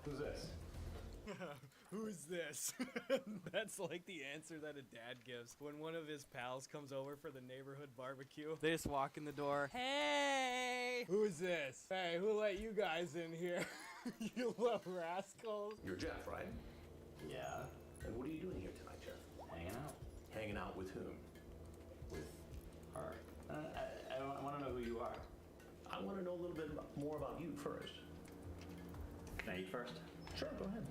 Who's this? Who's this? That's like the answer that a dad gives when one of his pals comes over for the neighborhood barbecue. They just walk in the door. Hey! Who's this? Hey, who let you guys in here? You little rascals. You're Jeff, right? Yeah. And what are you doing here tonight, Jeff? Hanging out. Hanging out with whom? With her. I want to know who you are. I want to know a little bit more about you first. Can I eat first? Sure, go ahead.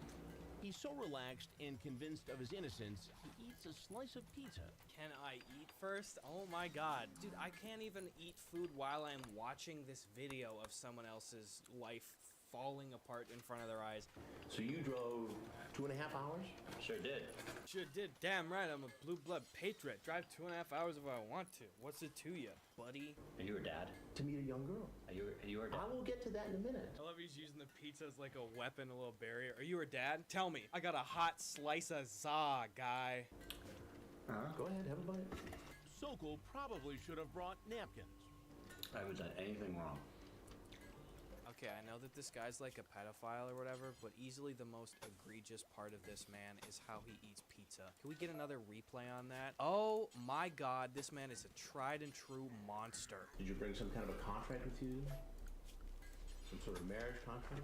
He's so relaxed and convinced of his innocence, he eats a slice of pizza. Can I eat first? Oh my god. Dude, I can't even eat food while I'm watching this video of someone else's life falling apart in front of their eyes. So you drove 2.5 hours? Sure did. Sure did. Damn right, I'm a blue blood patriot. Drive 2.5 hours if I want to. What's it to you, buddy? Are you her dad? To meet a young girl. Are you her dad? I will get to that in a minute. I love he's using the pizza as like a weapon, a little barrier. Are you her dad? Tell me. I got a hot slice of za, guy. Go ahead, have a bite. Sokol probably should have brought napkins. I haven't done anything wrong. Okay, I know that this guy's like a pedophile or whatever, but easily the most egregious part of this man is how he eats pizza. Can we get another replay on that? Oh my god, this man is a tried and true monster. Did you bring some kind of a contract with you? Some sort of marriage contract?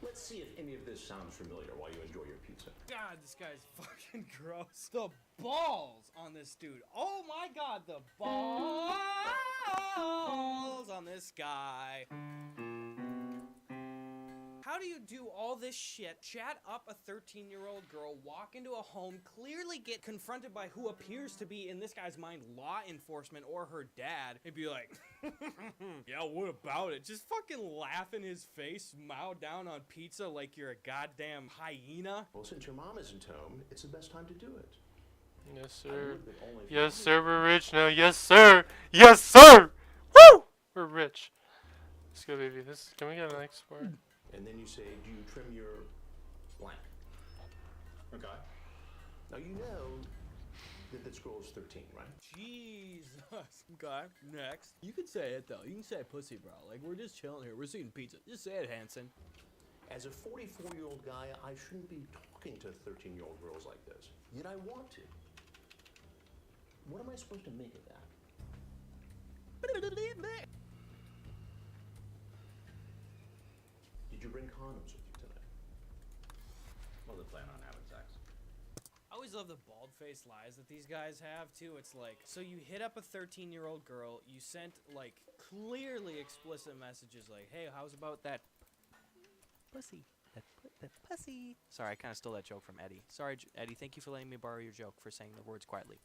Let's see if any of this sounds familiar while you enjoy your pizza. God, this guy's fucking gross. The balls on this dude. Oh my god, the balls on this guy. How do you do all this shit, chat up a 13-year-old girl, walk into a home, clearly get confronted by who appears to be, in this guy's mind, law enforcement or her dad, and be like, yeah, what about it? Just fucking laugh in his face, mow down on pizza like you're a goddamn hyena? Well, since your mom isn't home, it's the best time to do it. Yes, sir. Yes, sir, we're rich now. Yes, sir. Yes, sir. Woo! We're rich. Let's go, baby. Can we get an export? And then you say, do you trim your blank? Okay. Now you know that this girl is 13, right? Jesus. Okay, next. You can say it though. You can say pussy, bro. Like, we're just chilling here. We're eating pizza. Just say it, Hanson. As a 44-year-old guy, I shouldn't be talking to 13-year-old girls like this. Yet I want to. What am I supposed to make of that? Did you bring condoms with you tonight? Well, they plan on having sex. I always love the bald-faced lies that these guys have, too. It's like, so you hit up a 13-year-old girl, you sent, like, clearly explicit messages like, hey, how's about that pussy? That pussy. Sorry, I kind of stole that joke from Eddie. Sorry, Eddie, thank you for letting me borrow your joke for saying the words quietly.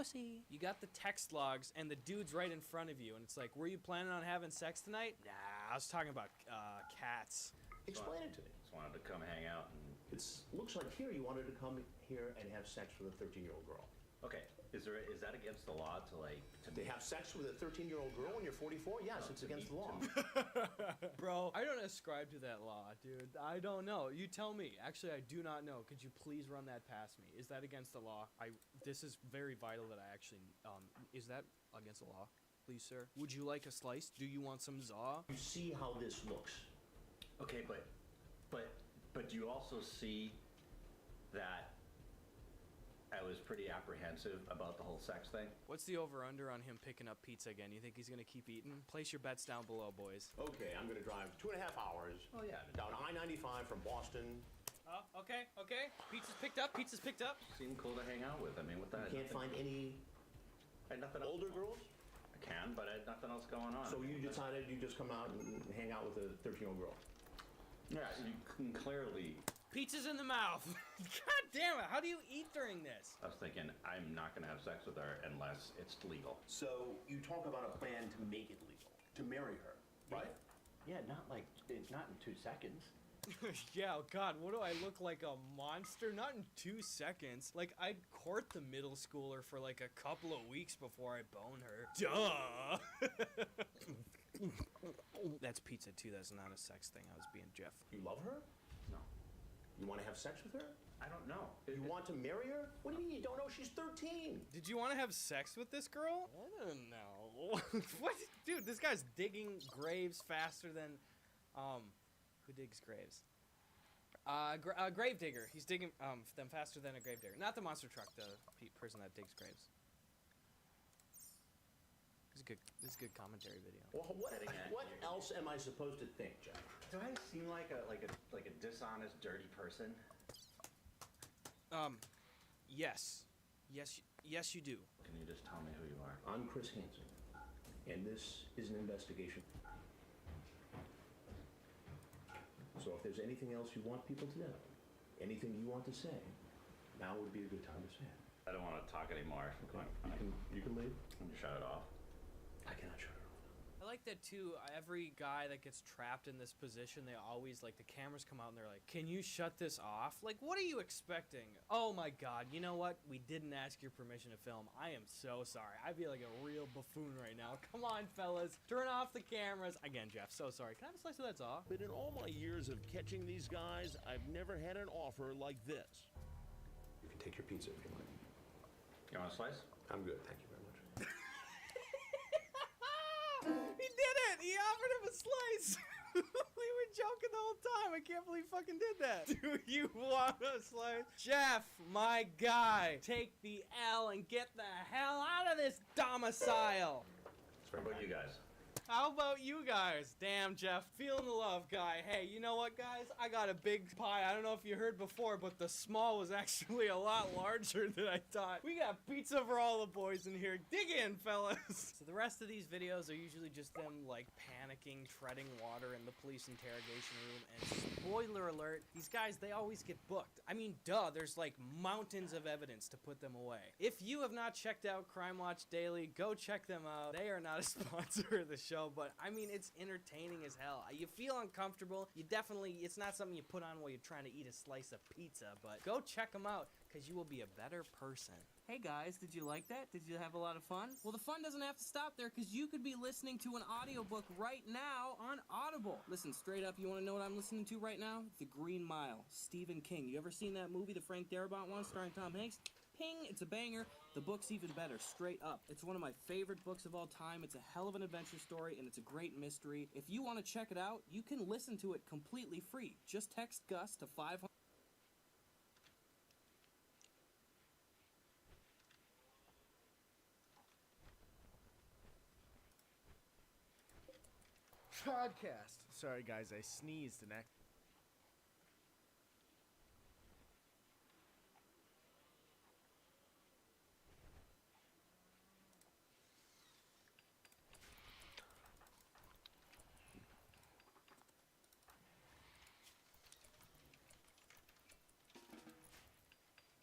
pussy. You got the text logs and the dude's right in front of you, and it's like, were you planning on having sex tonight? Nah, I was talking about cats. Explain it to me. Just wanted to come hang out and... Looks like here you wanted to come here and have sex with a 13-year-old girl. Okay, is that against the law to like... To have sex with a 13-year-old girl when you're 44? Yes, it's against the law. Bro, I don't ascribe to that law, dude. I don't know. You tell me. Actually, I do not know. Could you please run that past me? Is that against the law? This is very vital that I actually... is that against the law? Please, sir. Would you like a slice? Do you want some za? You see how this looks. Okay, but do you also see that I was pretty apprehensive about the whole sex thing? What's the over-under on him picking up pizza again? You think he's gonna keep eating? Place your bets down below, boys. Okay, I'm gonna drive 2.5 hours. Oh yeah. Down I-95 from Boston. Oh, okay. Pizza's picked up. Seem cool to hang out with. I mean, what the heck? You can't find any nothing older girls? I can, but I had nothing else going on. So you decided you just come out and hang out with a 13-year-old girl? Yeah, you can clearly... Pizza's in the mouth. God damn it. How do you eat during this? I was thinking, I'm not going to have sex with her unless it's legal. So you talk about a plan to make it legal, to marry her, right? Yeah, not in 2 seconds. Yeah, oh God, what do I look like, a monster? Not in 2 seconds. Like, I'd court the middle schooler for like a couple of weeks before I bone her. Duh! That's pizza too, that's not a sex thing. I was being Jeff. You love her? No. You want to have sex with her? I don't know. You want to marry her? What do you mean you don't know? She's 13. Did you want to have sex with this girl? I don't know. What? Dude, this guy's digging graves faster than... Who digs graves? Grave digger. He's digging them faster than a grave digger. Not the monster truck, the person that digs graves. This is a good commentary video. Well, what else am I supposed to think, Jeff? Do I seem like a dishonest, dirty person? Yes. Yes, you do. Can you just tell me who you are? I'm Chris Hansen, and this is an investigation. So if there's anything else you want people to know, anything you want to say, now would be a good time to say it. I don't want to talk anymore. Okay. You can leave. Can you shut it off? I cannot shut it off. I like that too. Every guy that gets trapped in this position, they always, like, the cameras come out and they're like, can you shut this off? Like, what are you expecting? Oh my God, you know what? We didn't ask your permission to film. I am so sorry. I feel like a real buffoon right now. Come on, fellas. Turn off the cameras. Again, Jeff, so sorry. Can I have a slice of that saw? But in all my years of catching these guys, I've never had an offer like this. You can take your pizza if you like. You want a slice? I'm good, thank you very much. He did it! He offered him a slice! We were joking the whole time. I can't believe he fucking did that. Do you want a slice? Jeff, my guy, take the L and get the hell out of this domicile. What about you guys? How about you guys? Damn, Jeff, feeling the love, guy. Hey, you know what, guys? I got a big pie. I don't know if you heard before, but the small was actually a lot larger than I thought. We got pizza for all the boys in here. Dig in, fellas. So the rest of these videos are usually just them, like, panicking, treading water in the police interrogation room. And spoiler alert, these guys, they always get booked. I mean, duh, there's, like, mountains of evidence to put them away. If you have not checked out Crime Watch Daily, go check them out. They are not a sponsor of the show, but I mean, it's entertaining as hell. You feel uncomfortable. It's not something you put on while you're trying to eat a slice of pizza, but go check them out because you will be a better person. Hey guys, did you like that? Did you have a lot of fun? Well, the fun doesn't have to stop there because you could be listening to an audiobook right now on Audible. Listen, straight up, you want to know what I'm listening to right now? The Green Mile, Stephen King. You ever seen that movie, the Frank Darabont one, starring Tom Hanks? Ping, it's a banger. The book's even better, straight up. It's one of my favorite books of all time. It's a hell of an adventure story, and it's a great mystery. If you want to check it out, you can listen to it completely free. Just text Gus to 500. Podcast. Sorry, guys, I sneezed and I...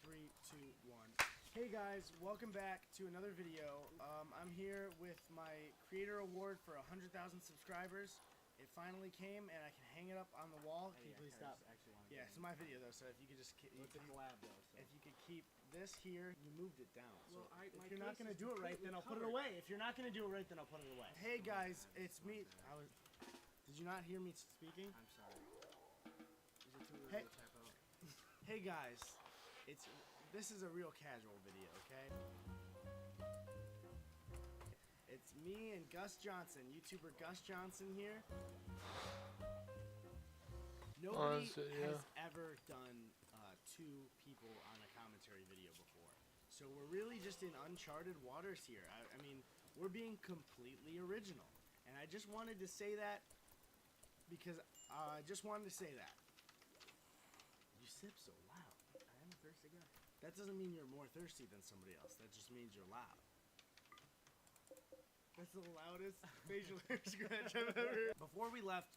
Three, two, one. Hey guys, welcome back to another video. I'm here with my creator award for 100,000 subscribers. It finally came and I can hang it up on the wall. Can you please stop? Yeah, it's my video though, so if you could just It's a collab though. So. if you could keep this here, you moved it down. So Well, if my you're not case gonna is do it right, then I'll put it completely away. If you're not gonna do it right, then I'll put it away. Hey guys, it's me. Did you not hear me speaking? I'm sorry. Is it too Hey. early to type out? Hey guys, this is a real casual video, okay? It's me and Gus Johnson, YouTuber Gus Johnson here. Nobody Honestly, yeah. has ever done two people on a commentary video before. So we're really just in uncharted waters here. I mean, we're being completely original. And I just wanted to say that because I just wanted to say that. You sip so loud. I am a thirsty guy. That doesn't mean you're more thirsty than somebody else. That just means you're loud. That's the loudest facial hair scratch I've ever heard. Before we left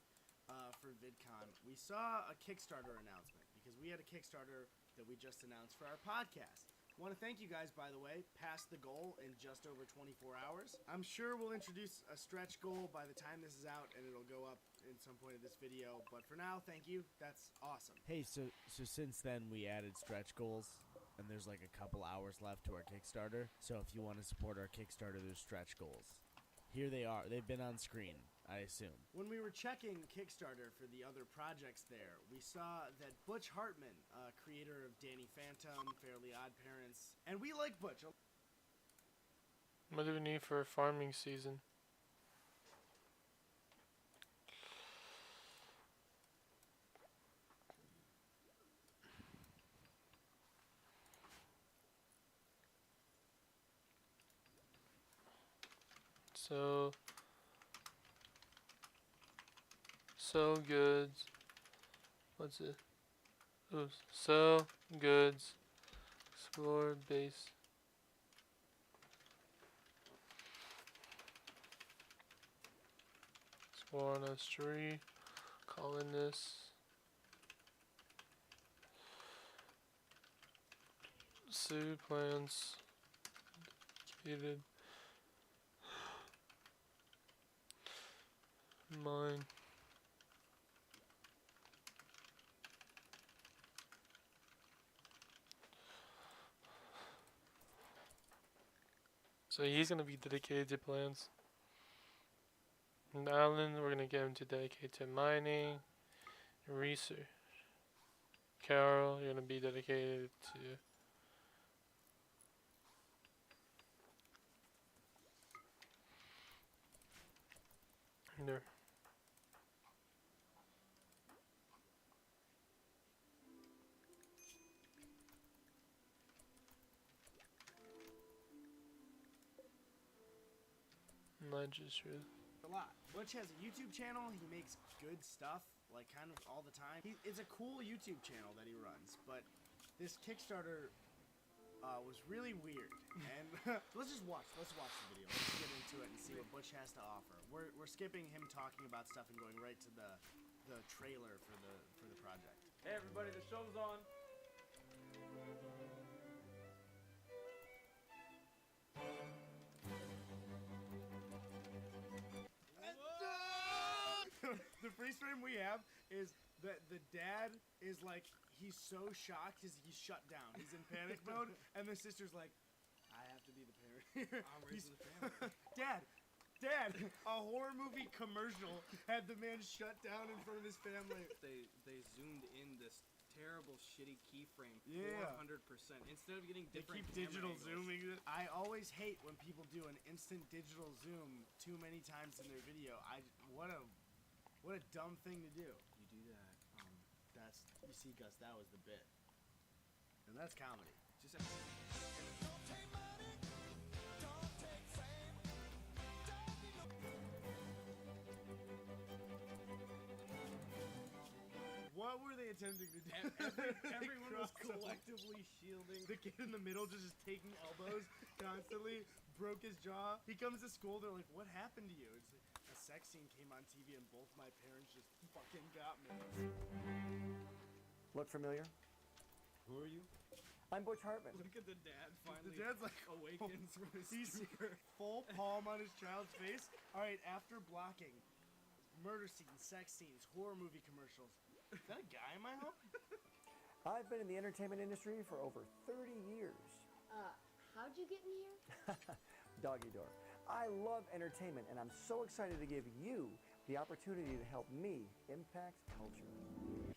for VidCon, we saw a Kickstarter announcement because we had a Kickstarter that we just announced for our podcast. I want to thank you guys, by the way, passed the goal in just over 24 hours. I'm sure we'll introduce a stretch goal by the time this is out, and it'll go up in some point of this video. But for now, thank you. That's awesome. Hey, so since then we added stretch goals, and there's like a couple hours left to our Kickstarter. So if you want to support our Kickstarter, there's stretch goals. Here they are. They've been on screen, I assume. When we were checking Kickstarter for the other projects there, we saw that Butch Hartman, creator of Danny Phantom, Fairly Odd Parents, and we like Butch. What do we need for farming season? Sell goods. What's it? Ooh, sell goods. Explore base. Explore on a tree. Colonists. Sue plants. Educated. Mine. So he's gonna be dedicated to plants. And Alan, we're gonna get him to dedicate to mining, research. Carol, you're gonna be dedicated to there. Not just true. A lot. Butch has a YouTube channel. He makes good stuff, like kind of all the time. It's a cool YouTube channel that he runs, but this Kickstarter was really weird. And let's watch the video. Let's get into it and see what Butch has to offer. We're skipping him talking about stuff and going right to the trailer for the project. Hey everybody, the show's on. The freeze frame we have is that the dad is like, he's so shocked he's shut down. He's in panic mode, and the sister's like, I have to be the parent here. I'm raising the family. Dad, a horror movie commercial had the man shut down in front of his family. They zoomed in this terrible shitty keyframe 400%. Yeah. Instead of getting They different keep digital camera angles. zooming it. I always hate when people do an instant digital zoom too many times in their video. What a dumb thing to do. You do that. You see, Gus, that was the bit. And that's comedy. Just what were they attempting to do? Everyone was collectively shielding. The kid in the middle just taking elbows constantly, broke his jaw. He comes to school, they're like, what happened to you? It's like, a sex scene came on TV and both my parents just fucking got me. Look familiar? Who are you? I'm Butch Hartman. Look at the dad finally. The dad's like awakens from his he's stupor. full palm on his child's face. All right, after blocking murder scenes, sex scenes, horror movie commercials. Is that a guy in my home? I've been in the entertainment industry for over 30 years. How'd you get in here? Doggy door. I love entertainment, and I'm so excited to give you the opportunity to help me impact culture.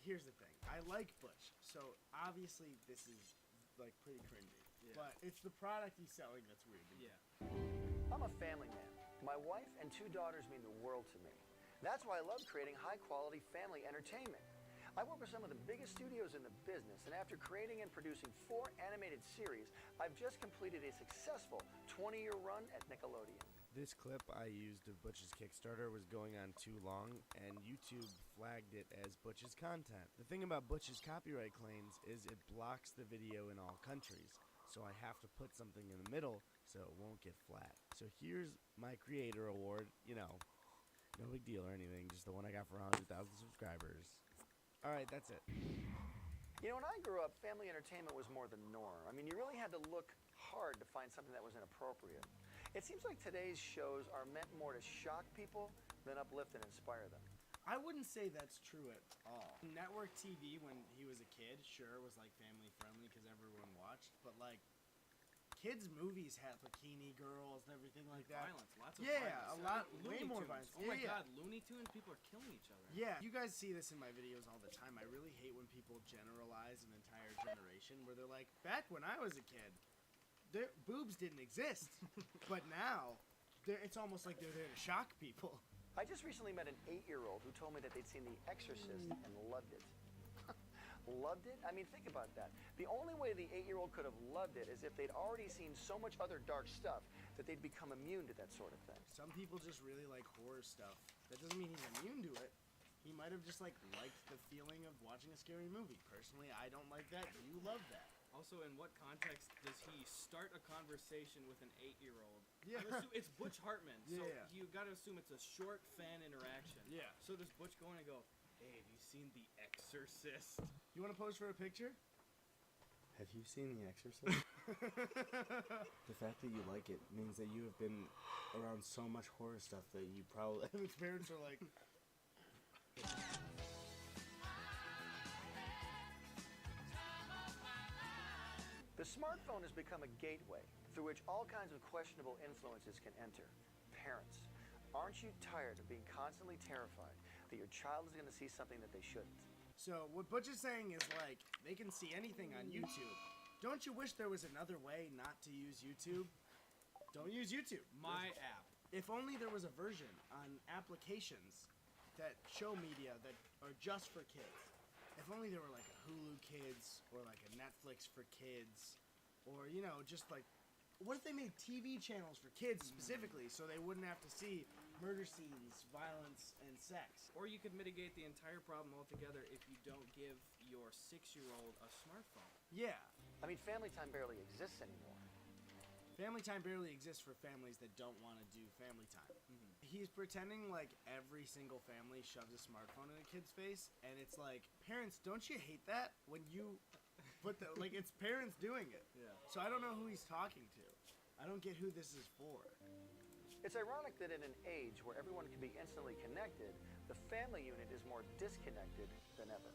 Here's the thing. I like Butch, so obviously this is like pretty cringy. Yeah. But it's the product he's selling that's weird. Yeah. I'm a family man. My wife and 2 daughters mean the world to me. That's why I love creating high-quality family entertainment. I work with some of the biggest studios in the business, and after creating and producing 4 animated series, I've just completed a successful 20-year run at Nickelodeon. This clip I used of Butch's Kickstarter was going on too long, and YouTube flagged it as Butch's content. The thing about Butch's copyright claims is it blocks the video in all countries, so I have to put something in the middle so it won't get flagged. So here's my creator award, you know, no big deal or anything, just the one I got for 100,000 subscribers. Alright, that's it. You know, when I grew up, family entertainment was more the norm. I mean, you really had to look hard to find something that was inappropriate. It seems like today's shows are meant more to shock people than uplift and inspire them. I wouldn't say that's true at all. Network TV, when he was a kid, sure, was like family friendly because everyone watched, but like kids' movies had bikini girls and everything like that. Violence, lots of yeah, violence. a lot, way Looney more Tunes. violence. Oh my Yeah, god, Looney Tunes, people are killing each other. yeah. You guys see this in my videos all the time. I really hate when people generalize an entire generation where they're like, back when I was a kid, boobs didn't exist, but now it's almost like they're there to shock people. I just recently met an 8-year-old who told me that they'd seen The Exorcist and loved it. Loved it? I mean, think about that. The only way the 8-year-old could have loved it is if they'd already seen so much other dark stuff that they'd become immune to that sort of thing. Some people just really like horror stuff. That doesn't mean he's immune to it. He might have just liked the feeling of watching a scary movie. Personally, I don't like that. You love that. Also, in what context does he start a conversation with an 8-year-old? Yeah. It's Butch Hartman, so Yeah. you gotta assume it's a short fan interaction. Yeah. So does Butch go in and go, hey, have you seen The Exorcist? You want to pose for a picture? Have you seen The Exorcist? The fact that you like it means that you have been around so much horror stuff that you probably... And his parents are like... The smartphone has become a gateway through which all kinds of questionable influences can enter. Parents, aren't you tired of being constantly terrified that your child is going to see something that they shouldn't? So what Butch is saying is like, they can see anything on YouTube. Don't you wish there was another way not to use YouTube? Don't use YouTube. My app. If only there was a version on applications that show media that are just for kids. If only there were like a Hulu Kids or like a Netflix for kids, or you know, just like, what if they made TV channels for kids specifically so they wouldn't have to see murder scenes, violence, and sex? Or you could mitigate the entire problem altogether if you don't give your 6-year-old a smartphone. Yeah. I mean, family time barely exists anymore. Family time barely exists for families that don't want to do family time. He's pretending like every single family shoves a smartphone in a kid's face, and it's like, parents, don't you hate that when you put the, like, it's parents doing it. Yeah. So I don't know who he's talking to. I don't get who this is for. It's ironic that in an age where everyone can be instantly connected, the family unit is more disconnected than ever.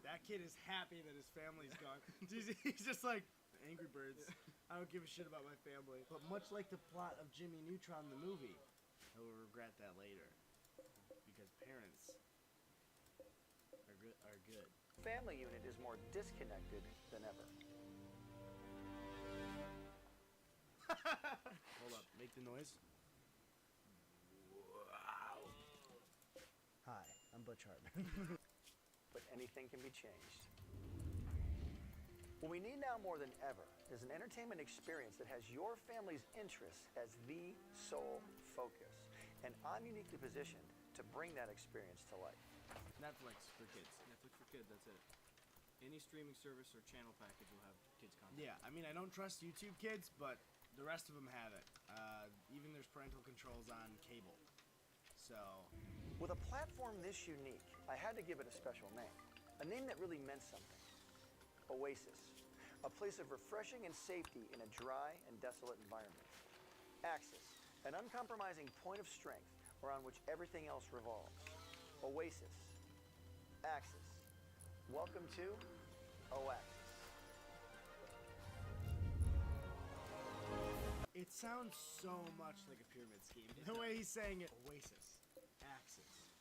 That kid is happy that his family's gone. He's just like, Angry Birds. I don't give a shit about my family. But much like the plot of Jimmy Neutron the movie, he'll regret that later. Because parents are good. Family unit is more disconnected than ever. Hold up, make the noise. Wow. Hi, I'm Butch Hartman. But anything can be changed. What we need now more than ever is an entertainment experience that has your family's interests as the sole focus. And I'm uniquely positioned to bring that experience to life. Netflix for kids. Netflix for kids, that's it. Any streaming service or channel package will have kids content. Yeah, I mean, I don't trust YouTube Kids, but the rest of them have it. Even there's parental controls on cable. So... With a platform this unique, I had to give it a special name. A name that really meant something. Oasis. a place of refreshing and safety in a dry and desolate environment. Axis, an uncompromising point of strength around which everything else revolves. Oasis. Axis. Welcome to Oasis. It sounds so much like a pyramid scheme. The way he's saying it. Oasis. Axis.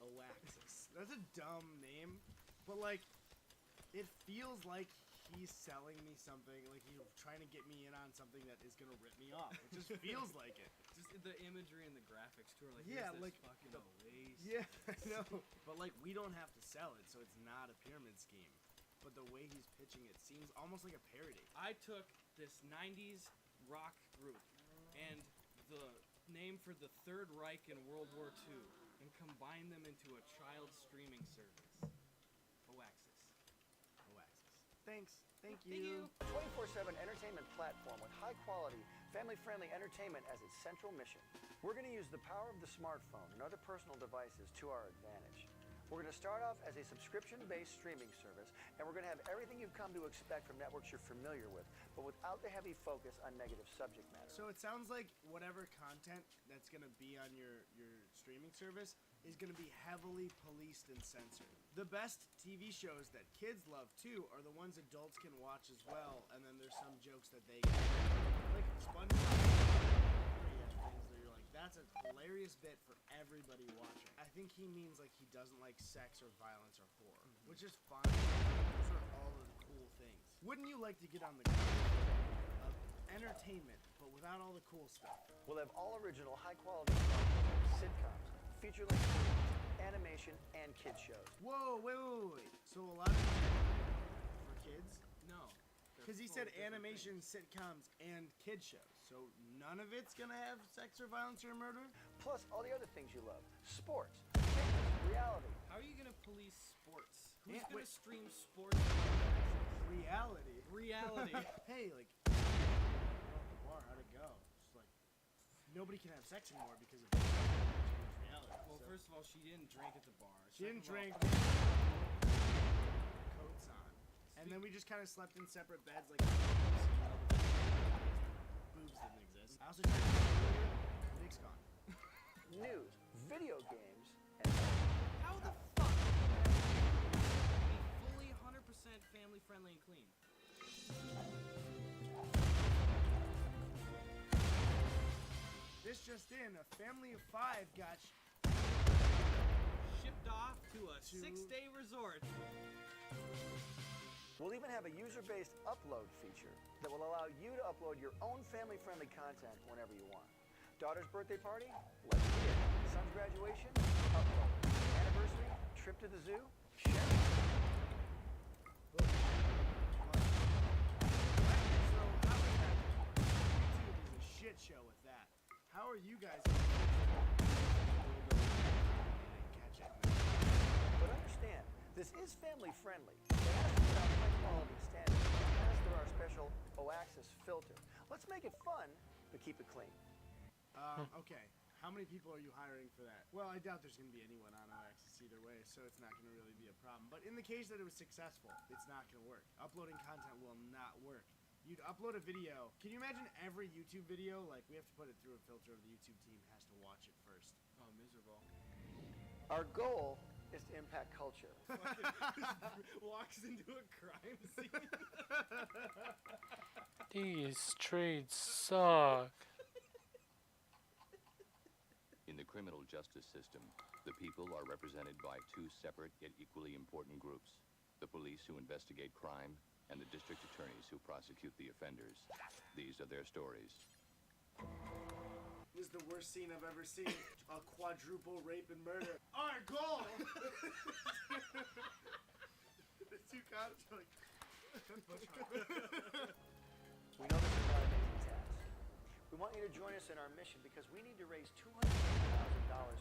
Oasis. That's a dumb name, but like, it feels like he's selling me something, like he's trying to get me in on something that is gonna rip me off. It just feels like it. Just the imagery and the graphics too are like, Yeah, here's like this fucking Oasis. Yeah, I know. But like, we don't have to sell it, so it's not a pyramid scheme. But the way he's pitching it seems almost like a parody. I took this 90s rock group and the name for the Third Reich in World War II and combined them into a child streaming service. Oasis. Oasis. Thanks. Thank Thank you. 24/7 entertainment platform with high-quality, family-friendly entertainment as its central mission. We're going to use the power of the smartphone and other personal devices to our advantage. We're going to start off as a subscription-based streaming service, and we're going to have everything you've come to expect from networks you're familiar with, but without the heavy focus on negative subject matter. So it sounds like whatever content that's gonna be on your streaming service is gonna be heavily policed and censored. The best TV shows that kids love too are the ones adults can watch as well, and then there's some jokes that they like SpongeBob. Things that you're like, that's a hilarious bit for everybody watching. I think he means like he doesn't like sex or violence or horror, which is fine. Those are all of the cool things. Wouldn't you like to get on the of entertainment, but without all the cool stuff? We'll have all original, high-quality sitcoms, feature-length movies, animation, and kids shows. Whoa, wait. So a lot of for kids? No. Because he said animation, sitcoms, and kid shows. So none of it's gonna have sex or violence or murder? Plus all the other things you love. Sports, fitness, reality. How are you gonna police sports? Who's Yeah, gonna wait. stream sports? Reality. Reality. Hey, like, at the bar, how'd it go? Just like, nobody can have sex anymore because of reality. Well, so. first of all, she didn't drink at the bar. She didn't Second drink. of all- Coats on. And then we just kind of slept in separate beds like boobs didn't exist. I also tried to Nick's gone. News, video games, and How the fuck be fully 100% family friendly and clean? This just in, a family of 5 got Shipped off to a 6-day resort. we'll even have a user-based upload feature that will allow you to upload your own family-friendly content whenever you want. Daughter's birthday party? Let's do it. Son's graduation? Upload. Anniversary? Trip to the zoo? Share it. So how is that? YouTube is a shit show with that. How are you guys catch it? But understand, this is family-friendly. It has to meet our high-quality standards and pass through our special Oasis filter. Let's make it fun, but keep it clean. Okay. How many people are you hiring for that? Well, I doubt there's going to be anyone on Oasis either way, so it's not going to really be a problem. But in the case that it was successful, it's not going to work. Uploading content will not work. You'd upload a video. Can you imagine every YouTube video? Like, we have to put it through a filter of the YouTube team has to watch it first. Oh, miserable. Our goal is to impact culture. Walks into a crime scene. These trades suck. In the criminal justice system, the people are represented by two separate yet equally important groups. The police who investigate crime and the district attorneys who prosecute the offenders. These are their stories. This is the worst scene I've ever seen. A quadruple rape and murder. Our goal! The two cops are like... We know this is not an easy task. We want you to join us in our mission because we need to raise $250,000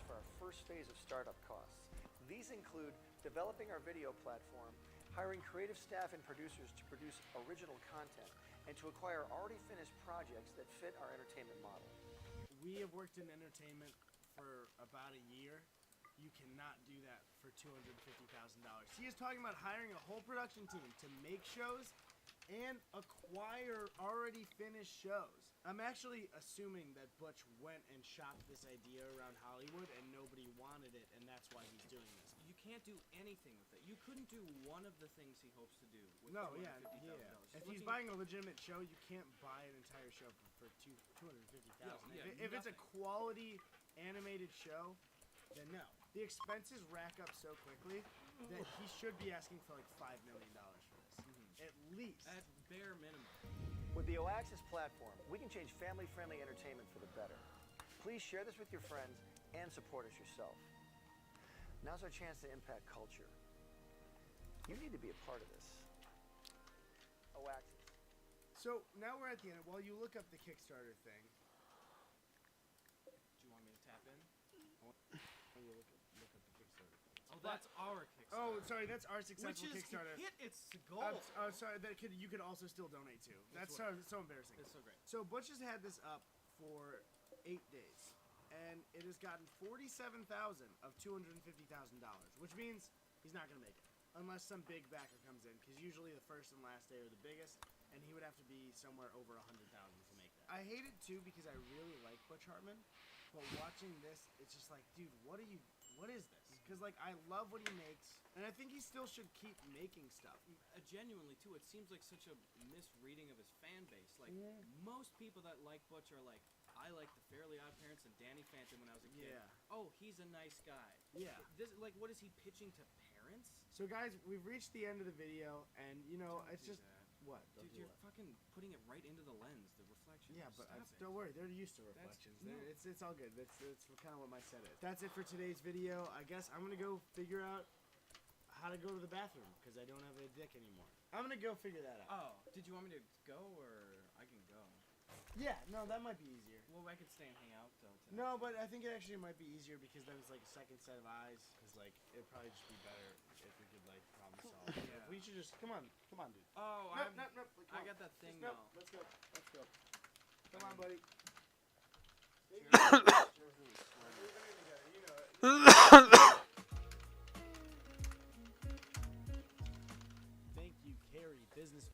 for our first phase of startup costs. These include developing our video platform, hiring creative staff and producers to produce original content, and to acquire already finished projects that fit our entertainment model. We have worked in entertainment for about a year. You cannot do that for $250,000. He is talking about hiring a whole production team to make shows and acquire already finished shows. I'm actually assuming that Butch went and shopped this idea around Hollywood and nobody wanted it, and that's why he's doing this. You can't do anything with it. You couldn't do one of the things he hopes to do with No, $250,000. If he's buying a legitimate show, you can't buy an entire show for $250,000. If it's a quality animated show, then no. The expenses rack up so quickly that he should be asking for like $5 million for this, at least. At bare minimum. With the OAxis platform, we can change family-friendly entertainment for the better. Please share this with your friends and support us yourself. Now's our chance to impact culture. You need to be a part of this. OAxis. So now we're at the end. While you look up the Kickstarter thing, Do you want me to tap in? I will look up the Kickstarter thing. Oh, that's our Kickstarter. Oh, sorry, that's our successful Which is Kickstarter. hit its goal. Sorry, you could also still donate to. That's so embarrassing. It's so great. So Butch has had this up for 8 days, and it has gotten $47,000 of $250,000, which means he's not gonna make it unless some big backer comes in, because usually the first and last day are the biggest, and he would have to be somewhere over 100,000 to make that. I hate it too because I really like Butch Hartman, but watching this, it's just like, dude, what is this? Because like I love what he makes, and I think he still should keep making stuff. Genuinely too, it seems like such a misreading of his fan base. Like most people that like Butch are like, I like the Fairly Odd Parents and Danny Phantom when I was a kid. Yeah. Oh, he's a nice guy. Yeah. What is he pitching to parents? So guys, we've reached the end of the video, and you know, it's just what? Dude, you're fucking putting it right into the lens, the reflection. Yeah, but Stop it. don't worry, they're used to reflections. no. It's all good. That's kind of what my set is. That's it for today's video. I guess I'm gonna go figure out how to go to the bathroom because I don't have a dick anymore. I'm gonna go figure that out. Oh, did you want me to go or I can go? Yeah, no, that might be easier. Well, I could stay and hang out though. Tonight. No, but I think it actually might be easier because then it's like a second set of eyes. Because like it'd probably just be better if we could like problem solve. Yeah. We should just come on, dude. Oh, No, I'm, no, come I on. got that thing Let's now. Let's go. Come on, buddy. Thank you, Carrie, business.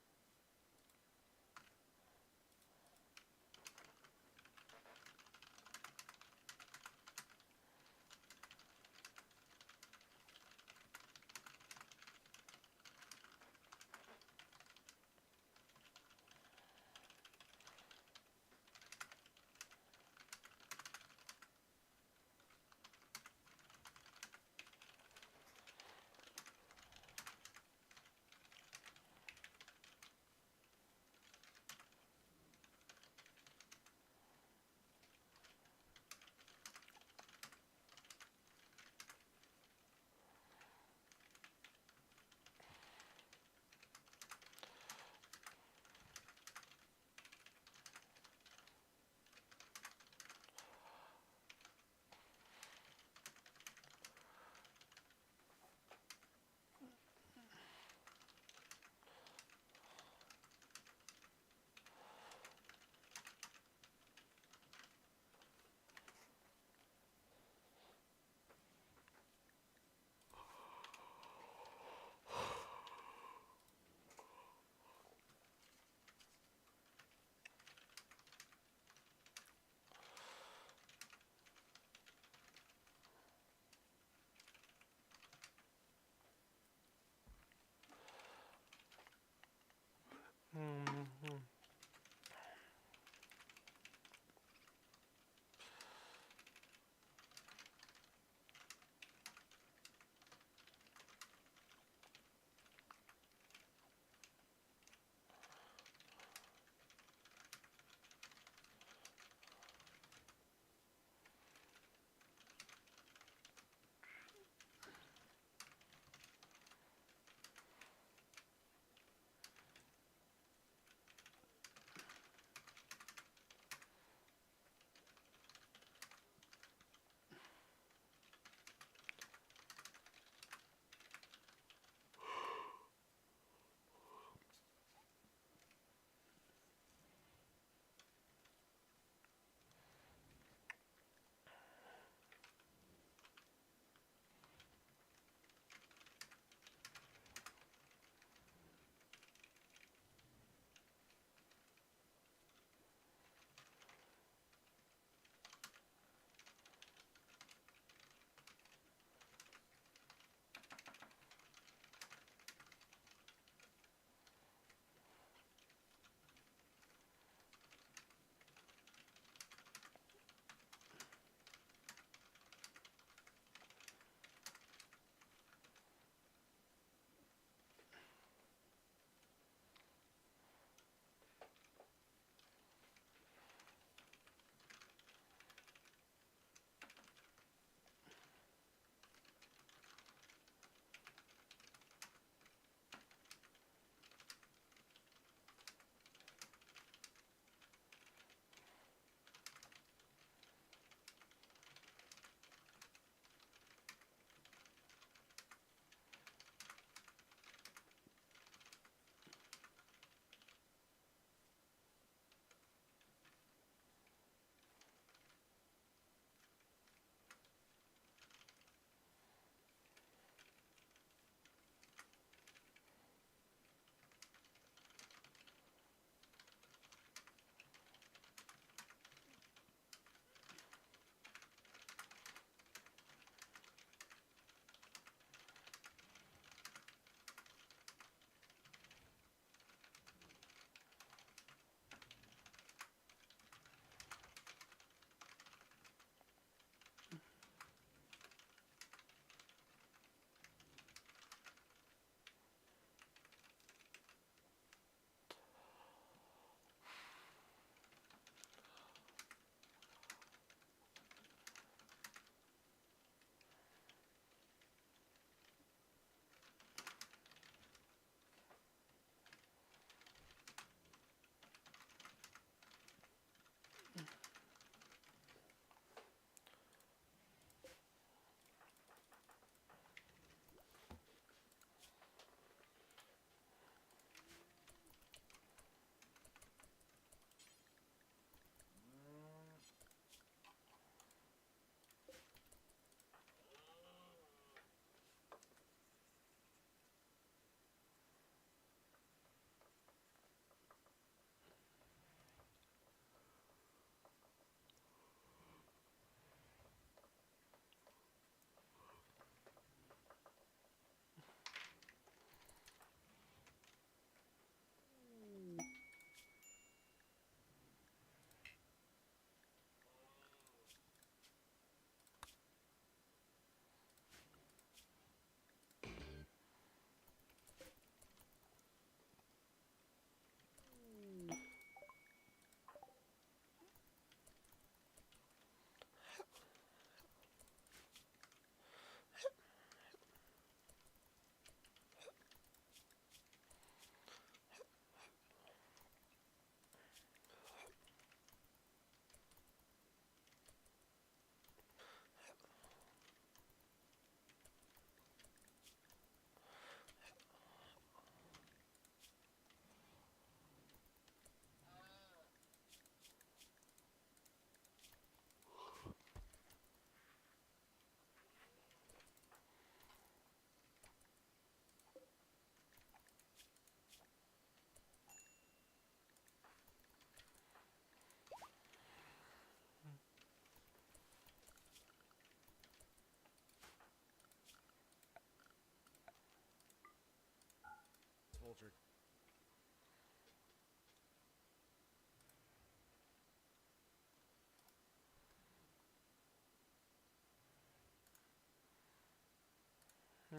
culture.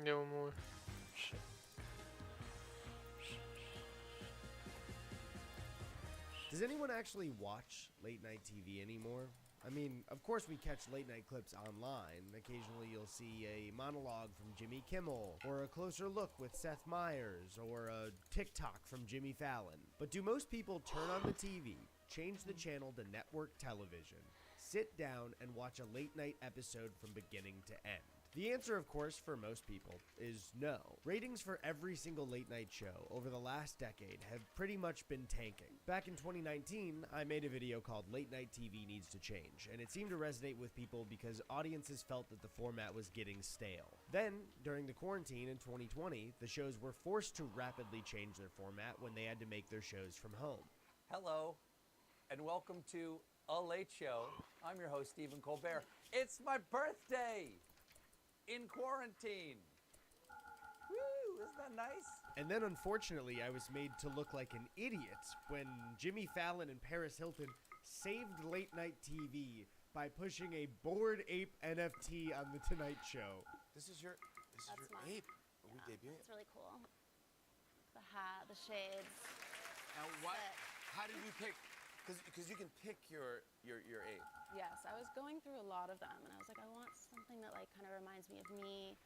No more. Shit. Does anyone actually watch late night TV anymore? I mean, of course we catch late night clips online. Occasionally you'll see a monologue from Jimmy Kimmel, or a closer look with Seth Meyers, or a TikTok from Jimmy Fallon. But do most people turn on the TV, change the channel to network television, sit down and watch a late night episode from beginning to end? The answer, of course, for most people is no. Ratings for every single late night show over the last decade have pretty much been tanking. Back in 2019, I made a video called Late Night TV Needs to Change, and it seemed to resonate with people because audiences felt that the format was getting stale. Then, during the quarantine in 2020, the shows were forced to rapidly change their format when they had to make their shows from home. Hello, and welcome to A Late Show. I'm your host, Stephen Colbert. It's my birthday! In quarantine. Woo, isn't that nice? And then unfortunately, I was made to look like an idiot when Jimmy Fallon and Paris Hilton saved late night TV by pushing a Bored Ape NFT on The Tonight Show. This is your mine. ape. Are we debuting It's really cool. The hat, the shades. Now, how did you pick? Because you can pick your ape. Yes, I was going through a lot of them, and I was like, I want something that like kind of reminds me of me,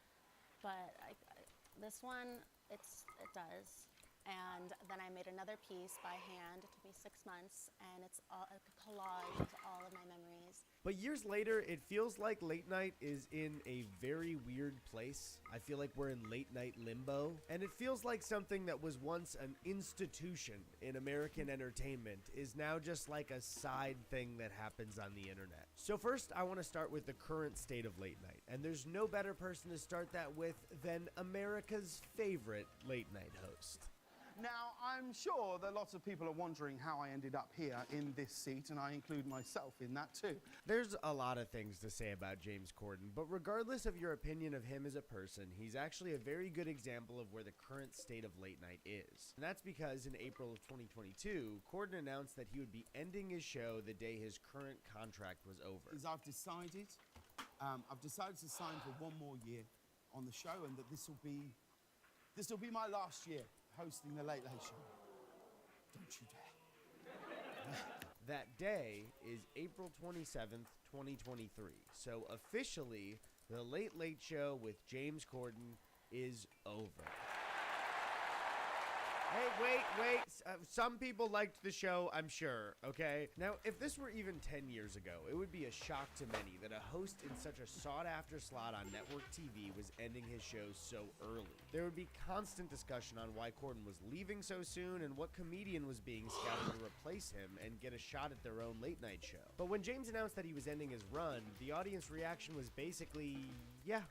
but this one, it does. And then I made another piece by hand. It took me 6 months, and it's all a collage of all of my memories. But years later, it feels like late night is in a very weird place. I feel like we're in late night limbo, and it feels like something that was once an institution in American entertainment is now just like a side thing that happens on the internet. So first, I want to start with the current state of late night, and there's no better person to start that with than America's favorite late night host. Now, I'm sure that lots of people are wondering how I ended up here in this seat, and I include myself in that too. There's a lot of things to say about James Corden, but regardless of your opinion of him as a person, he's actually a very good example of where the current state of late night is. And that's because in April of 2022, Corden announced that he would be ending his show the day his current contract was over. I've decided to sign for one more year on the show, and that this will be my last year hosting the Late Late Show. Don't you dare. That day is April 27th, 2023. So officially, the Late Late Show with James Corden is over. Hey, wait. Some people liked the show, I'm sure, okay? Now, if this were even 10 years ago, it would be a shock to many that a host in such a sought-after slot on network TV was ending his shows so early. There would be constant discussion on why Corden was leaving so soon and what comedian was being scouted to replace him and get a shot at their own late-night show. But when James announced that he was ending his run, the audience reaction was basically, yeah,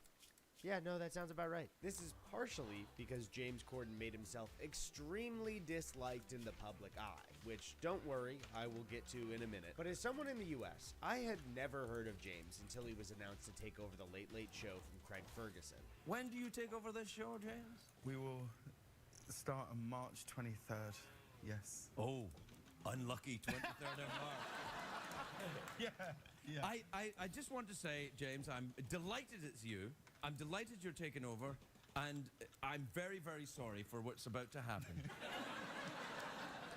no, that sounds about right. This is partially because James Corden made himself extremely disliked in the public eye, which, don't worry, I will get to in a minute. But as someone in the US, I had never heard of James until he was announced to take over the Late Late Show from Craig Ferguson. When do you take over this show, James? We will start on March 23rd, yes. Oh, unlucky 23rd of March. Yeah. I just want to say, James, I'm delighted it's you. I'm delighted you're taking over, and I'm very, very sorry for what's about to happen.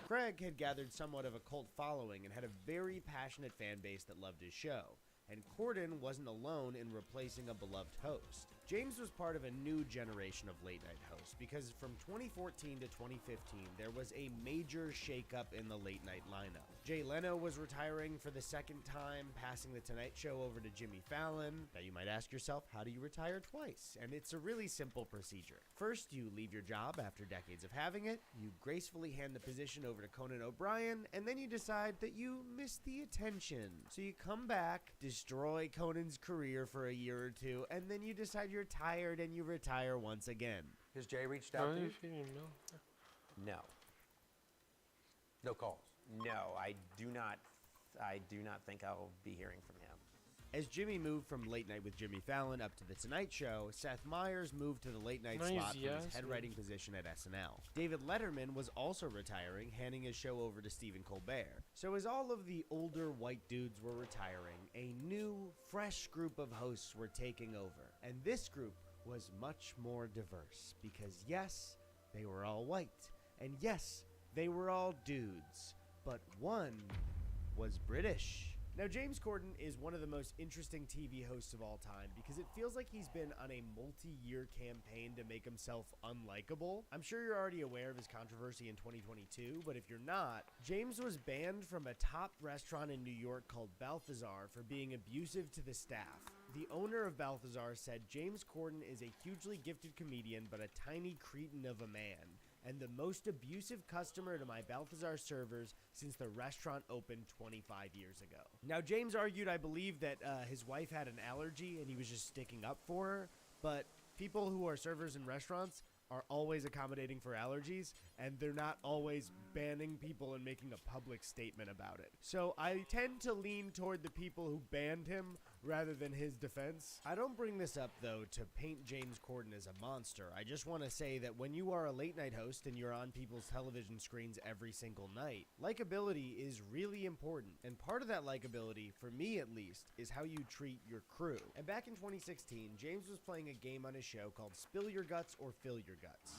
Craig had gathered somewhat of a cult following and had a very passionate fan base that loved his show. And Corden wasn't alone in replacing a beloved host. James was part of a new generation of late-night hosts because from 2014 to 2015, there was a major shakeup in the late-night lineup. Jay Leno was retiring for the second time, passing The Tonight Show over to Jimmy Fallon. Now you might ask yourself, how do you retire twice? And it's a really simple procedure. First, you leave your job after decades of having it, you gracefully hand the position over to Conan O'Brien, and then you decide that you missed the attention. So you come back, destroy Conan's career for a year or two, and then you decide you're tired and you retire once again. Has Jay reached out to you? No. No calls. No, I do not think I'll be hearing from him. As Jimmy moved from Late Night with Jimmy Fallon up to The Tonight Show, Seth Meyers moved to the late night Nice, slot from yes. his head writing position at SNL. David Letterman was also retiring, handing his show over to Stephen Colbert. So as all of the older white dudes were retiring, a new, fresh group of hosts were taking over. And this group was much more diverse because yes, they were all white. And yes, they were all dudes. But one was British. Now, James Corden is one of the most interesting TV hosts of all time because it feels like he's been on a multi-year campaign to make himself unlikable. I'm sure you're already aware of his controversy in 2022, but if you're not, James was banned from a top restaurant in New York called Balthazar for being abusive to the staff. The owner of Balthazar said James Corden is a hugely gifted comedian but a tiny cretin of a man, and the most abusive customer to my Balthazar servers since the restaurant opened 25 years ago. Now, James argued, I believe, that his wife had an allergy and he was just sticking up for her, but people who are servers in restaurants are always accommodating for allergies, and they're not always banning people and making a public statement about it. So I tend to lean toward the people who banned him rather than his defense. I don't bring this up, though, to paint James Corden as a monster. I just want to say that when you are a late-night host and you're on people's television screens every single night, likability is really important. And part of that likability, for me at least, is how you treat your crew. And back in 2016, James was playing a game on his show called Spill Your Guts or Fill Your Guts.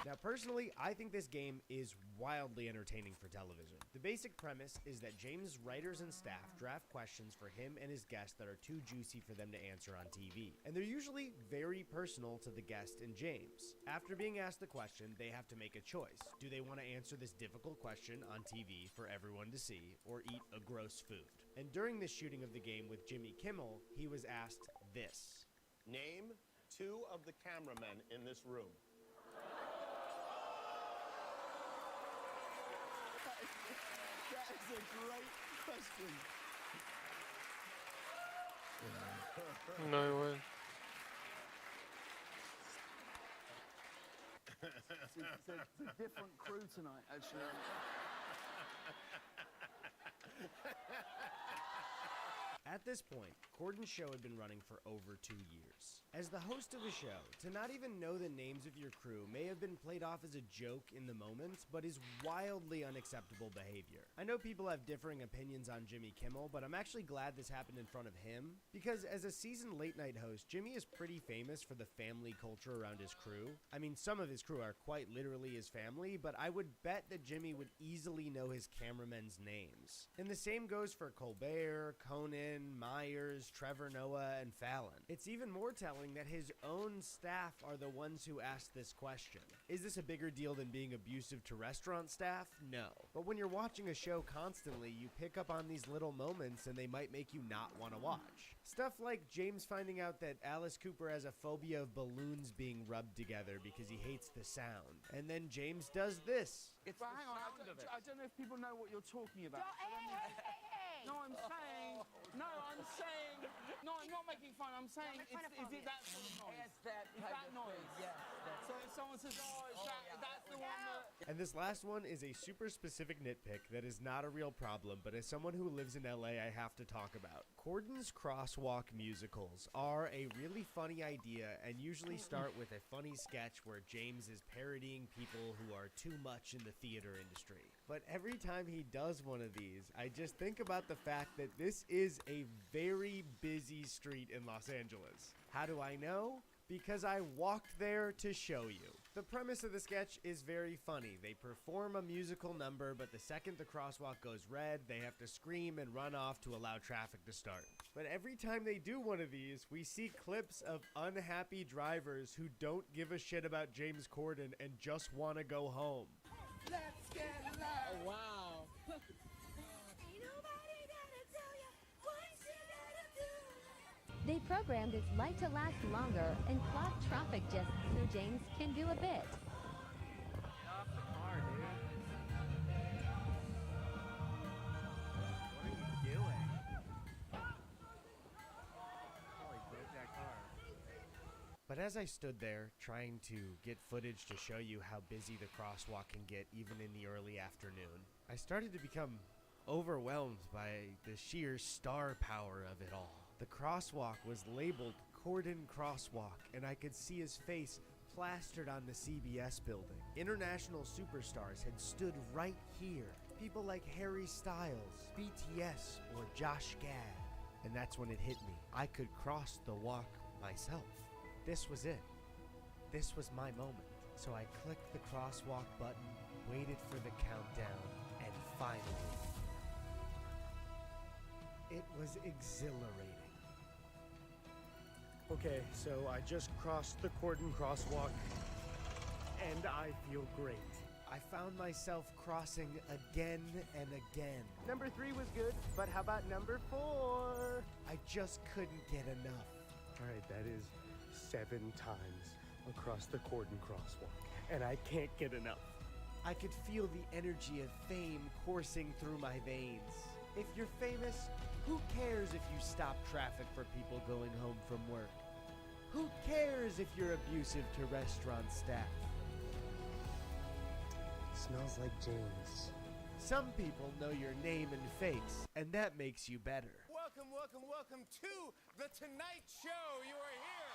Now, personally, I think this game is wildly entertaining for television. The basic premise is that James' writers and staff draft questions for him and his guests that are too juicy for them to answer on TV. And they're usually very personal to the guest and James. After being asked the question, they have to make a choice. Do they want to answer this difficult question on TV for everyone to see, or eat a gross food? And during this shooting of the game with Jimmy Kimmel, he was asked this. Name 2 of the cameramen in this room. That is a great question. No way. It's a different crew tonight, actually. At this point, Corden's show had been running for over 2 years. As the host of the show, to not even know the names of your crew may have been played off as a joke in the moment, but is wildly unacceptable behavior. I know people have differing opinions on Jimmy Kimmel, but I'm actually glad this happened in front of him, because as a seasoned late-night host, Jimmy is pretty famous for the family culture around his crew. I mean, some of his crew are quite literally his family, but I would bet that Jimmy would easily know his cameramen's names. And the same goes for Colbert, Conan, Myers, Trevor Noah, and Fallon. It's even more telling that his own staff are the ones who asked this question. Is this a bigger deal than being abusive to restaurant staff? No. But when you're watching a show constantly, you pick up on these little moments and they might make you not want to watch. Stuff like James finding out that Alice Cooper has a phobia of balloons being rubbed together because he hates the sound. And then James does this. But hang on, I don't know if people know what you're talking about. No, I'm saying, no, I'm not making fun. I'm saying, is it that sort of noise? It's that noise. Yes. So if someone says, oh, that's the one that... And this last one is a super specific nitpick that is not a real problem, but as someone who lives in LA, I have to talk about. Corden's crosswalk musicals are a really funny idea and usually start with a funny sketch where James is parodying people who are too much in the theater industry. But every time he does one of these, I just think about the fact that this is a very busy street in Los Angeles. How do I know? Because I walked there to show you. The premise of the sketch is very funny. They perform a musical number, but the second the crosswalk goes red, they have to scream and run off to allow traffic to start. But every time they do one of these, we see clips of unhappy drivers who don't give a shit about James Corden and just want to go home. Let's get loud. Oh, wow. They programmed this light to last longer and clocked traffic just so James can do a bit. Get off the car, dude. What are you doing? Oh, he broke that car. But as I stood there trying to get footage to show you how busy the crosswalk can get even in the early afternoon, I started to become overwhelmed by the sheer star power of it all. The crosswalk was labeled Cordon Crosswalk, and I could see his face plastered on the CBS building. International superstars had stood right here. People like Harry Styles, BTS, or Josh Gad. And that's when it hit me. I could cross the walk myself. This was it. This was my moment. So I clicked the crosswalk button, waited for the countdown, and finally, it was exhilarating. Okay, so I just crossed the Cordon Crosswalk, and I feel great. I found myself crossing again and again. Number 3 was good, but how about number 4? I just couldn't get enough. All right, that is 7 times across the Cordon Crosswalk, and I can't get enough. I could feel the energy of fame coursing through my veins. If you're famous, who cares if you stop traffic for people going home from work? Who cares if you're abusive to restaurant staff? Smells like James. Some people know your name and face, and that makes you better. Welcome, welcome, welcome to The Tonight Show. You are here.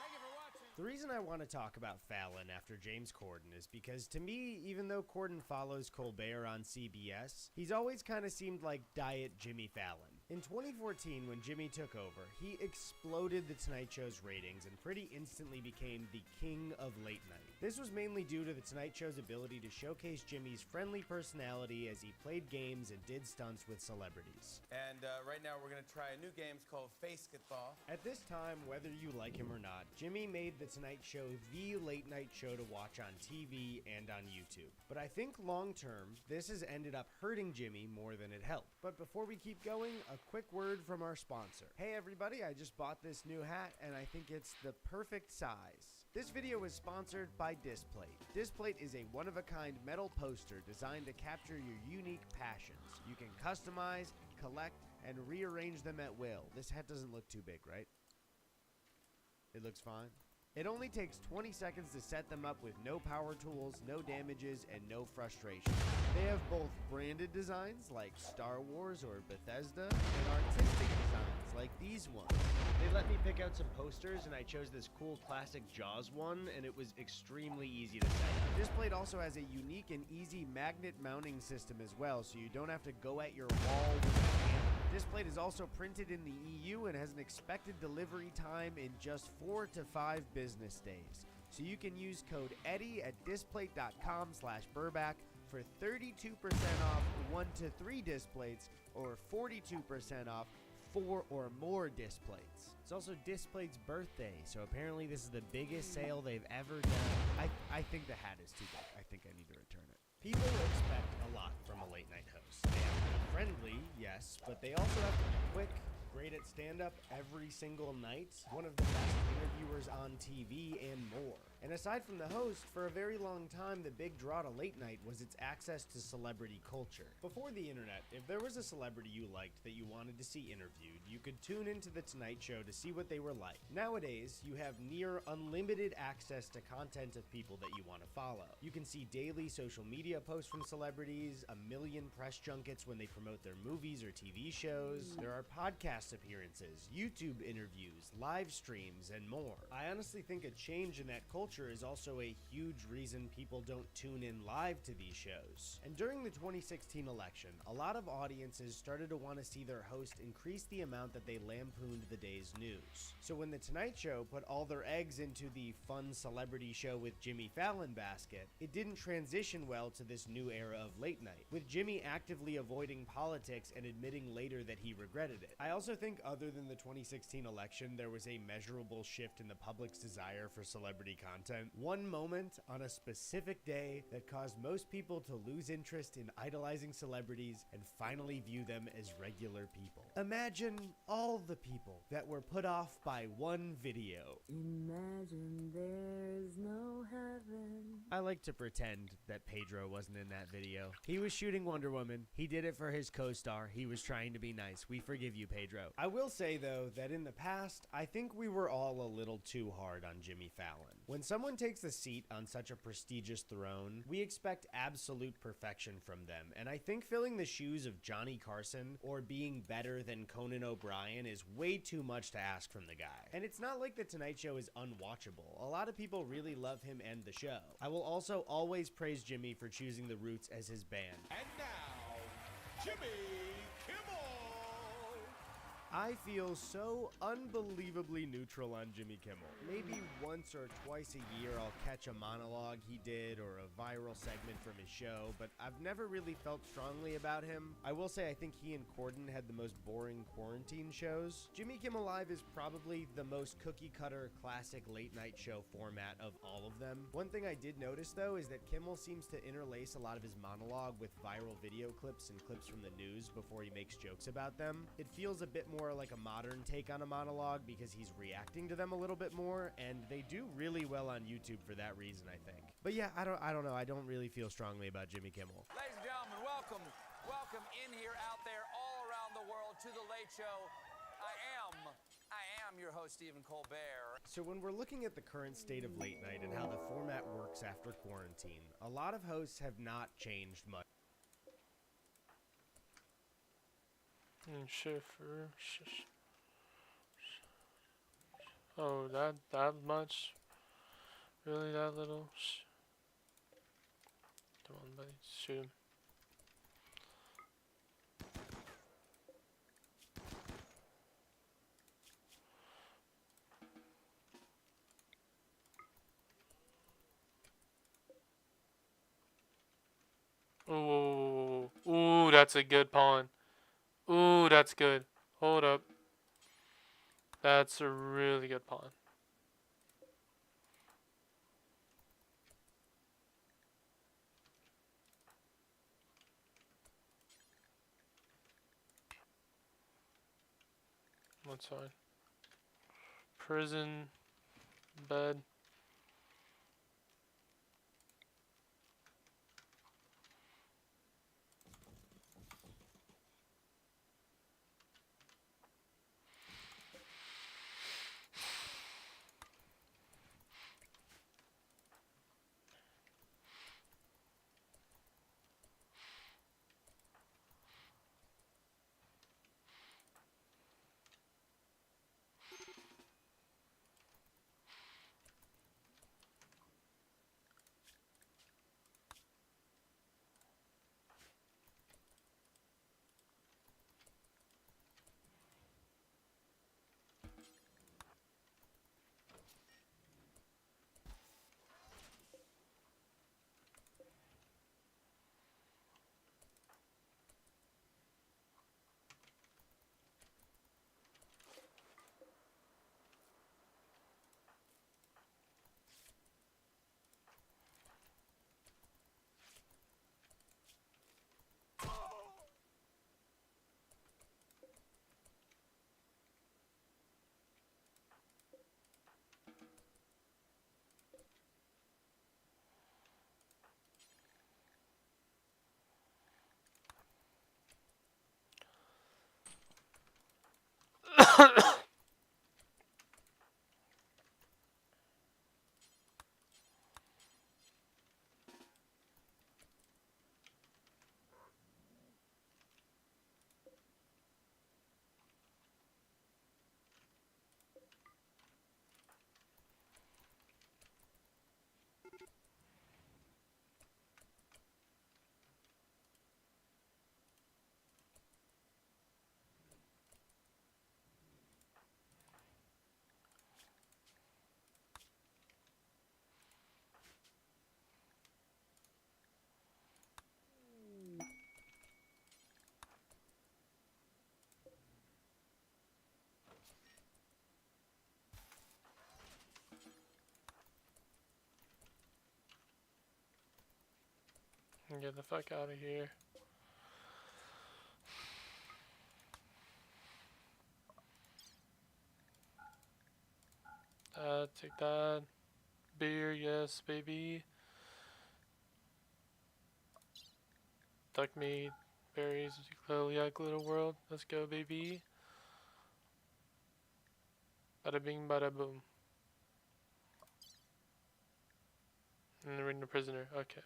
Thank you for watching. The reason I want to talk about Fallon after James Corden is because to me, even though Corden follows Colbert on CBS, he's always kind of seemed like Diet Jimmy Fallon. In 2014, when Jimmy took over, he exploded The Tonight Show's ratings and pretty instantly became the king of late night. This was mainly due to The Tonight Show's ability to showcase Jimmy's friendly personality as he played games and did stunts with celebrities. And right now we're going to try a new game. It's called Facepitball. At this time, whether you like him or not, Jimmy made The Tonight Show the late night show to watch on TV and on YouTube. But I think long term, this has ended up hurting Jimmy more than it helped. But before we keep going, a quick word from our sponsor. Hey everybody, I just bought this new hat and I think it's the perfect size. This video is sponsored by Displate. Displate is a one-of-a-kind metal poster designed to capture your unique passions. You can customize, collect, and rearrange them at will. This hat doesn't look too big, right? It looks fine. It only takes 20 seconds to set them up with no power tools, no damages, and no frustration. They have both branded designs like Star Wars or Bethesda, and artistic designs like these ones. They let me pick out some posters, and I chose this cool classic Jaws one, and it was extremely easy to set up. Displate also has a unique and easy magnet mounting system as well, so you don't have to go at your wall with a hammer. Displate is also printed in the EU and has an expected delivery time in just 4 to 5 business days. So you can use code EDDIE at displate.com/Burback for 32% off 1 to 3 displates or 42% off 4 or more displates. It's also Displate's birthday, so apparently this is the biggest sale they've ever done. I think the hat is too big. I think I need to return it. People expect a lot from a late night host. They have to be friendly, yes, but they also have to be quick, great at stand-up every single night, one of the best interviewers on TV, and more. And aside from the host, for a very long time, the big draw to late night was its access to celebrity culture. Before the internet, if there was a celebrity you liked that you wanted to see interviewed, you could tune into The Tonight Show to see what they were like. Nowadays, you have near unlimited access to content of people that you want to follow. You can see daily social media posts from celebrities, a million press junkets when they promote their movies or TV shows. There are podcast appearances, YouTube interviews, live streams, and more. I honestly think a change in that culture is also a huge reason people don't tune in live to these shows. And during the 2016 election, a lot of audiences started to want to see their host increase the amount that they lampooned the day's news. So when The Tonight Show put all their eggs into the fun celebrity show with Jimmy Fallon basket, it didn't transition well to this new era of late night, with Jimmy actively avoiding politics and admitting later that he regretted it. I also think other than the 2016 election, there was a measurable shift in the public's desire for celebrity content. One moment on a specific day that caused most people to lose interest in idolizing celebrities and finally view them as regular people. Imagine all the people that were put off by one video. Imagine there's no heaven. I like to pretend that Pedro wasn't in that video. He was shooting Wonder Woman. He did it for his co-star. He was trying to be nice. We forgive you, Pedro. I will say, though, that in the past, I think we were all a little too hard on Jimmy Fallon. When someone takes a seat on such a prestigious throne, we expect absolute perfection from them, and I think filling the shoes of Johnny Carson or being better than Conan O'Brien is way too much to ask from the guy. And it's not like The Tonight Show is unwatchable. A lot of people really love him and the show. I will also always praise Jimmy for choosing The Roots as his band. And now, Jimmy Kimmel! I feel so unbelievably neutral on Jimmy Kimmel. Maybe once or twice a year I'll catch a monologue he did or a viral segment from his show, but I've never really felt strongly about him. I will say I think he and Corden had the most boring quarantine shows. Jimmy Kimmel Live is probably the most cookie-cutter classic late-night show format of all of them. One thing I did notice, though, is that Kimmel seems to interlace a lot of his monologue with viral video clips and clips from the news before he makes jokes about them. It feels a bit more like a modern take on a monologue because he's reacting to them a little bit more, and they do really well on YouTube for that reason, I think. But yeah, I don't know. I don't really feel strongly about Jimmy Kimmel. Ladies and gentlemen, welcome in here, out there, all around the world to The Late Show. I am your host, Stephen Colbert. So when we're looking at the current state of late night and how the format works after quarantine, a lot of hosts have not changed much. Schiffer. Oh, that much? Really, that little? Come on, buddy, shoot him. Ooh, ooh, that's a good pawn. Ooh, that's good. Hold up. That's a really good pawn. That's fine. Prison, bed. Get the fuck out of here. Take that. Beer, yes, baby. Duck meat, berries, yeah, glitter world. Let's go, baby. Bada bing, bada boom. And they're in the prisoner. Okay.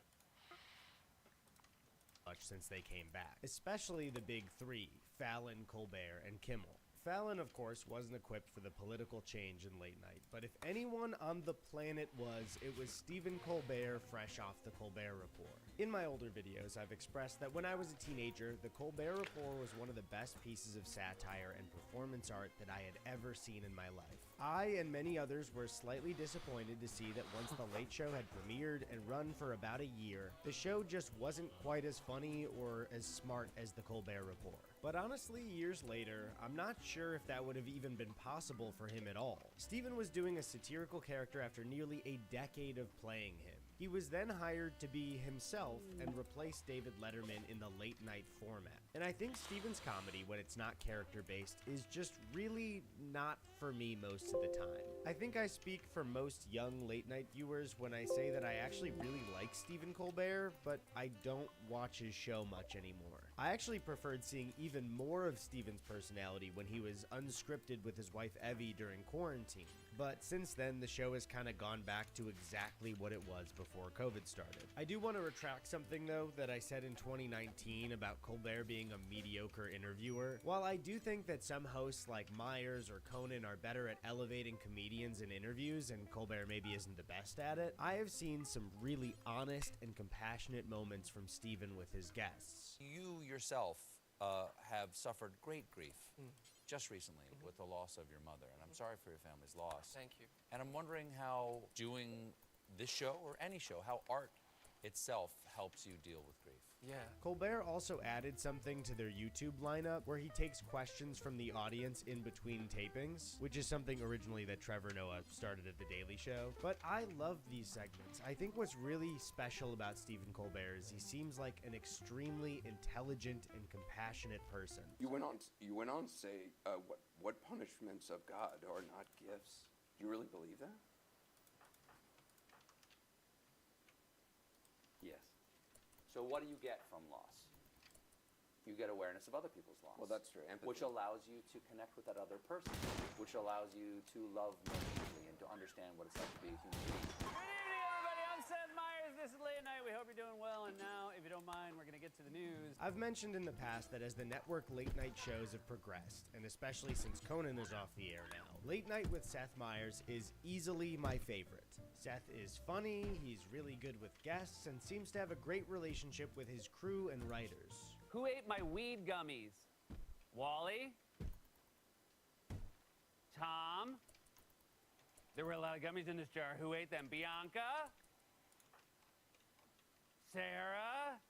Much since they came back, especially the big three, Fallon, Colbert, and Kimmel. Fallon, of course, wasn't equipped for the political change in late night, but if anyone on the planet was, it was Stephen Colbert fresh off the Colbert Report. In my older videos, I've expressed that when I was a teenager, the Colbert Report was one of the best pieces of satire and performance art that I had ever seen in my life. I and many others were slightly disappointed to see that once The Late Show had premiered and run for about a year, the show just wasn't quite as funny or as smart as the Colbert Report. But honestly, years later, I'm not sure if that would have even been possible for him at all. Stephen was doing a satirical character after nearly a decade of playing him. He was then hired to be himself and replace David Letterman in the late night format. And I think Stephen's comedy, when it's not character-based, is just really not for me most of the time. I think I speak for most young late-night viewers when I say that I actually really like Stephen Colbert, but I don't watch his show much anymore. I actually preferred seeing even more of Stephen's personality when he was unscripted with his wife Evie during quarantine. But since then, the show has kind of gone back to exactly what it was before COVID started. I do want to retract something, though, that I said in 2019 about Colbert being a mediocre interviewer. While I do think that some hosts like Myers or Conan are better at elevating comedians in interviews, and Colbert maybe isn't the best at it, I have seen some really honest and compassionate moments from Stephen with his guests. You yourself have suffered great grief just recently with the loss of your mother, and I'm sorry for your family's loss. Thank you. And I'm wondering how doing this show, or any show, how art itself helps you deal with grief. Yeah. Colbert also added something to their YouTube lineup where he takes questions from the audience in between tapings, which is something originally that Trevor Noah started at The Daily Show. But I love these segments. I think what's really special about Stephen Colbert is he seems like an extremely intelligent and compassionate person. You went on to say, what punishments of God are not gifts? Do you really believe that? Yes. So what do you get from loss? You get awareness of other people's loss. Well, that's true. Empathy. Which allows you to connect with that other person, which allows you to love more deeply and to understand what it's like to be a human being. Good evening, everybody. I'm Seth Myers. This is Late Night. We hope you're doing well. And now, if you don't mind, we're going to get to the news. I've mentioned in the past that as the network late night shows have progressed, and especially since Conan is off the air now, Late Night with Seth Myers is easily my favorite. Seth is funny, he's really good with guests, and seems to have a great relationship with his crew and writers. Who ate my weed gummies? Wally? Tom? There were a lot of gummies in this jar. Who ate them? Bianca? Sarah?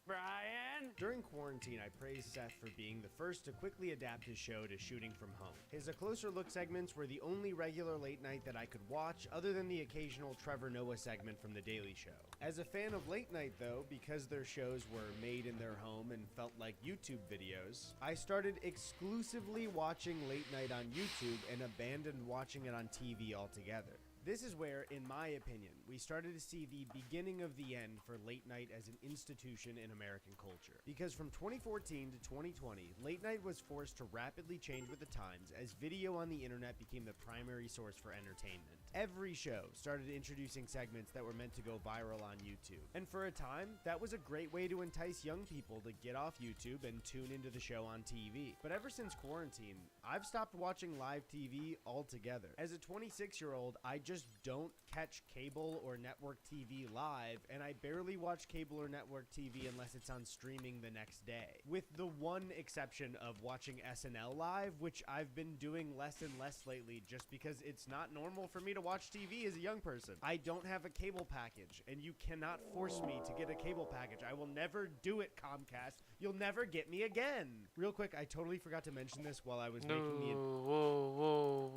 Brian? During quarantine, I praised Seth for being the first to quickly adapt his show to shooting from home. His A Closer Look segments were the only regular late night that I could watch, other than the occasional Trevor Noah segment from The Daily Show. As a fan of late night, though, because their shows were made in their home and felt like YouTube videos, I started exclusively watching late night on YouTube and abandoned watching it on TV altogether. This is where, in my opinion, we started to see the beginning of the end for late night as an institution in American culture. Because from 2014 to 2020, late night was forced to rapidly change with the times as video on the internet became the primary source for entertainment. Every show started introducing segments that were meant to go viral on YouTube. And for a time, that was a great way to entice young people to get off YouTube and tune into the show on TV. But ever since quarantine, I've stopped watching live TV altogether. As a 26-year-old, I just don't catch cable or network TV live, and I barely watch cable or network TV unless it's on streaming the next day. With the one exception of watching SNL live, which I've been doing less and less lately just because it's not normal for me to watch TV as a young person. I don't have a cable package, and you cannot force me to get a cable package. I will never do it, Comcast. You'll never get me again. Real quick, I totally forgot to mention this while I was making the... Whoa.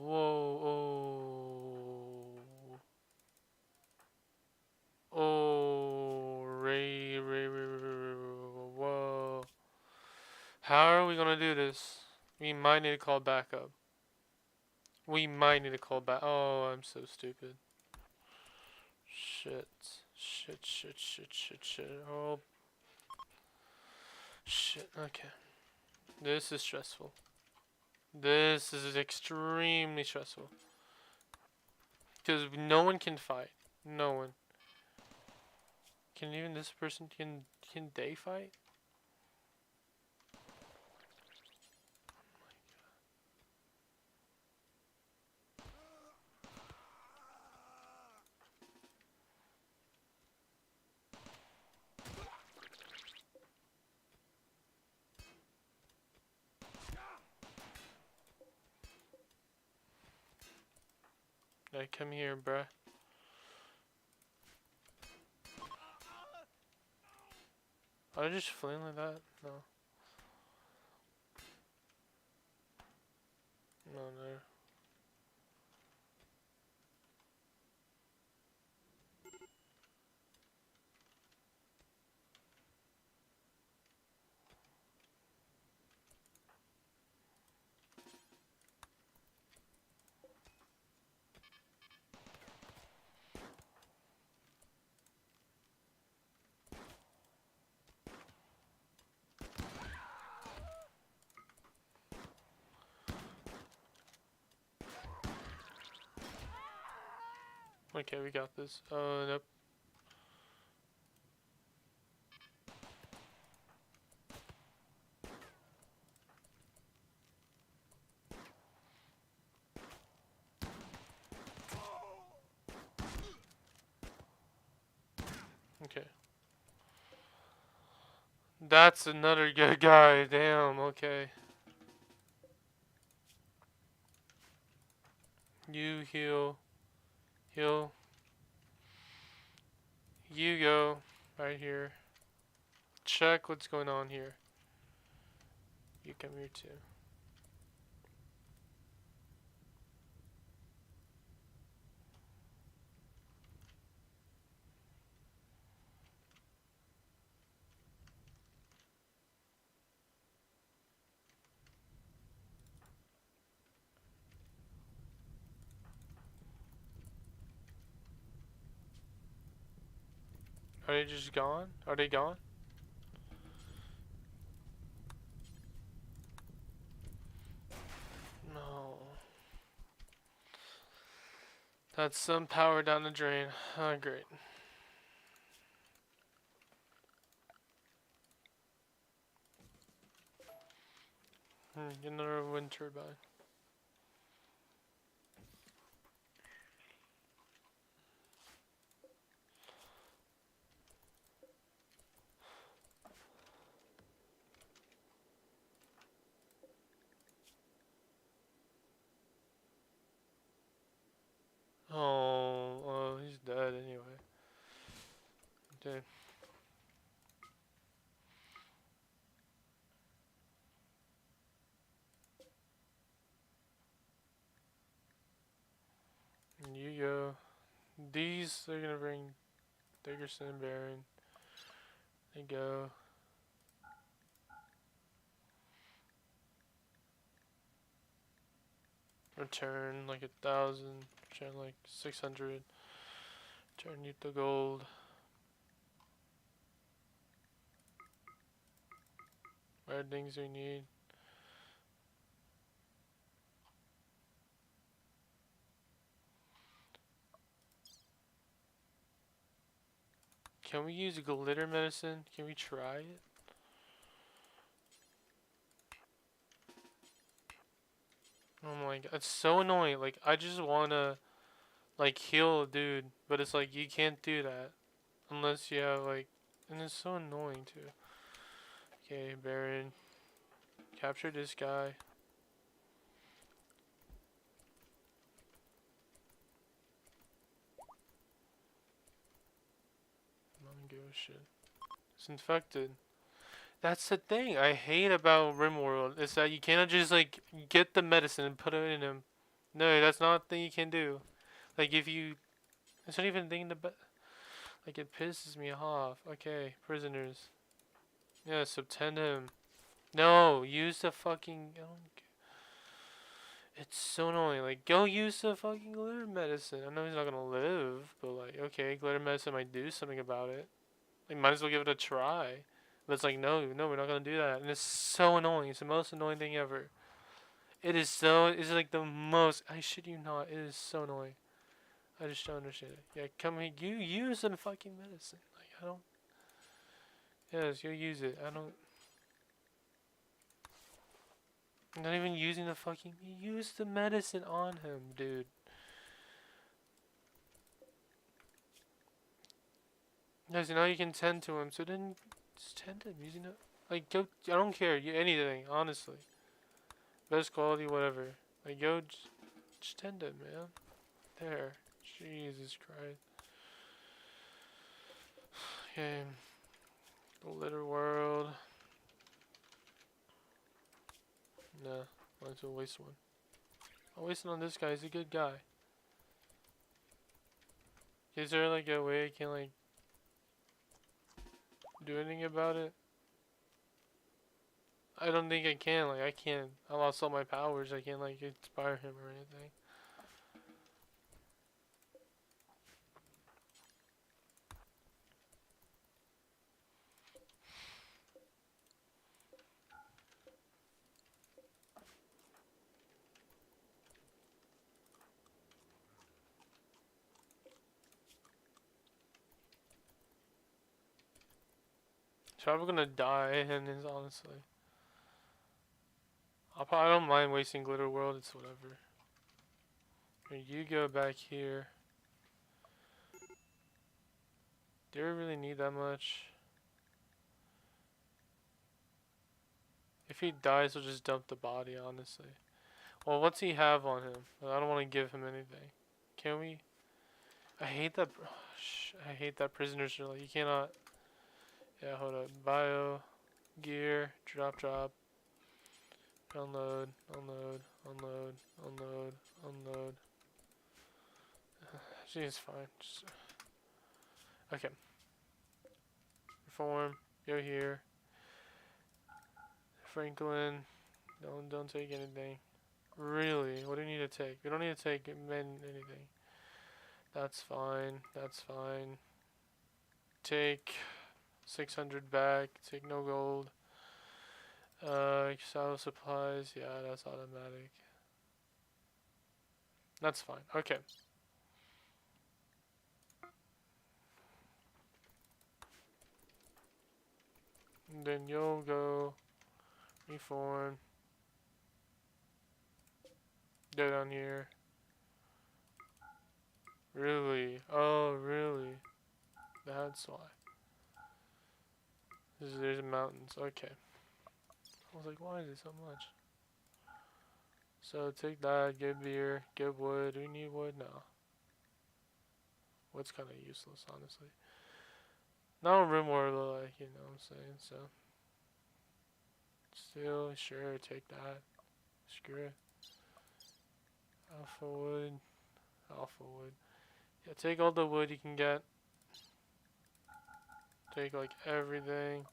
How are we gonna do this? We might need to call backup. We might need to call back. Oh, I'm so stupid. Shit. Oh. Shit, okay. This is stressful. This is extremely stressful. Because no one can fight. No one. Can even this person, can they fight? Hey, come here, bruh. Are they just fleeing like that? No. No, no. Okay, we got this. Nope. Okay. That's another good guy. Damn, okay. You heal. Heal. You go. Right here. Check what's going on here. You come here too. Are they just gone? Are they gone? No. That's some power down the drain. Oh, great. Get another wind turbine. Oh, he's dead anyway. Okay. You go. These, they're gonna bring Dickerson and Baron. They go. Return like 1,000. Return like 600. Turn you to gold. Rare things we need. Can we use glitter medicine? Can we try it? Oh my god, it's so annoying. Like, I just wanna, like, heal a dude, but it's like, you can't do that. Unless you have, like, and it's so annoying too. Okay, Baron. Capture this guy. Go shit. It's infected. That's the thing I hate about Rimworld is that you cannot just like get the medicine and put it in him. No, that's not a thing you can do. Like if you, it's not even a thing to. Like it pisses me off. Okay, prisoners. Yeah, subtend him. No, use the fucking. I don't. It's so annoying. Like go use the fucking glitter medicine. I know he's not gonna live, but like okay, glitter medicine might do something about it. Like might as well give it a try. But it's like, no, we're not gonna do that. And it's so annoying. It's the most annoying thing ever. It is so, it's like the most, I shit you not, it is so annoying. I just don't understand it. Yeah, come here. You use the fucking medicine. Like, I don't. Yes, you use it. I don't. I'm not even using the fucking. You use the medicine on him, dude. Yeah, so now you can tend to him. So then, just tend to him using it. Like, go. I don't care. You anything, honestly. Best quality, whatever. Like, go. Just tend to him, man. There. Jesus Christ. Okay. Litter world. Nah, might as well waste one. I'll waste it on this guy. He's a good guy. Is there like a way I can like do anything about it? I don't think I can. Like I can't. I lost all my powers. I can't like inspire him or anything. Probably gonna die, and is honestly. I don't mind wasting glitter world. It's whatever. Here, you go back here. Do we really need that much? If he dies, we'll just dump the body. Honestly. Well, what's he have on him? I don't want to give him anything. Can we? I hate that. I hate that prisoners are like you cannot. Yeah, hold up. Bio, gear, drop. Unload. She's fine. Just, okay. Reform. Go here. Franklin. Don't take anything. Really? What do you need to take? We don't need to take anything. That's fine. Take 600 back. Take no gold. Exile supplies. Yeah, that's automatic. That's fine. Okay. And then you'll go reform. Go down here. Really? Oh, really? That's why. There's mountains. Okay. I was like, why is it so much? So take that, get beer, get wood. Do we need wood? No. Wood's kind of useless, honestly. Not a Rimworld, but like, you know what I'm saying, so. Still, sure, take that. Screw it. Alpha wood. Yeah, take all the wood you can get. Take like everything.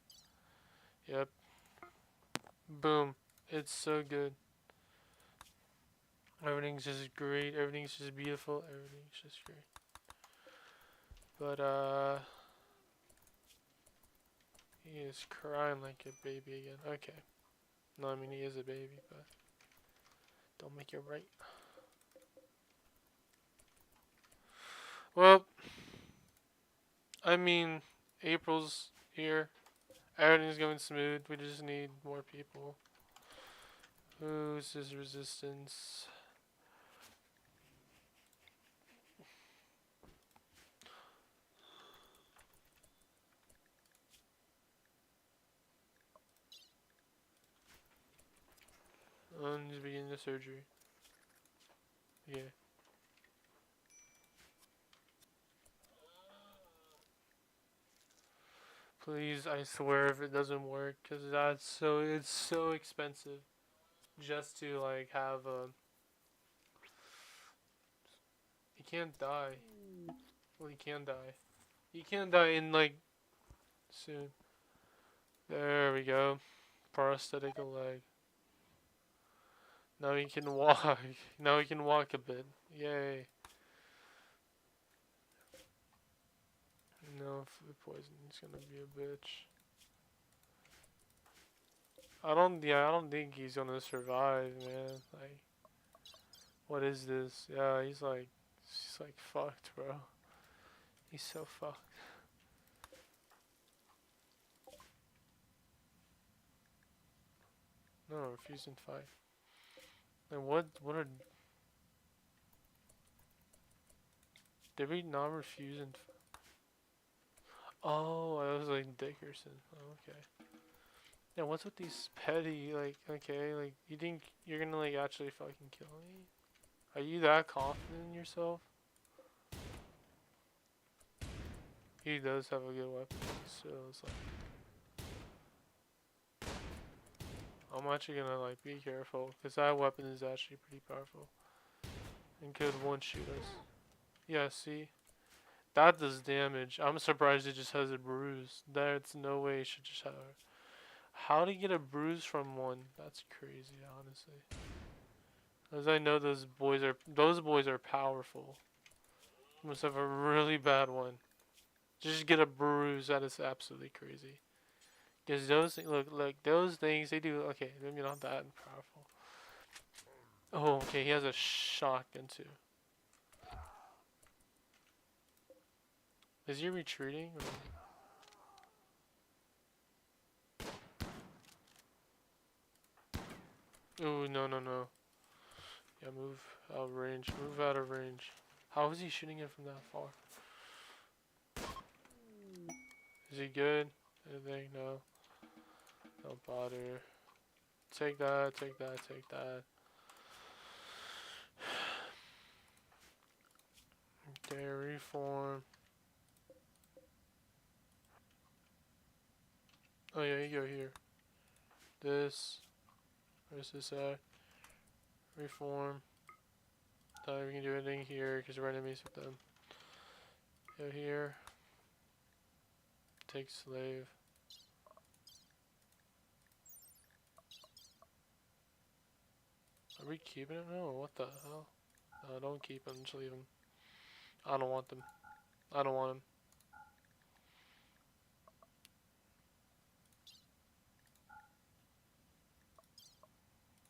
Yep. Boom. It's so good. Everything's just great. Everything's just beautiful. Everything's just great. But, he is crying like a baby again. Okay. No, I mean, he is a baby, but don't make it right. Well, I mean, April's here. Everything's going smooth. We just need more people. Who's his resistance? He's beginning the surgery. Yeah. Please, I swear if it doesn't work, cause it's so expensive, just to like have a. He can't die. Well, he can die. He can die in like soon. There we go. Prosthetic leg. Now he can walk. Now he can walk a bit. Yay. No, food poisoning's gonna be a bitch. I don't think he's gonna survive, man. Like, what is this? Yeah, he's like He's like fucked, bro. He's so fucked. No, refusing to fight. And what are... Did we not refuse and... Oh, I was like Dickerson. Oh, okay. Yeah, what's with these petty, like, okay, like, you think you're gonna, like, actually fucking kill me? Are you that confident in yourself? He does have a good weapon, so it's like... I'm actually gonna, like, be careful, because that weapon is actually pretty powerful. And could one-shoot us. Yeah, see? That does damage. I'm surprised it just has a bruise. There's no way it should just have... How to get a bruise from one? That's crazy, honestly. As I know those boys are powerful. Must have a really bad one. Just get a bruise, that is absolutely crazy. Because those look, those things they do okay, maybe not that powerful. Oh, okay, he has a shotgun too. Is he retreating? Oh no. Yeah, move out of range. Move out of range. How is he shooting it from that far? Is he good? Anything? No. Don't bother. Take that. Okay, reform. Oh yeah, you go here. This. Where's this at? Reform. We can do anything here because we're enemies with them. Go here. Take slave. Are we keeping it? No, what the hell? No, don't keep them, just leave them. I don't want them. I don't want them.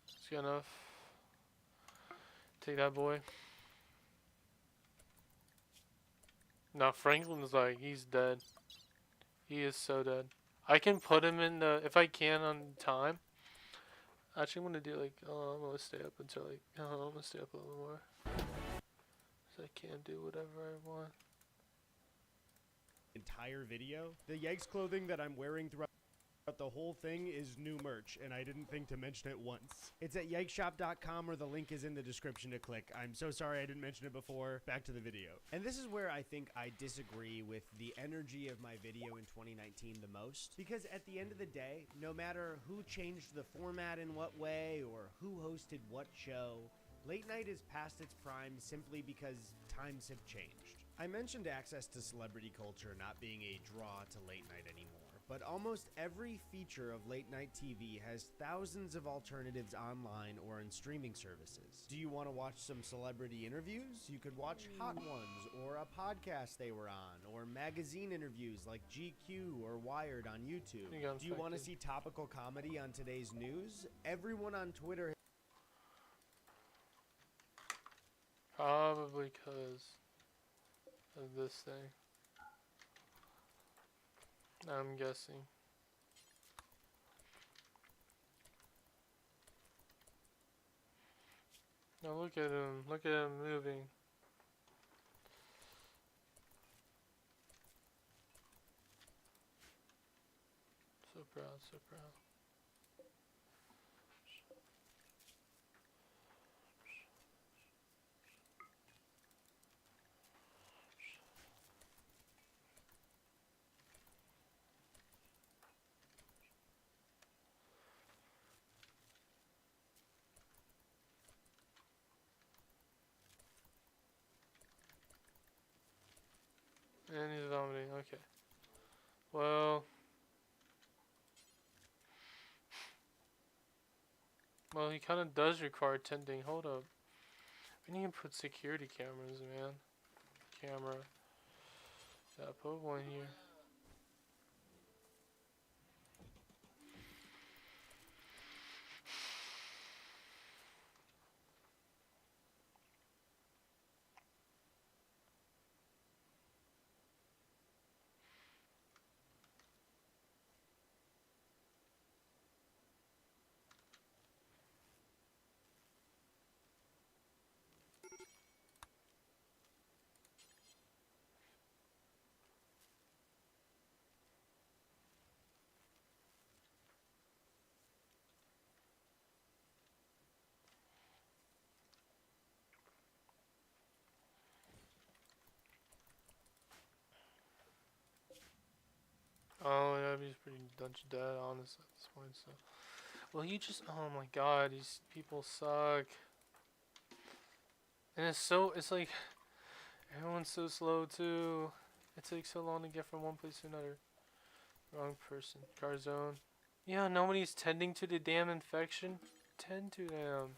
It's good enough. Take that boy. Now Franklin's like, he's dead. He is so dead. I can put him in the, if I can on time. Actually, I'm gonna do like, I'm gonna stay up until like, I'm gonna stay up a little more. So I can do whatever I want. Entire video. The Yikes clothing that I'm wearing throughout the whole thing is new merch, and I didn't think to mention it once. It's at yikeshop.com, or the link is in the description to click. I'm so sorry I didn't mention it before. Back to the video. And this is where I think I disagree with the energy of my video in 2019 the most. Because at the end of the day, no matter who changed the format in what way, or who hosted what show, late night is past its prime simply because times have changed. I mentioned access to celebrity culture not being a draw to late night anymore. But almost every feature of late night TV has thousands of alternatives online or in streaming services. Do you want to watch some celebrity interviews? You could watch Hot Ones, or a podcast they were on, or magazine interviews like GQ or Wired on YouTube. Do you want to see topical comedy on today's news? Everyone on Twitter... Probably because of this thing. I'm guessing. Now look at him moving. So proud, so proud. And he's vomiting, okay. Well, he kind of does require tending. Hold up. We need to put security cameras, man. Camera. Yeah, put one here. He's pretty much dead, honestly, at this point. So, well, he just, oh my god, these people suck. And it's like, everyone's so slow too. It takes so long to get from one place to another. Wrong person. Car zone. Yeah, nobody's tending to the damn infection. Tend to them.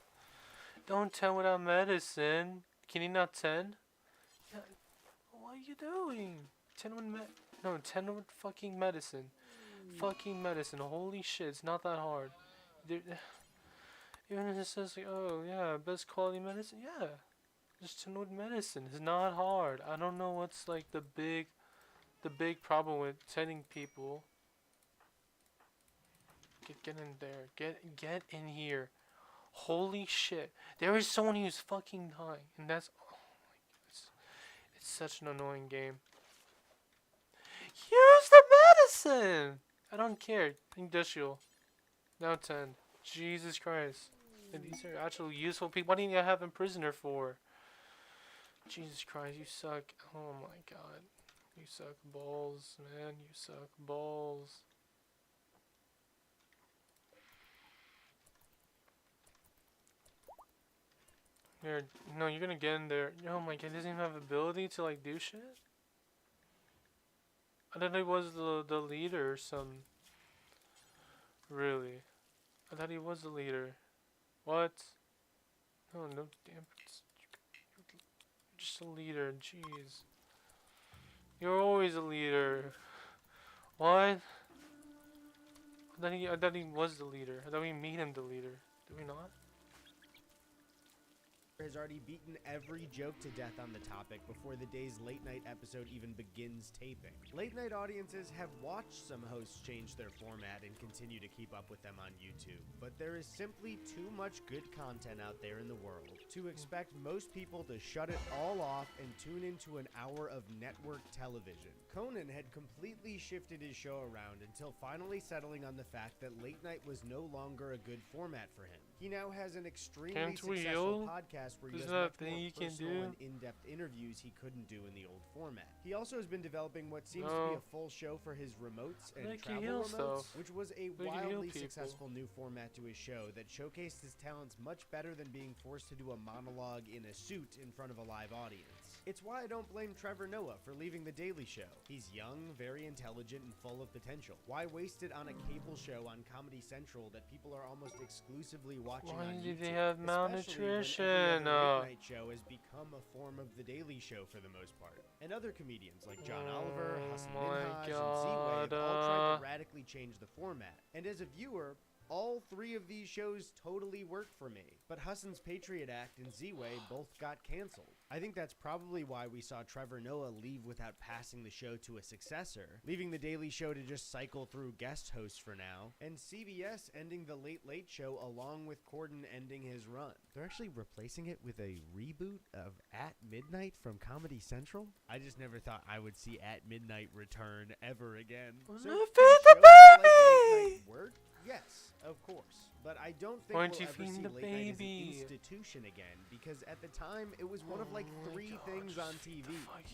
Don't tend without medicine. Can you not tend? Yeah. What are you doing? Tend with no, tend with fucking medicine. Fucking medicine. Holy shit, it's not that hard. Even if it says like, oh yeah, best quality medicine, yeah. Just tend with medicine. It's not hard. I don't know what's like the big problem with tending people. Get in there. Get in here. Holy shit. There is someone who's fucking dying. And that's, oh my god. It's such an annoying game. Use the medicine! I don't care. Industrial. Now 10. Jesus Christ. And these are actually useful people. What do you have in prisoner for? Jesus Christ, you suck. Oh my god. You suck balls, man. You suck balls. Here, no, you're gonna get in there. Oh my god, he doesn't even have ability to like do shit? I thought he was the leader or some. Really? I thought he was the leader. What? No, no, damn. You're just a leader, jeez. You're always a leader. What? I thought he was the leader. I thought we made him the leader. Did we not? Has already beaten every joke to death on the topic before the day's late night episode even begins taping. Late night audiences have watched some hosts change their format and continue to keep up with them on YouTube, but there is simply too much good content out there in the world to expect most people to shut it all off and tune into an hour of network television. Conan had completely shifted his show around until finally settling on the fact that late night was no longer a good format for him. He now has an extremely successful podcast where he does much more personal and in-depth interviews he couldn't do in the old format. He also has been developing what seems to be a full show for his remotes and travel remotes, which was a wildly successful new format to his show that showcased his talents much better than being forced to do a monologue in a suit in front of a live audience. It's why I don't blame Trevor Noah for leaving The Daily Show. He's young, very intelligent, and full of potential. Why waste it on a cable show on Comedy Central that people are almost exclusively watching on YouTube? Why do they have malnutrition? Every other late night show has become a form of The Daily Show for the most part. And other comedians like John Oliver, Hassan Minhaj, and Z-Way have all tried to radically change the format. And as a viewer, all three of these shows totally work for me, but Hassan's Patriot Act and Z-Way both got canceled. I think that's probably why we saw Trevor Noah leave without passing the show to a successor, leaving The Daily Show to just cycle through guest hosts for now, and CBS ending The Late Late Show along with Corden ending his run. They're actually replacing it with a reboot of At Midnight from Comedy Central? I just never thought I would see At Midnight return ever again. So feed the baby! Like work? Yes, of course. But I don't think we'll ever see Late Night as an institution again, because at the time, it was one of like three things on TV.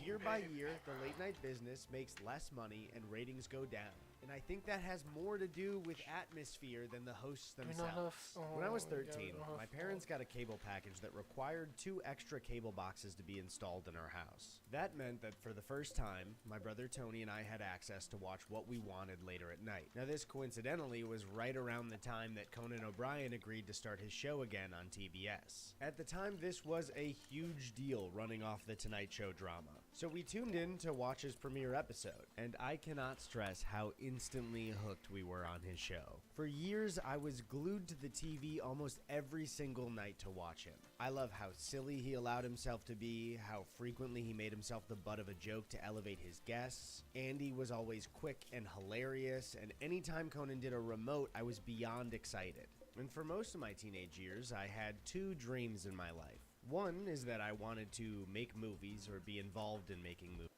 Year by year, the late night business makes less money and ratings go down. And I think that has more to do with atmosphere than the hosts themselves. When I was 13, my parents got a cable package that required 2 extra cable boxes to be installed in our house. That meant that for the first time, my brother Tony and I had access to watch what we wanted later at night. Now this coincidentally was right around the time that Conan O'Brien agreed to start his show again on TBS. At the time, this was a huge deal running off the Tonight Show drama. So we tuned in to watch his premiere episode, and I cannot stress how instantly hooked we were on his show. For years, I was glued to the TV almost every single night to watch him. I love how silly he allowed himself to be, how frequently he made himself the butt of a joke to elevate his guests. Andy was always quick and hilarious, and anytime Conan did a remote, I was beyond excited. And for most of my teenage years, I had 2 dreams in my life. One is that I wanted to make movies or be involved in making movies.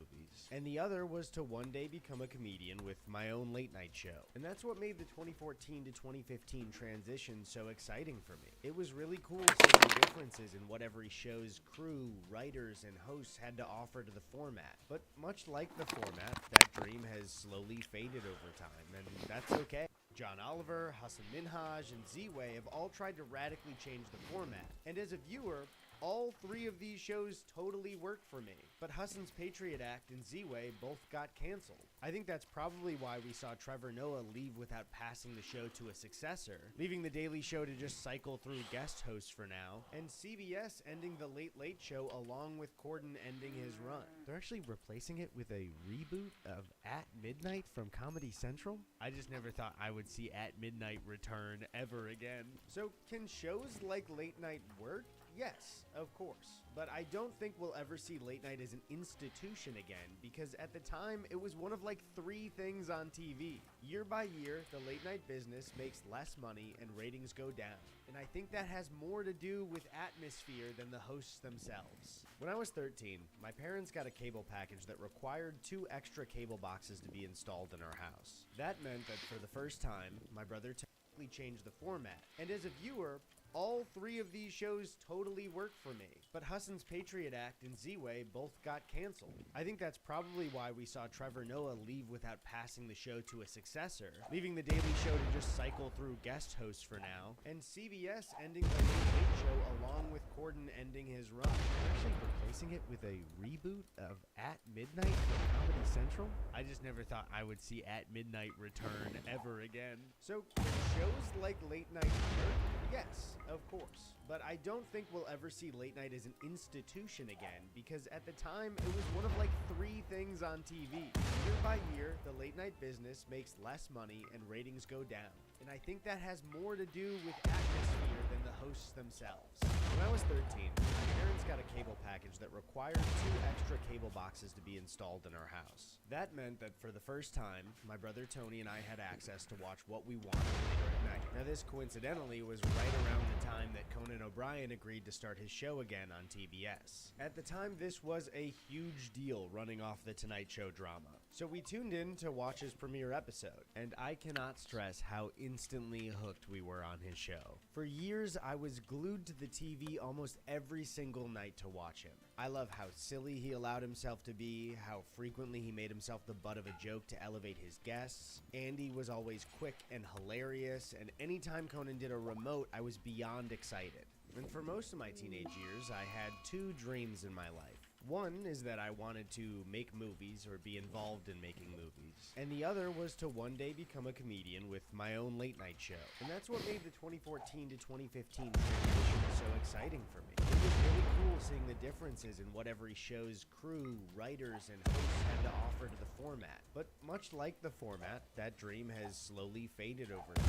movies. And the other was to one day become a comedian with my own late night show. And that's what made the 2014 to 2015 transition so exciting for me. It was really cool seeing the differences in what every show's crew, writers, and hosts had to offer to the format. But much like the format, that dream has slowly faded over time, and that's okay. John Oliver, Hassan Minhaj, and Z-Way have all tried to radically change the format. And as a viewer, all three of these shows totally worked for me, but Hassan's Patriot Act and Z-Way both got canceled. I think that's probably why we saw Trevor Noah leave without passing the show to a successor, leaving The Daily Show to just cycle through guest hosts for now, and CBS ending The Late Late Show along with Corden ending his run. They're actually replacing it with a reboot of At Midnight from Comedy Central? I just never thought I would see At Midnight return ever again. So can shows like Late Night work? Yes, of course. But I don't think we'll ever see late night as an institution again, because at the time, it was one of like 3 things on TV. Year by year, the late night business makes less money and ratings go down. And I think that has more to do with atmosphere than the hosts themselves. When I was 13, my parents got a cable package that required 2 extra cable boxes to be installed in our house. That meant that for the first time, my brother technically changed the format. And as a viewer, all 3 of these shows totally worked for me, but Hassan's Patriot Act and Z-Way both got canceled. I think that's probably why we saw Trevor Noah leave without passing the show to a successor, leaving The Daily Show to just cycle through guest hosts for now, and CBS ending The Late Late Show along with Corden ending his run. They're actually replacing it with a reboot of At Midnight from Comedy Central? I just never thought I would see At Midnight return ever again. So, can shows like Late Night work? Yes, of course. But I don't think we'll ever see late night as an institution again, because at the time, it was one of like 3 things on TV. Year by year, the late night business makes less money and ratings go down. And I think that has more to do with atmosphere than the hosts themselves. When I was 13, my parents got a cable package that required 2 extra cable boxes to be installed in our house. That meant that for the first time, my brother Tony and I had access to watch what we wanted later at night. Now this coincidentally was right around the time that Conan O'Brien agreed to start his show again on TBS. At the time, this was a huge deal running off the Tonight Show drama. So we tuned in to watch his premiere episode, and I cannot stress how instantly hooked we were on his show. For years, I was glued to the TV almost every single night to watch him. I love how silly he allowed himself to be, how frequently he made himself the butt of a joke to elevate his guests. Andy was always quick and hilarious, and anytime Conan did a remote, I was beyond excited. And for most of my teenage years, I had 2 dreams in my life. One is that I wanted to make movies or be involved in making movies. And the other was to one day become a comedian with my own late night show. And that's what made the 2014 to 2015 transition so exciting for me. It was really cool seeing the differences in what every show's crew, writers, and hosts had to offer to the format. But much like the format, that dream has slowly faded over time.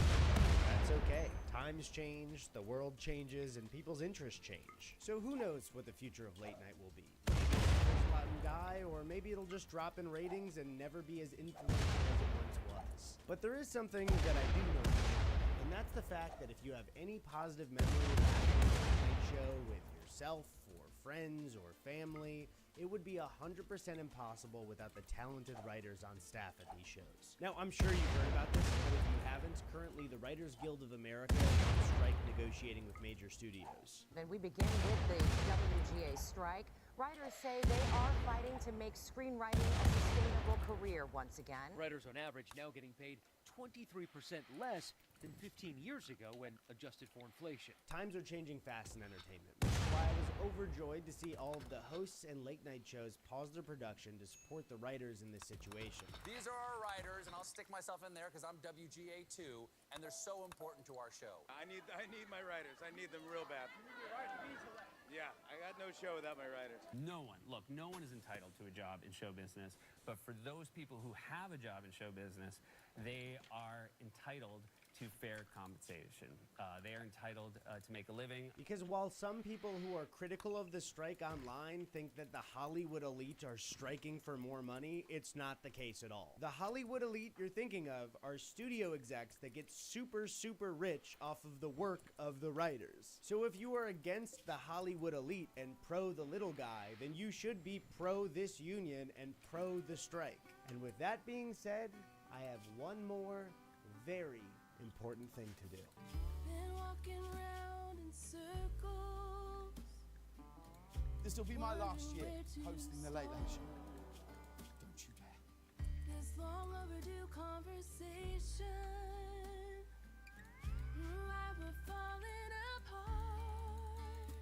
That's okay. Times change, the world changes, and people's interests change. So who knows what the future of late night will be? Die, or maybe it'll just drop in ratings and never be as influential as it once was. But there is something that I do know, and that's the fact that if you have any positive memory of a late night show with yourself or friends or family, it would be 100% impossible without the talented writers on staff at these shows. Now, I'm sure you've heard about this, but if you haven't, currently the Writers Guild of America is on strike negotiating with major studios. Then we begin with the WGA strike. Writers say they are fighting to make screenwriting a sustainable career once again. Writers on average now getting paid 23% less than 15 years ago when adjusted for inflation. Times are changing fast in entertainment, which is why I was overjoyed to see all of the hosts and late night shows pause their production to support the writers in this situation. These are our writers, and I'll stick myself in there because I'm WGA too, and they're so important to our show. I need my writers. I need them real bad. Yeah, I got no show without my writers. No one is entitled to a job in show business, but for those people who have a job in show business, they are entitled to fair compensation. They are entitled to make a living. Because while some people who are critical of the strike online think that the Hollywood elite are striking for more money, it's not the case at all. The Hollywood elite you're thinking of are studio execs that get super, super rich off of the work of the writers. So if you are against the Hollywood elite and pro the little guy, then you should be pro this union and pro the strike. And with that being said, I have one more very important thing to do. Been walking round in circles. This will be my last year hosting the Late Late Show. Don't you dare. This long overdue conversation. Why we're falling apart.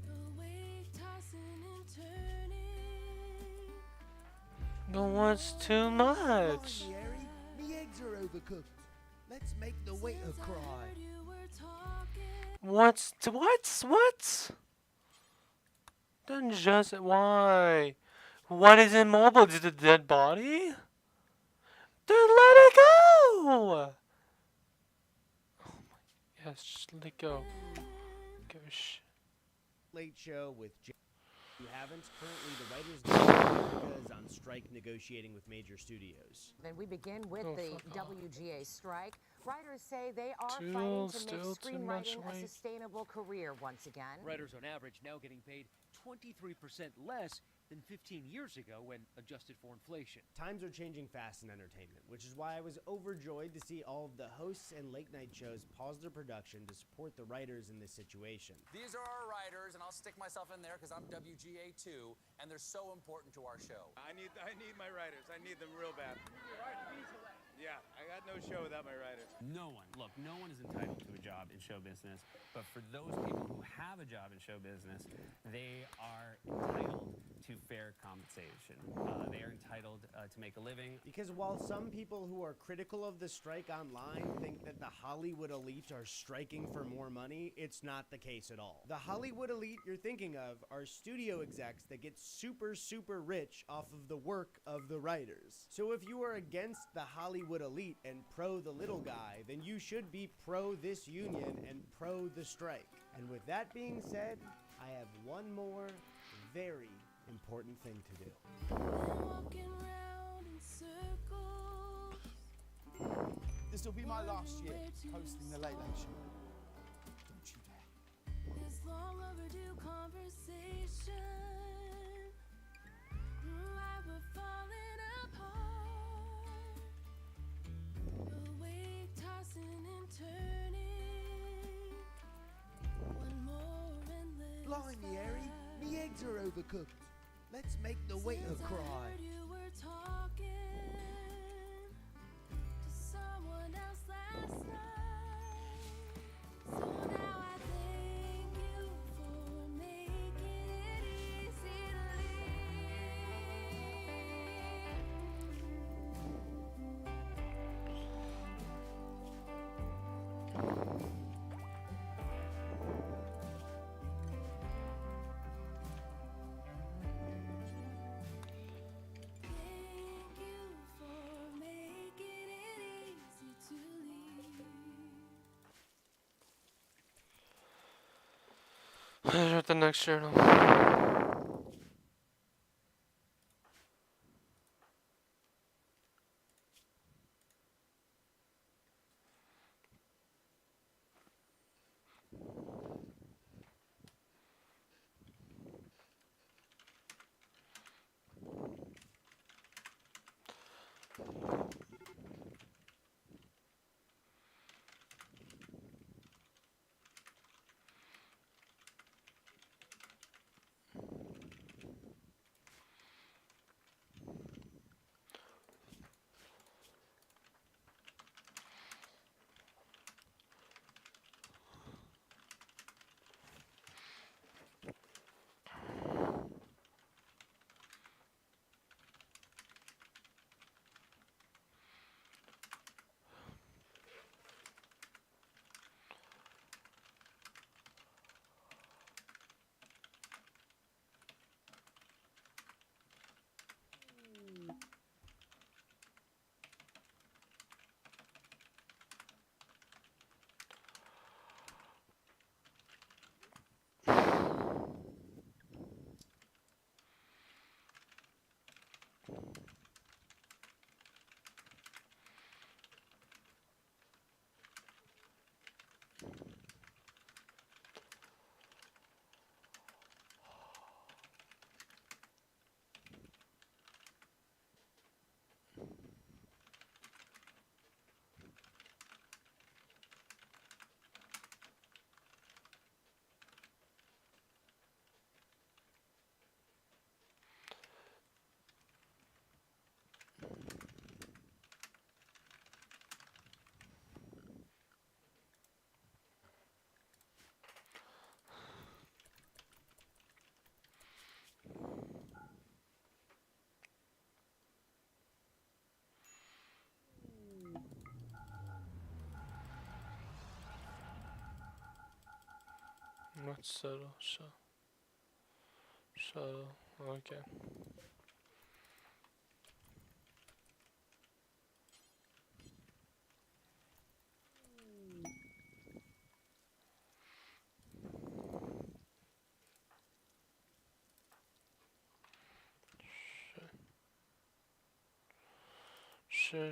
Awake, tossing and turning. No one's too much. Me eggs are overcooked. Let's make the waiter cry. What? Then just why? What is immobile? Is it a dead body? Then let it go! Oh my, yes, just let it go. Gosh. Late Show with J. You haven't? Currently, the Writers Guild on strike negotiating with major studios. Then we begin with the WGA strike. Writers say they are Still fighting to make too much screenwriting a weight. sustainable career once again. Writers on average now getting paid 23% less than 15 years ago when adjusted for inflation. Times are changing fast in entertainment, which is why I was overjoyed to see all of the hosts and late night shows pause their production to support the writers in this situation. These are our writers, and I'll stick myself in there because I'm WGA too, and they're so important to our show. I need my writers. I need them real bad. Yeah, I got no show without my writers. No one is entitled to a job in show business, but for those people who have a job in show business, they are entitled to fair compensation. They are entitled to make a living. Because while some people who are critical of the strike online think that the Hollywood elite are striking for more money, it's not the case at all. The Hollywood elite you're thinking of are studio execs that get super, super rich off of the work of the writers. So if you are against the Hollywood elite and pro the little guy, then you should be pro this union and pro the strike. And with that being said, I have one more very important thing to do. Walking round in circles. This will be my last year hosting the Late Late Show. Don't you dare. This long overdue conversation. Why we're falling apart. Awake, tossing and turning. One more endless Blimey, Harry, me eggs are overcooked. Let's make the waiter cry. You were talking to someone else last night. So now I thank you for making it easy to Here's what the next journal. Not subtle. Subtle. Okay. Sure.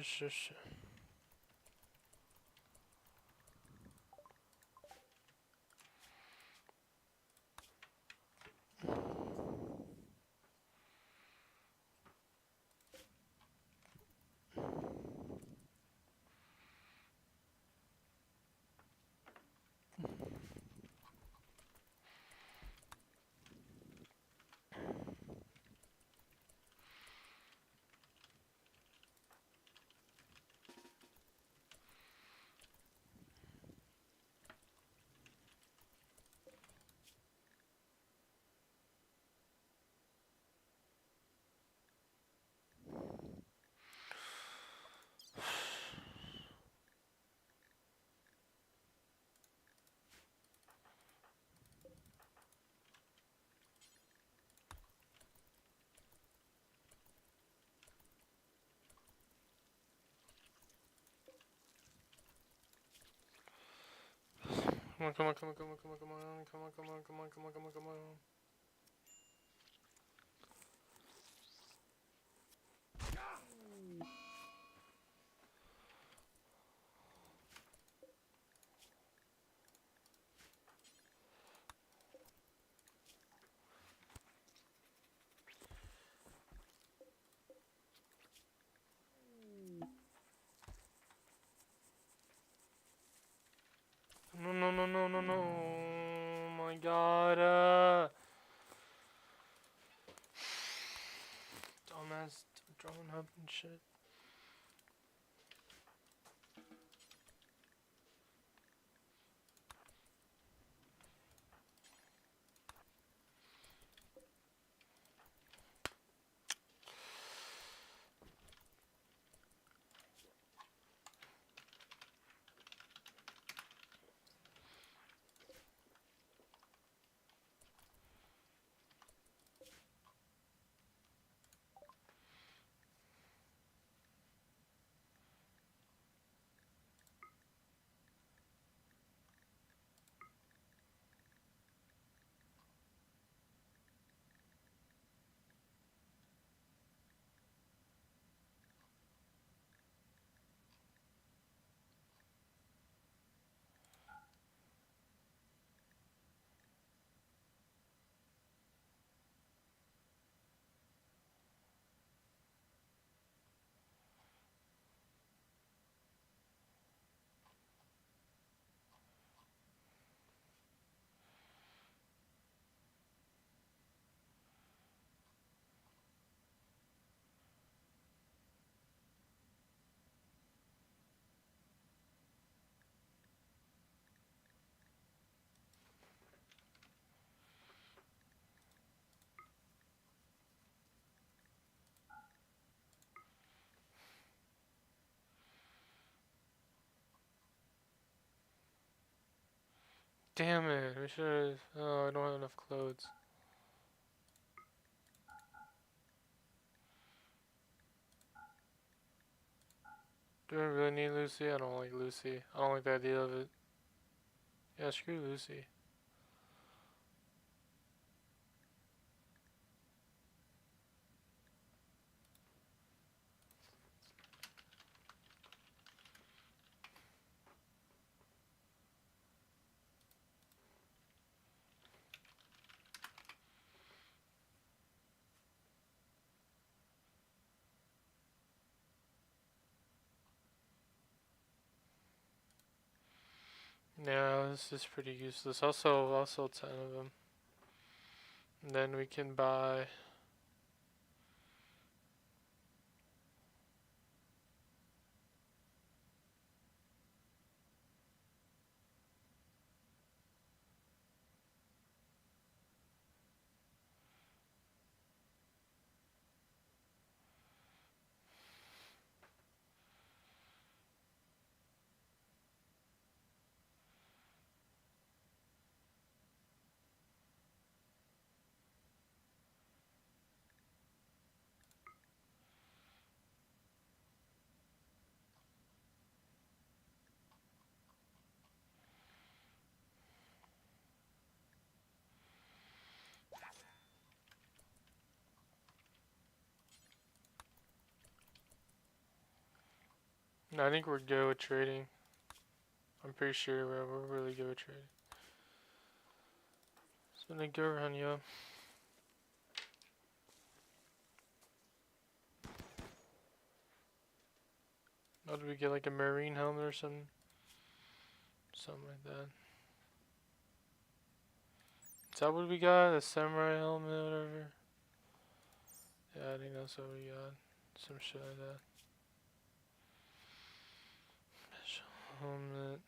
Come on. No. Oh my god. Dumbass drone hub and shit. Damn it, we should've. Oh, I don't have enough clothes. Do I really need Lucy? I don't like Lucy. I don't like the idea of it. Yeah, screw Lucy. Yeah, this is pretty useless. I'll sell 10 of them. And then we can buy. I think we're good with trading. I'm pretty sure we're really good with trading. It's been a good run, yo. How do we get like a marine helmet or something? Something like that. Is that what we got? A samurai helmet, whatever? Yeah, I think that's what we got. Some shit like that. Special helmet.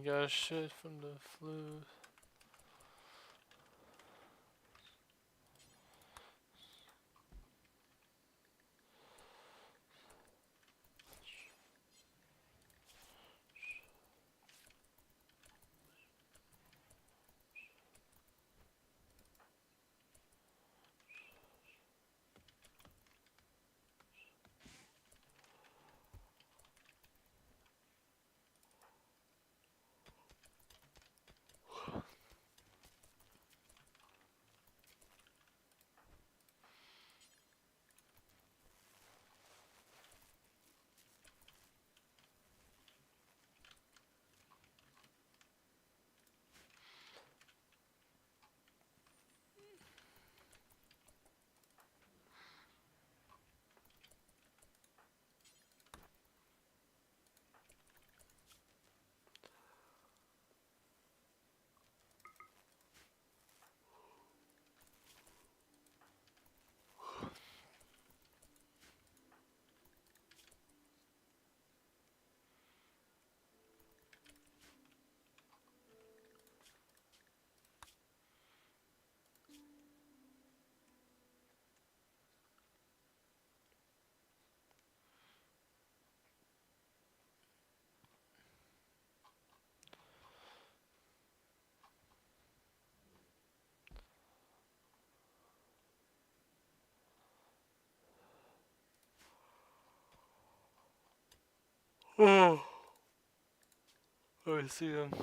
You got shit from the flu. Oh. Let me see them.